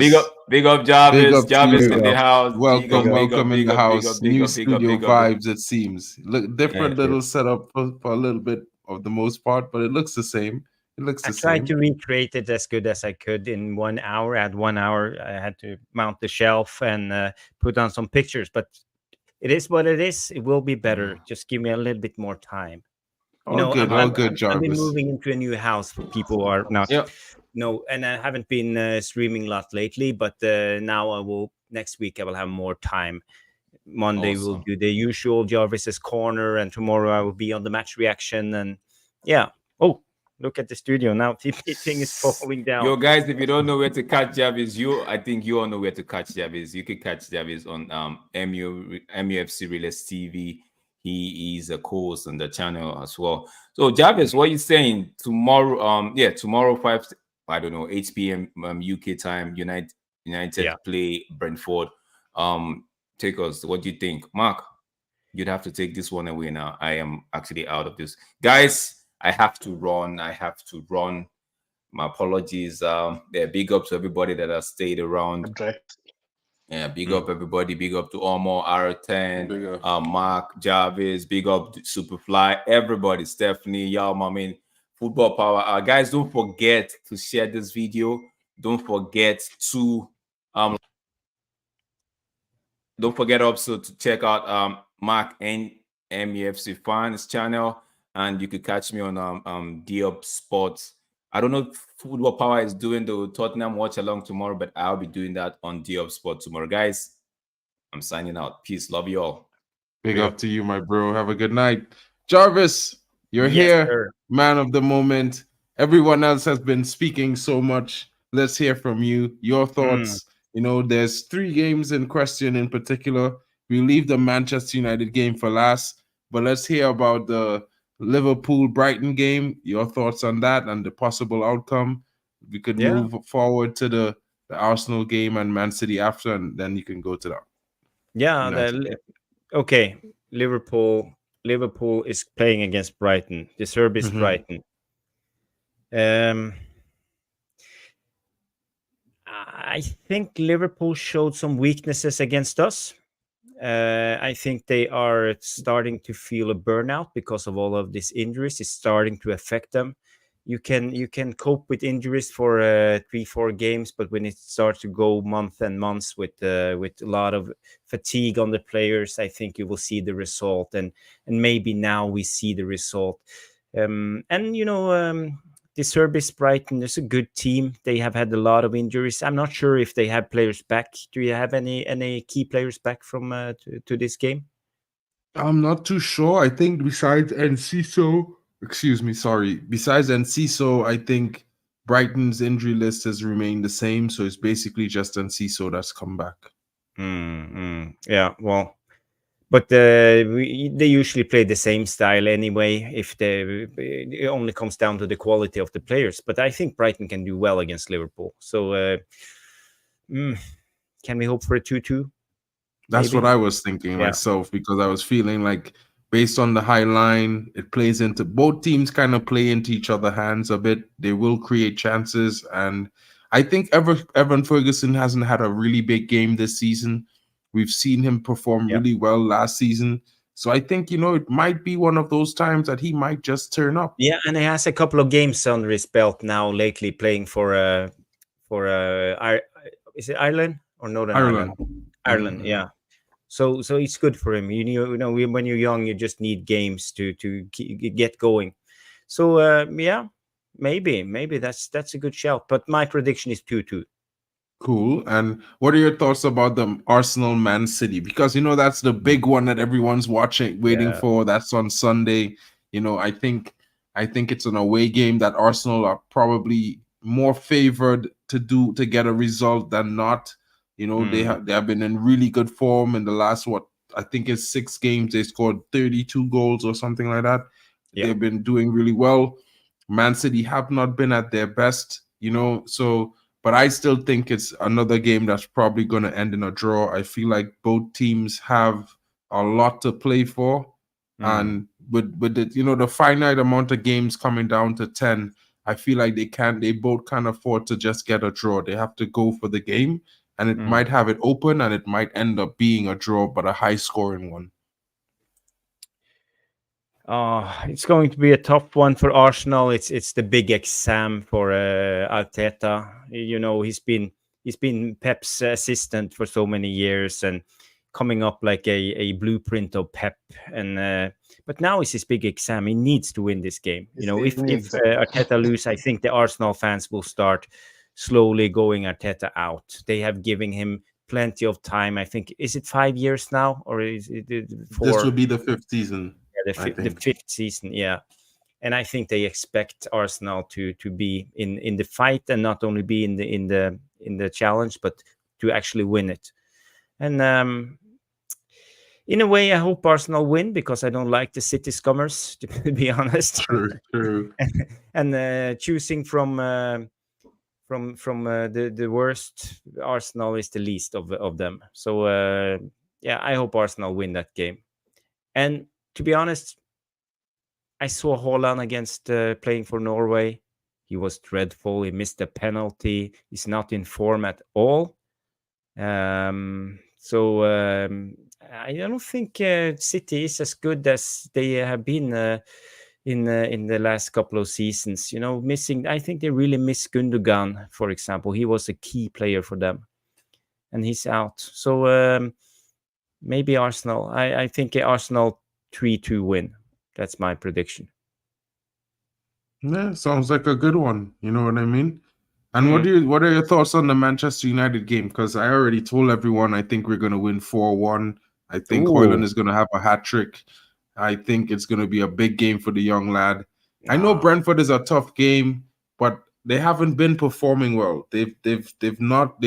Big up Jarvis. Jarvis in the house. Welcome in the house. New studio vibes, it seems. Look, different little setup for a little bit of the most part, but it looks the same. I tried to recreate it as good as I could in 1 hour. At 1 hour, I had to mount the shelf and put on some pictures, but it is what it is. It will be better. Just give me a little bit more time. All good, Jarvis. I've been moving into a new house. People are not, and I haven't been streaming a lot lately, but now next week I will have more time. Monday we'll do the usual Jarvis's Corner, and tomorrow I will be on the match reaction. And yeah. Oh, look at the studio now. Everything is falling down. Yo, guys, if you don't know where to catch Jarvis, I think you all know where to catch Jarvis. You can catch Jarvis on MUFC Realist TV. He is a co-host on the channel as well. So Jarvis, what are you saying tomorrow? Tomorrow 8 p.m. UK time. United play Brentford. Take us. What do you think, Mark? You'd have to take this one away now. I am actually out of this, guys. I have to run. My apologies. Big up to everybody that has stayed around. Yeah, big up everybody. Big up to Omo, R10, Mark, Jarvis. Big up to Superfly. Everybody, Stephanie, y'all, Football Power. Guys, don't forget to share this video. Don't forget also to check out Mark and MUFC Fans channel. And you could catch me on Diop Sports. I don't know if Football Power is doing the Tottenham watch along tomorrow, but I'll be doing that on Diop Sports tomorrow. Guys, I'm signing out. Peace. Love you all. Big up to you, my bro. Have a good night. Jarvis, you're here, man of the moment. everyone else has been speaking so much. Let's hear from you. Your thoughts. There's 3 games in question in particular. We leave the Manchester United game for last, but let's hear about the Liverpool-Brighton game. Your thoughts on that and the possible outcome. We could move forward to the Arsenal game and Man City after, and then you can go to that. Yeah. Okay. Liverpool is playing against Brighton. The Serbis Brighton. I think Liverpool showed some weaknesses against us. I think they are starting to feel a burnout because of all of these injuries. It's starting to affect them. You can cope with injuries for 3-4 games, but when it starts to go months and months with a lot of fatigue on the players, I think you will see the result. And maybe now we see the result. The Serbis Brighton is a good team. They have had a lot of injuries. I'm not sure if they have players back. Do you have any key players back from to this game? I'm not too sure. I think besides Enciso, I think Brighton's injury list has remained the same. So it's basically just Enciso that's come back. Yeah, well, but they usually play the same style anyway. It only comes down to the quality of the players. But I think Brighton can do well against Liverpool. So can we hope for a 2-2? That's what I was thinking myself, because I was feeling like based on the high line, it plays into both teams kind of play into each other's hands a bit. They will create chances. And I think Evan Ferguson hasn't had a really big game this season. We've seen him perform really well last season. So I think, it might be one of those times that he might just turn up. Yeah, and he has a couple of games under his belt now lately playing for is it Ireland or Northern Ireland? Ireland, yeah. So it's good for him. When you're young, you just need games to get going. So maybe that's a good shout. But my prediction is 2-2. Cool. And what are your thoughts about the Arsenal Man City? Because that's the big one that everyone's waiting for. That's on Sunday. I think it's an away game that Arsenal are probably more favored to get a result than not. They have been in really good form in the last I think it's 6 games. They scored 32 goals or something like that. Yeah. They've been doing really well. Man City have not been at their best, but I still think it's another game that's probably going to end in a draw. I feel like both teams have a lot to play for. And with the finite amount of games coming down to 10, I feel like they both can't afford to just get a draw. They have to go for the game, and it might have it open, and it might end up being a draw, but a high scoring one. It's going to be a tough one for Arsenal. It's the big exam for Arteta. He's been Pep's assistant for so many years and coming up like a blueprint of Pep. And but now it's his big exam. He needs to win this game. If Arteta lose, I think the Arsenal fans will start slowly going Arteta out. They have given him plenty of time. I think, is it 5 years now, or is it 4? This will be the 5th season. The 5th season, yeah. And I think they expect Arsenal to be in the fight, and not only be in the challenge, but to actually win it. And in a way, I hope Arsenal win, because I don't like the City Scummers, to be honest. True. And choosing from the worst, Arsenal is the least of them. So I hope Arsenal win that game. And to be honest, I saw Haaland against playing for Norway. He was dreadful. He missed a penalty. He's not in form at all. I don't think City is as good as they have been in the last couple of seasons. I think they really miss Gundogan, for example. He was a key player for them, and he's out. So maybe Arsenal. I think Arsenal 3-2 win. That's my prediction. Yeah, sounds like a good one. You know what I mean? And what are your thoughts on the Manchester United game? Because I already told everyone I think we're going to win 4-1. I think Højlund is going to have a hat trick. I think it's going to be a big game for the young lad. I know Brentford is a tough game, but they haven't been performing well. They've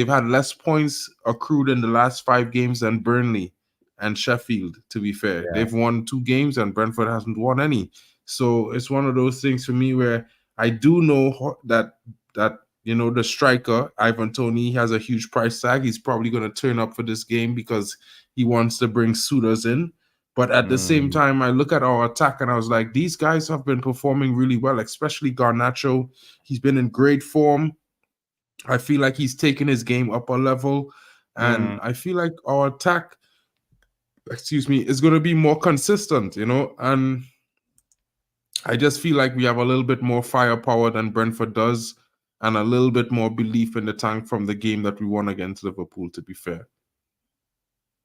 had less points accrued in the last 5 games than Burnley and Sheffield. To be fair, they've won 2 games and Brentford hasn't won any. So it's one of those things for me where I do know that the striker Ivan Toney has a huge price tag. He's probably going to turn up for this game because he wants to bring suitors in. But at the same time, I look at our attack and I was like, these guys have been performing really well, especially Garnacho. He's been in great form. I feel like he's taken his game up a level. And I feel like our attack, is going to be more consistent, and I just feel like we have a little bit more firepower than Brentford does and a little bit more belief in the tank from the game that we won against Liverpool, to be fair.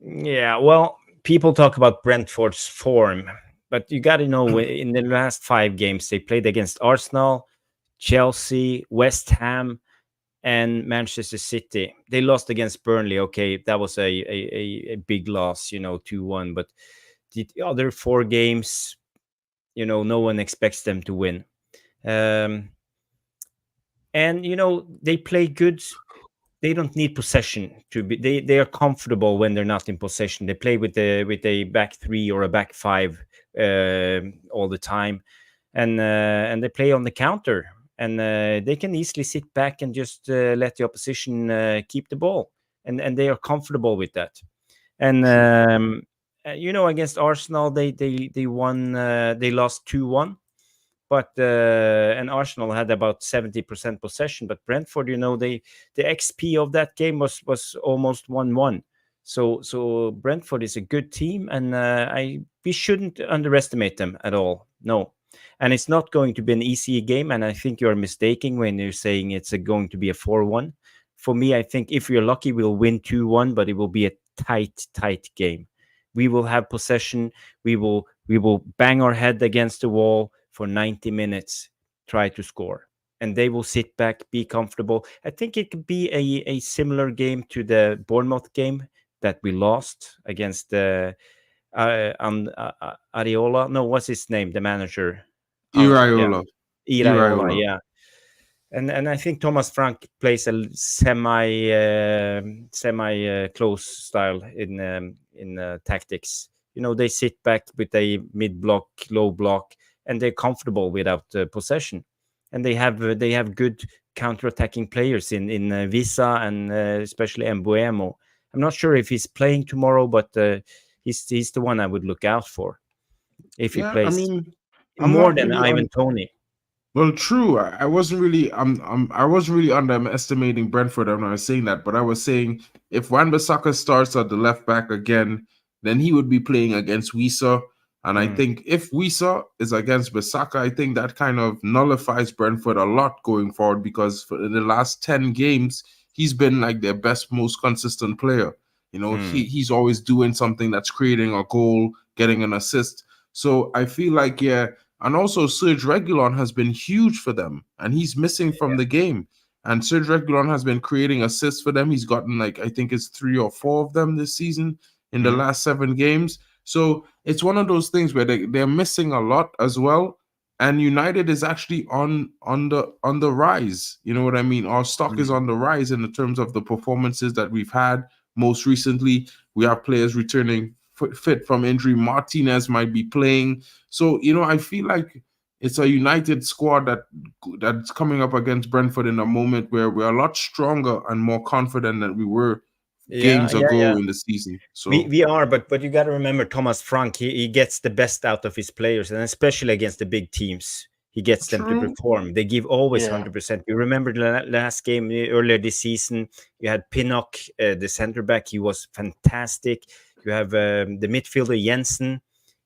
Yeah, well, people talk about Brentford's form, but you got to know in the last 5 games they played against Arsenal, Chelsea, West Ham, and Manchester City. They lost against Burnley. Okay, that was a big loss, 2-1. But the other 4 games, no one expects them to win. And they play good. They don't need possession to be. They are comfortable when they're not in possession. They play with a back 3 or a back 5 all the time, and they play on the counter. And they can easily sit back and just let the opposition keep the ball, and they are comfortable with that. And against Arsenal, they won. They lost 2-1. But and Arsenal had about 70% possession, but Brentford, the XP of that game was almost 1-1. So Brentford is a good team, and we shouldn't underestimate them at all. No, and it's not going to be an easy game. And I think you're mistaken when you're saying it's going to be a 4-1. For me, I think if we're lucky, we'll win 2-1, but it will be a tight game. We will have possession. We will bang our head against the wall for 90 minutes, try to score. And they will sit back, be comfortable. I think it could be a similar game to the Bournemouth game that we lost against Areola. No, what's his name? The manager. Iraola. Iraola, yeah. And I think Thomas Frank plays a semi close style in tactics. They sit back with a mid block, low block, and they're comfortable without possession. And they have good counter-attacking players in Visa and especially Mbuemo. I'm not sure if he's playing tomorrow, but he's the one I would look out for if he plays. More than Ivan Toney. Well, true. I wasn't really I wasn't really underestimating Brentford when I was saying that, but I was saying if Wan-Bissaka starts at the left back again, then he would be playing against Wisa. And I think if Wisa is against Bissaka, I think that kind of nullifies Brentford a lot going forward, because for the last 10 games, he's been like their best, most consistent player. He's always doing something that's creating a goal, getting an assist. So I feel like, and also Serge Reguilon has been huge for them, and he's missing from the game. And Serge Reguilon has been creating assists for them. He's gotten I think it's 3 or 4 of them this season in the last 7 games. So it's one of those things where they're missing a lot as well. And United is actually on the rise. You know what I mean? Our stock is on the rise in the terms of the performances that we've had most recently. We have players returning fit from injury. Martinez might be playing. So, I feel like it's a United squad that's coming up against Brentford in a moment where we're a lot stronger and more confident than we were games ago in the season. So we are, but you got to remember Thomas Frank. He gets the best out of his players, and especially against the big teams, he gets them to perform. They give always 100%. You remember the last game earlier this season? You had Pinnock, the center back. He was fantastic. You have the midfielder Jensen.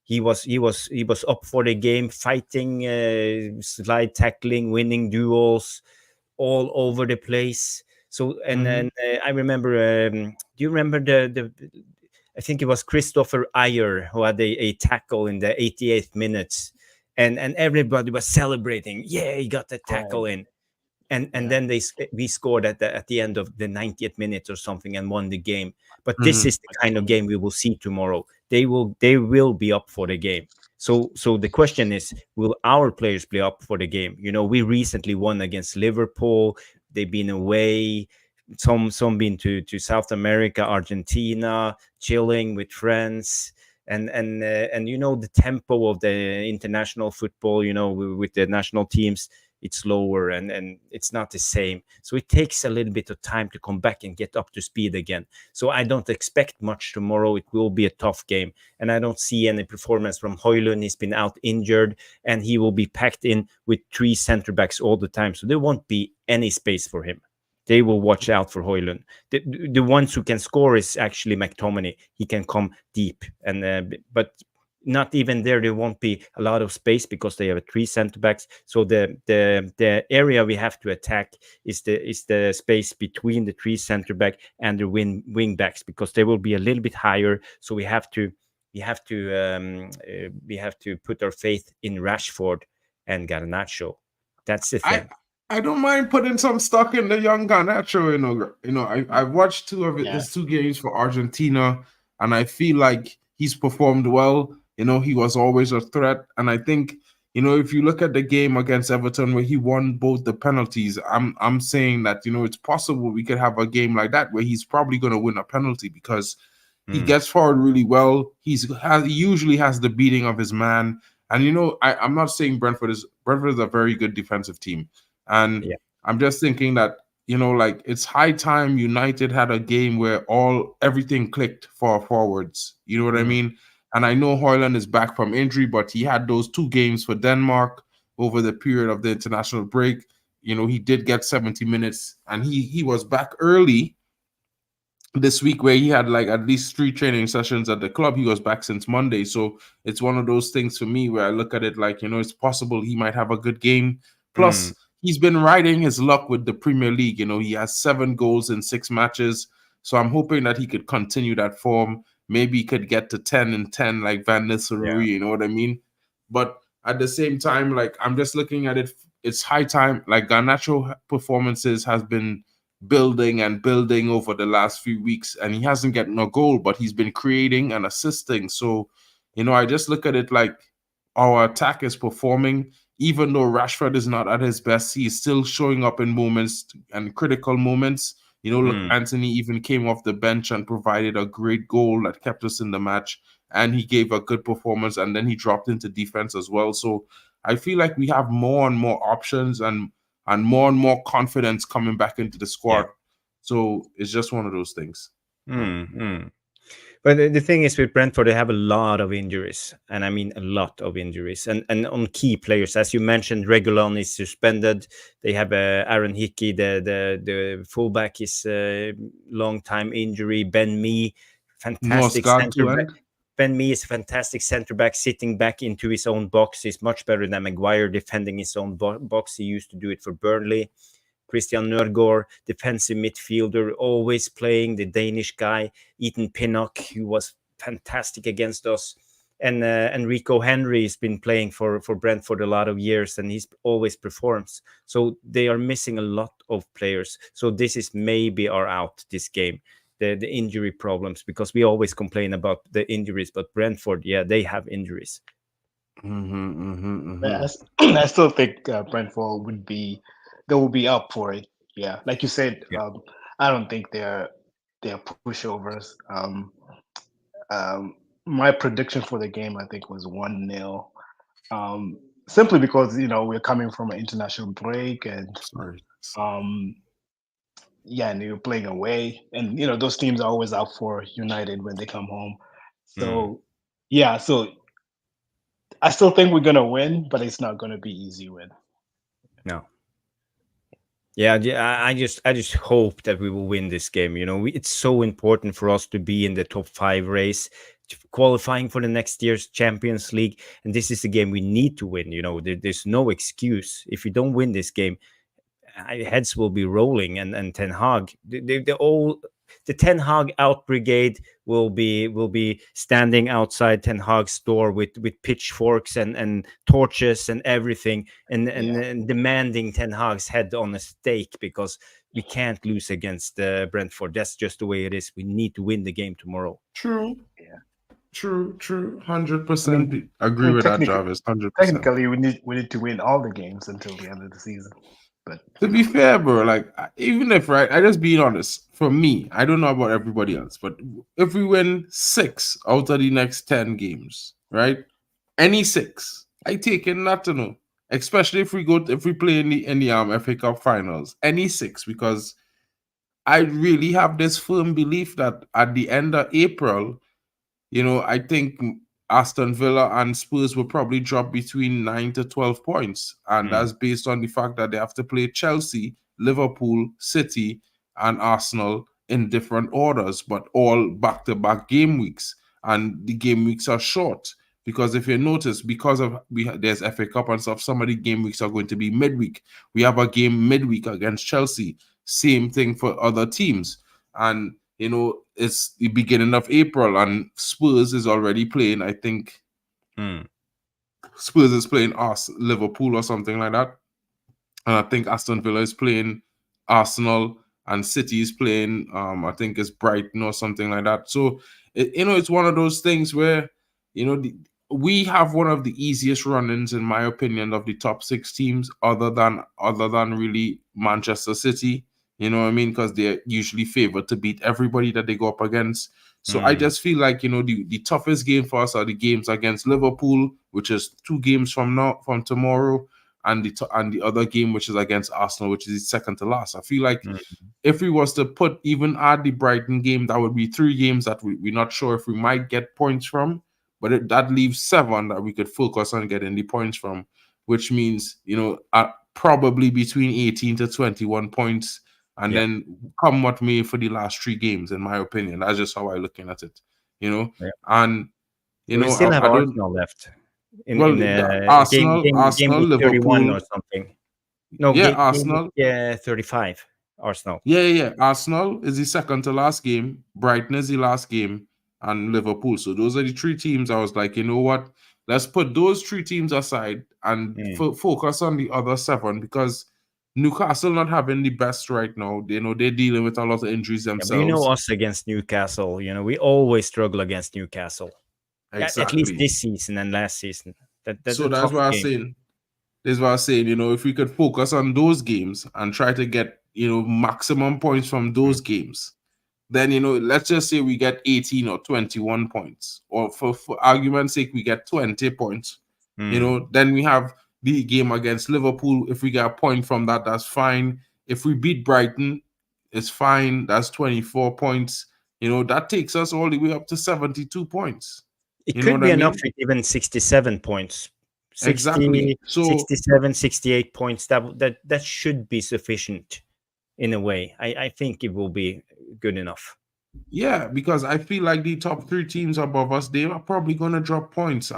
He was up for the game, fighting, slide tackling, winning duels, all over the place. So and then I remember. Do you remember the? I think it was Christopher Ayer who had a tackle in the 88th minutes, and everybody was celebrating. Yeah, he got the tackle in, and then we scored at the end of the 90th minute or something and won the game. But this is the kind of game we will see tomorrow. They will be up for the game. So the question is, will our players play up for the game? We recently won against Liverpool. They've been away. Some been to South America, Argentina, chilling with friends. And the tempo of the international football, with the national teams, it's lower and it's not the same. So it takes a little bit of time to come back and get up to speed again. So I don't expect much tomorrow. It will be a tough game. And I don't see any performance from Højlund. He's been out injured, and he will be packed in with 3 center backs all the time. So there won't be any space for him. They will watch out for Højlund. The ones who can score is actually McTominay. He can come deep, but not even there won't be a lot of space because they have 3 center backs. So the area we have to attack is the space between the 3 center back and the wing backs, because they will be a little bit higher. So we have to put our faith in Rashford and Garnacho. That's the thing. I don't mind putting some stock in the young Garnacho. I've watched 2 of his 2 games for Argentina, and I feel like he's performed well. He was always a threat, and I think if you look at the game against Everton where he won both the penalties, I'm saying that it's possible we could have a game like that where he's probably going to win a penalty, because he gets forward really well. He usually has the beating of his man, and I'm not saying Brentford is a very good defensive team, and I'm just thinking that it's high time United had a game where everything clicked for forwards. You know what I mean? And I know Højlund is back from injury, but he had those 2 games for Denmark over the period of the international break. He did get 70 minutes, and he was back early this week, where he had like at least 3 training sessions at the club. He was back since Monday. So it's one of those things for me where I look at it like, it's possible he might have a good game. Plus, he's been riding his luck with the Premier League. He has 7 goals in 6 matches. So I'm hoping that he could continue that form. Maybe he could get to 10 and 10 like Van Nistelrooy, you know what I mean? But at the same time, like, I'm just looking at it, it's high time. Like, Garnacho performances has been building and building over the last few weeks, and he hasn't gotten a goal, but he's been creating and assisting. So, I just look at it like our attack is performing. Even though Rashford is not at his best, he is still showing up in moments and critical moments. Look, Anthony even came off the bench and provided a great goal that kept us in the match, and he gave a good performance, and then he dropped into defense as well. So I feel like we have more and more options and more confidence coming back into the squad. So it's just one of those things. But the thing is, with Brentford, they have a lot of injuries, and I mean a lot of injuries, and on key players, as you mentioned, Reguilon is suspended. They have Aaron Hickey, the fullback, is long time injury. Ben Mee, fantastic center back. Ben Mee is a fantastic center back, sitting back into his own box. He's much better than Maguire defending his own box. He used to do it for Burnley. Christian Nørgaard, defensive midfielder, always playing, the Danish guy. Ethan Pinnock, who was fantastic against us. And Enrico Henry has been playing for Brentford a lot of years, and he's always performs. So they are missing a lot of players. So this is maybe our out this game, the injury problems, because we always complain about the injuries, but Brentford, they have injuries. I still think Brentford will be up for it. Yeah, like you said, I don't think they're pushovers. My prediction for the game, I think, was 1-0. Simply because we're coming from an international break, and and you're playing away, and those teams are always out for United when they come home. So so I still think we're gonna win, but it's not gonna be easy win. No. Yeah, I just hope that we will win this game. It's so important for us to be in the top 5 race, qualifying for the next year's Champions League, and this is the game we need to win. There's no excuse. If we don't win this game, heads will be rolling, and Ten Hag, the Ten Hag out brigade will be standing outside Ten Hag's store with pitchforks and torches and everything, and demanding Ten Hag's head on a stake, because we can't lose against Brentford. That's just the way it is. We need to win the game tomorrow. True. True, 100% agree with that, Jarvis. 100%. Technically, we need to win all the games until the end of the season. But to be fair, bro, like even if right, I just being honest. For me, I don't know about everybody else, but if we win 6 out of the next 10 games, right? Any 6, I take it not to know. Especially if we play in the FA Cup finals, any 6, because I really have this firm belief that at the end of April, I think Aston Villa and Spurs will probably drop between 9 to 12 points. And that's based on the fact that they have to play Chelsea, Liverpool, City, and Arsenal in different orders, but all back-to-back game weeks. And the game weeks are short. Because if you notice, because of there's FA Cup and stuff, some of the game weeks are going to be midweek. We have a game midweek against Chelsea. Same thing for other teams. And it's the beginning of April and Spurs is already playing. I think Spurs is playing Liverpool or something like that. And I think Aston Villa is playing Arsenal and City is playing, I think it's Brighton or something like that. So, it's one of those things where, we have one of the easiest run-ins, in my opinion, of the top 6 teams, other than really Manchester City. You know what I mean? Because they're usually favored to beat everybody that they go up against. So I just feel like, the toughest game for us are the games against Liverpool, which is 2 games from tomorrow, and the other game, which is against Arsenal, which is second to last. I feel like if we was to add the Brighton game, that would be 3 games that we're not sure if we might get points from, but that leaves 7 that we could focus on getting the points from, which means, probably between 18 to 21 points. And then come what may for the last 3 games, in my opinion. That's just how I'm looking at it, And, we still have Arsenal left. Arsenal, game week 31 Liverpool, or something. No, Arsenal. Game week, 35. Arsenal. Yeah. Arsenal is the second to last game. Brighton is the last game, and Liverpool. So those are the 3 teams. I was like, you know what? Let's put those 3 teams aside and focus on the other 7, because Newcastle not having the best right now. They're dealing with a lot of injuries themselves. But us against Newcastle. We always struggle against Newcastle. Exactly. At least this season and last season. That's why I'm saying. That's why I'm saying. If we could focus on those games and try to get maximum points from those games, then let's just say we get 18 or 21 points, or for argument's sake we get 20 points. Then we have the game against Liverpool. If we get a point from that, that's fine. If we beat Brighton, it's fine. That's 24 points. That takes us all the way up to 72 points. It could be enough with even 67 points. 60, exactly. So 67, 68 points. That should be sufficient in a way. I think it will be good enough. Yeah, because I feel like the top 3 teams above us, they are probably going to drop points.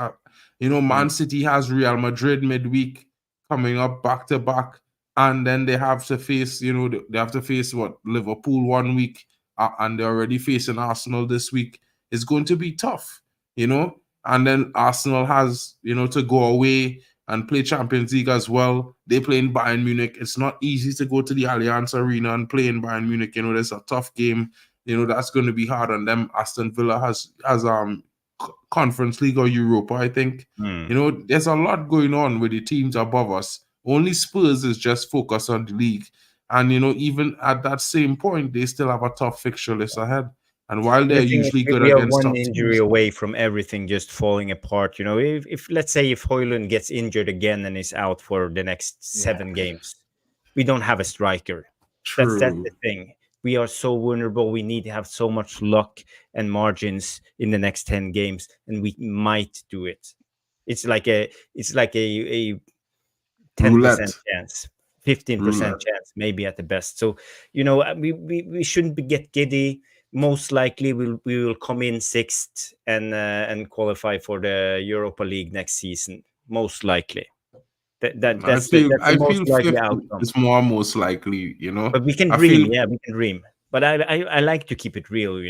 Man City has Real Madrid midweek coming up back to back, and then they have to face, they have to face Liverpool 1 week, and they're already facing Arsenal this week. It's going to be tough, and then Arsenal has, to go away and play Champions League as well. They play in Bayern Munich. It's not easy to go to the Allianz Arena and play in Bayern Munich. There's a tough game. That's going to be hard on them. Aston Villa has Conference League or Europa, I think. There's a lot going on with the teams above us. Only Spurs is just focused on the league. And, even at that same point, they still have a tough fixture list ahead. And while they're usually good against one tough injury teams, away from everything just falling apart. If let's say if Højlund gets injured again and is out for the next 7 games, we don't have a striker. True. That's the thing. We are so vulnerable. We need to have so much luck and margins in the next 10 games, and we might do it. It's like a 10% chance, 15% chance, maybe at the best. So we shouldn't get giddy. Most likely, we will come in 6th and qualify for the Europa League next season. Most likely. That's the most likely outcome. It's most likely, But we can dream. We can dream. But I like to keep it real,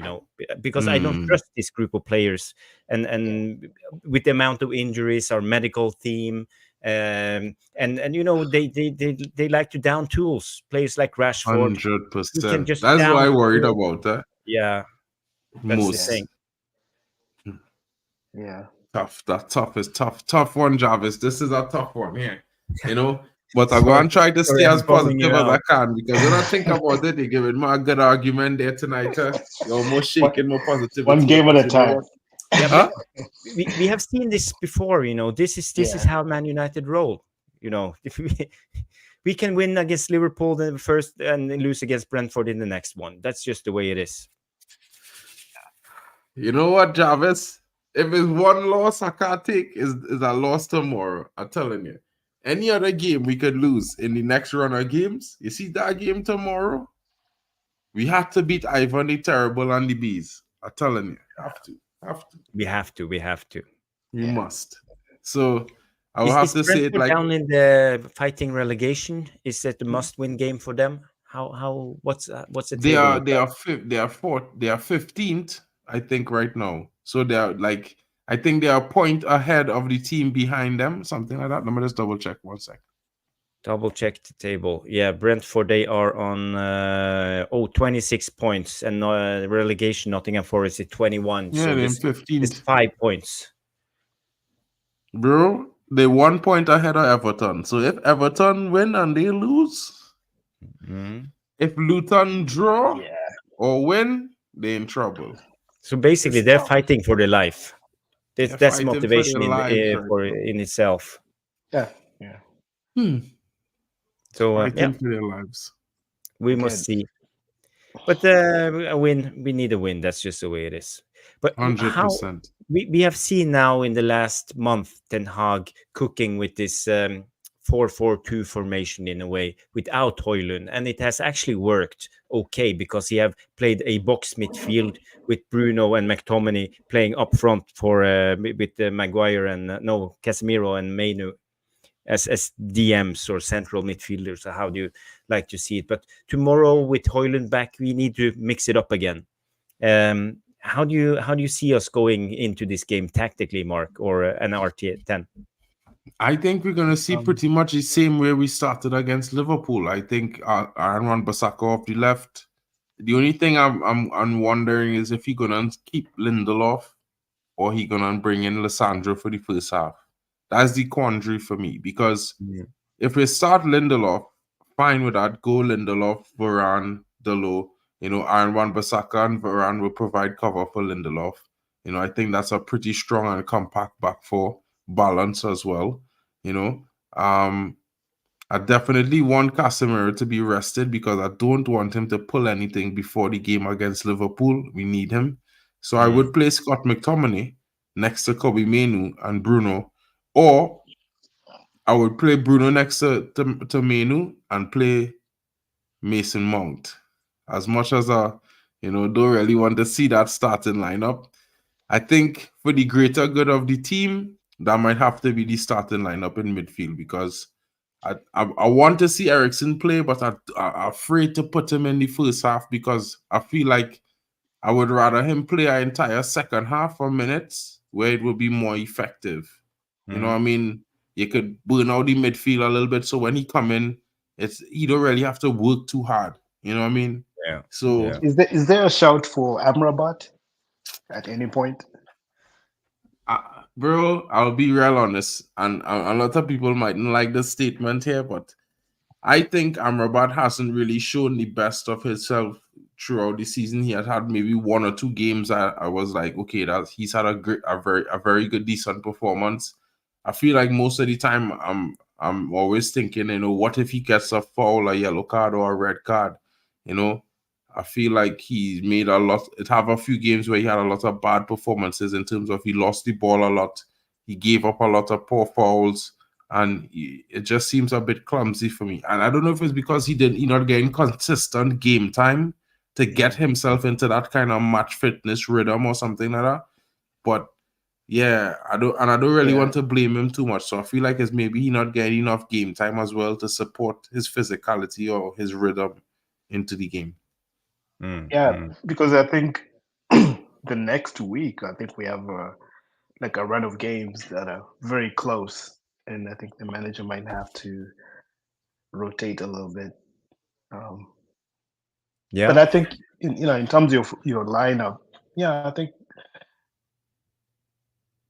because I don't trust this group of players, and with the amount of injuries, our medical team, and they like to down tools. Players like Rashford, 100%. That's why I worried about that. Yeah, that's the thing. Yeah. Tough. That tough is tough. Tough one, Jarvis. This is a tough one here. You know, but I'm going to try to stay I'm as calling you positive as I out. can, because when I think about it, you're giving me a good argument there tonight. You're almost shaking my positivity. One game at a You know time. what? Yeah, Huh? but we have seen this before. You know, this is Yeah. how Man United roll. You know, if we can win against Liverpool the first and then lose against Brentford in the next one. That's just the way it is. You know what, Jarvis? If it's one loss I can't take, is a loss tomorrow. I'm telling you. Any other game we could lose in the next run of games. You see that game tomorrow? We have to beat Ivan the Terrible and the Bees. I'm telling you. Have to. We have to. We must. So I will Is, have is to say it Brentford like down in the fighting relegation? Is that a must-win game for them? How what's the they table? are they are fifth, they are fourth, they are 15th, I think, right now. So they are like, I think they are a point ahead of the team behind them, something like that. Let me just double check 1 sec. Double check the table. Yeah, Brentford, they are on 26 points, and relegation Nottingham Forest is 21. Yeah, So they're just 15th. 5 points. Bro, they 1 point ahead of Everton. So if Everton win and they lose, if Luton draw or win, they're in trouble. So basically, It's they're tough. fighting for their life. They're That's fighting for motivation their lives right now. in itself. Yeah. So Fighting for their lives. we Good. must see. But a win, we need a win. That's just the way it is. But how 100%. we have seen now in the last month Ten Hag cooking with this 4-4-2 formation in a way without Højlund, and it has actually worked okay because he have played a box midfield with Bruno and McTominay playing up front for with Maguire and Casemiro and Mainu as DMs or central midfielders. How do you like to see it? But tomorrow with Højlund back, we need to mix it up again. How do you see us going into this game tactically, Mark, or an RT10? I think we're going to see pretty much the same way we started against Liverpool. I think Aaron Wan-Bissaka off the left. The only thing I'm wondering is if he's going to keep Lindelof or he going to bring in Lissandro for the first half. That's the quandary for me, because if we start Lindelof, fine with that. Go Lindelof, Varane, Dalot. Aaron Wan-Bissaka and Varane will provide cover for Lindelof. I think that's a pretty strong and compact back four, balance as well. I definitely want Casemiro to be rested because I don't want him to pull anything before the game against Liverpool. We need him. So I would play Scott McTominay next to Kobe Menu and Bruno, or I would play Bruno next to Menu and play Mason Mount. As much as I, don't really want to see that starting lineup, I think for the greater good of the team, that might have to be the starting lineup in midfield, because I want to see Eriksen play, but I'm afraid to put him in the first half because I feel like I would rather him play an entire second half for minutes where it will be more effective. You know what I mean? You could burn out the midfield a little bit, so when he come in, you don't really have to work too hard. You know what I mean? Yeah. So is there a shout for Amrabat at any point? Bro, I'll be real honest, and a lot of people mightn't like the statement here, but I think Amrabat hasn't really shown the best of himself throughout the season. He had maybe 1 or 2 games I was like, okay, he's had a very good, decent performance. I feel like most of the time I'm always thinking, what if he gets a foul, a yellow card, or a red card? I feel like he made a few games where he had a lot of bad performances in terms of he lost the ball a lot, he gave up a lot of poor fouls, and it just seems a bit clumsy for me. And I don't know if it's because he not getting consistent game time to get himself into that kind of match fitness rhythm or something like that. But yeah, I don't really want to blame him too much. So I feel like it's maybe he not getting enough game time as well to support his physicality or his rhythm into the game. Because I think the next week, I think we have a run of games that are very close, and I think the manager might have to rotate a little bit. But I think in terms of your lineup, I think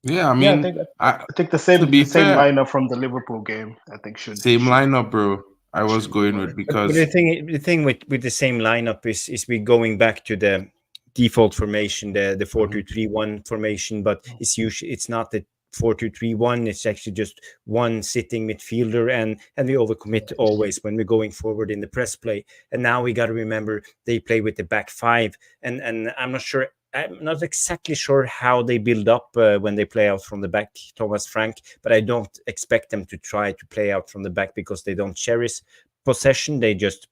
Yeah, I Yeah, mean, I think the to same be fair, lineup from the Liverpool game. I think same should lineup, bro. I was should be going with fine. But because the thing with the same lineup is we going back to the default formation, the 4-2-3-1 formation, but it's not the 4-2-3-1. It's actually just one sitting midfielder, and we overcommit always when we're going forward in the press play. And now we got to remember they play with the back five, and I'm not sure. I'm not exactly sure how they build up when they play out from the back, Thomas Frank, but I don't expect them to try to play out from the back because they don't cherish possession. They just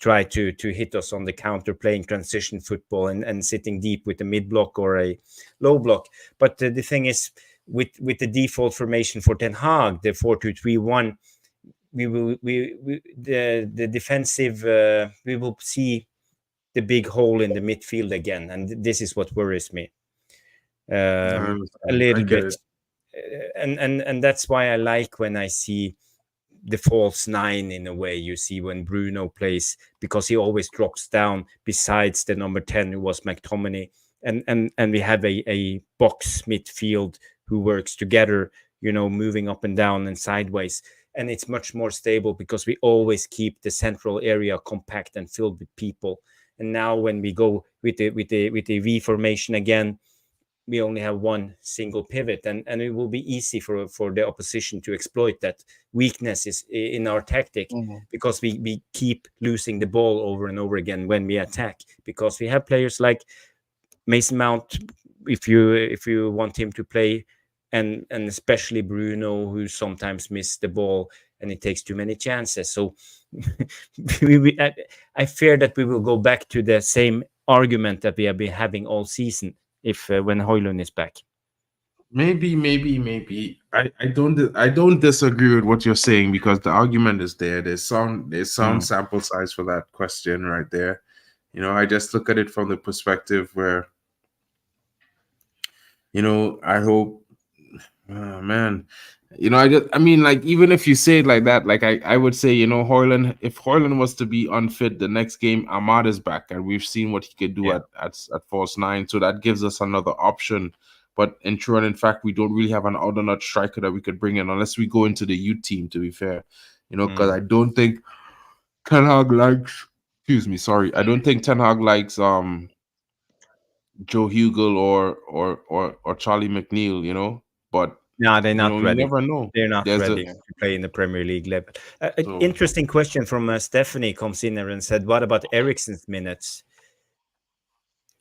try to hit us on the counter, playing transition football and sitting deep with a mid block or a low block. But the thing is, with the default formation for Ten Hag, the 4-2-3-1, the defensive we will see the big hole in the midfield again, and this is what worries me a I little get bit. it. And that's why I like when I see the false nine in a way. You see when Bruno plays, because he always drops down besides the number 10 who was McTominay, and we have a box midfield who works together, moving up and down and sideways, and it's much more stable because we always keep the central area compact and filled with people. And now when we go with the V formation again, we only have one single pivot, and it will be easy for the opposition to exploit that weakness is in our tactic, because we keep losing the ball over and over again when we attack, because we have players like Mason Mount, if you want him to play, and especially Bruno, who sometimes miss the ball and it takes too many chances. So I fear that we will go back to the same argument that we have been having all season if when Højlund is back. Maybe. I don't disagree with what you're saying because the argument is there. There's sound sample size for that question right there. I just look at it from the perspective where, I hope, man, I mean, like, even if you say it like that, like I would say, Højlund, if Højlund was to be unfit the next game, Ahmad is back, and we've seen what he could do at false nine, so that gives us another option. But in true and in fact, we don't really have an out and out striker that we could bring in unless we go into the youth team, to be fair, because I don't think Ten Hag likes. Excuse me, sorry. I don't think Ten Hag likes Joe Hugel or Charlie McNeil, but No, they're not you ready. never know. They're not There's ready to play in the Premier League level. An So- interesting question from Stephanie comes in there and said, "What about Eriksen's minutes?"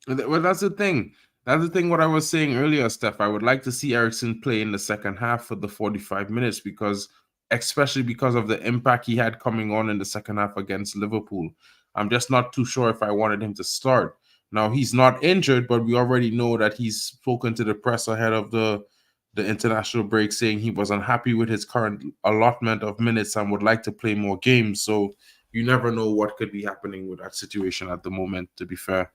Well, that's the thing. That's the thing. What I was saying earlier, Steph. I would like to see Eriksen play in the second half for the 45 minutes especially because of the impact he had coming on in the second half against Liverpool. I'm just not too sure if I wanted him to start. Now, he's not injured, but we already know that he's spoken to the press ahead of the international break, saying he was unhappy with his current allotment of minutes and would like to play more games. So you never know what could be happening with that situation at the moment, to be fair.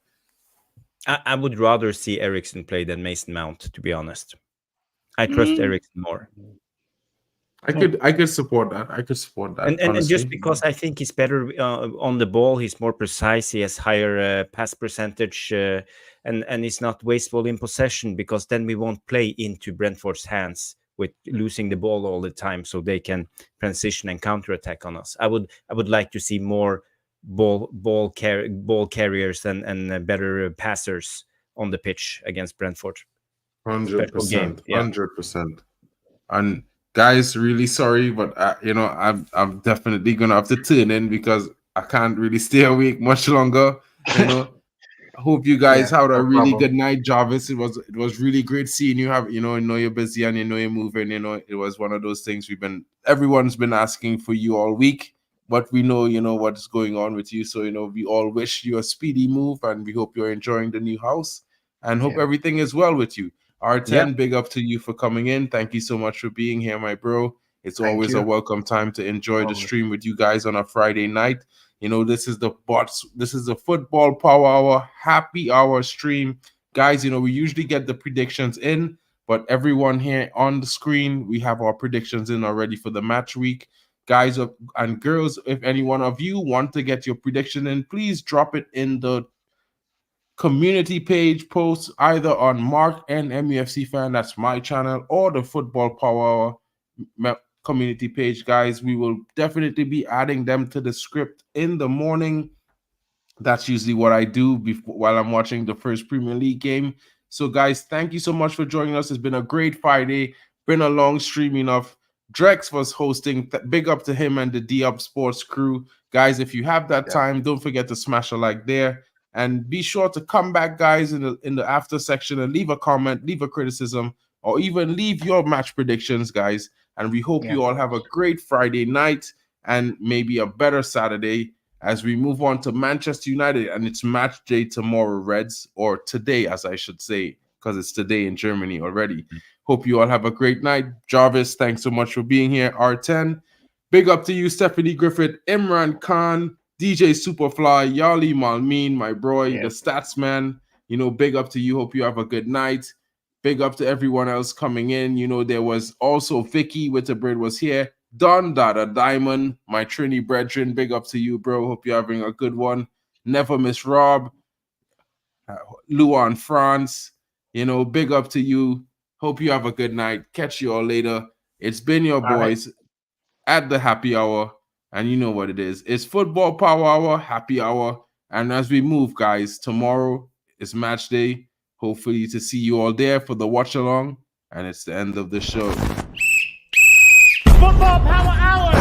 I would rather see Eriksen play than Mason Mount, to be honest. I trust Eriksen more. I could support that. I could support that. And just because I think he's better on the ball, he's more precise, he has higher pass percentage, and he's not wasteful in possession, because then we won't play into Brentford's hands with losing the ball all the time, so they can transition and counterattack on us. I would like to see more ball carriers and better passers on the pitch against Brentford. 100%, 100%. And guys, really sorry, but I'm definitely gonna have to tune in because I can't really stay awake much longer. I hope you guys had a really good night, Jarvis. It was really great seeing you. I know you're busy and you're moving. It was one of those things everyone's been asking for you all week, but we know what's going on with you. So we all wish you a speedy move, and we hope you're enjoying the new house, and hope everything is well with you. R10, big up to you for coming in. Thank you so much for being here, my bro. It's always a welcome time to enjoy the stream with you guys on a Friday night. This is the Football Power Hour happy hour stream. Guys, we usually get the predictions in, but everyone here on the screen, we have our predictions in already for the match week. Guys and girls, if any one of you want to get your prediction in, please drop it in the community page posts either on Mark and MUFC Fan, that's my channel, or the Football Power community page, guys. We will definitely be adding them to the script in the morning. That's usually what I do while I'm watching the first Premier League game. So, guys, thank you so much for joining us. It's been a great Friday. Been a long stream enough. Drex was hosting. Big up to him and the D-Up Sports crew. Guys, if you have that time, don't forget to smash a like there. And be sure to come back, guys, in the after section and leave a comment, leave a criticism, or even leave your match predictions, guys. And we hope you all have a great Friday night and maybe a better Saturday as we move on to Manchester United, and it's match day tomorrow, Reds, or today, as I should say, because it's today in Germany already. Hope you all have a great night. Jarvis, thanks so much for being here. R10, big up to you, Stephanie Griffith, Imran Khan, DJ Superfly, Yali Malmeen, my bro, the stats man. You know, big up to you. Hope you have a good night. Big up to everyone else coming in. You know, there was also Vicky Witterbird was here. Don Dada Diamond, my Trini brethren, big up to you, bro. Hope you're having a good one. Never Miss Rob, Luan France, you know, big up to you. Hope you have a good night. Catch you all later. It's been your boys at the happy hour, and you know what it is. It's Football Power Hour, happy hour. And as we move, guys, tomorrow is match day. Hopefully to see you all there for the watch along, and it's the end of the show. Football Power Hour.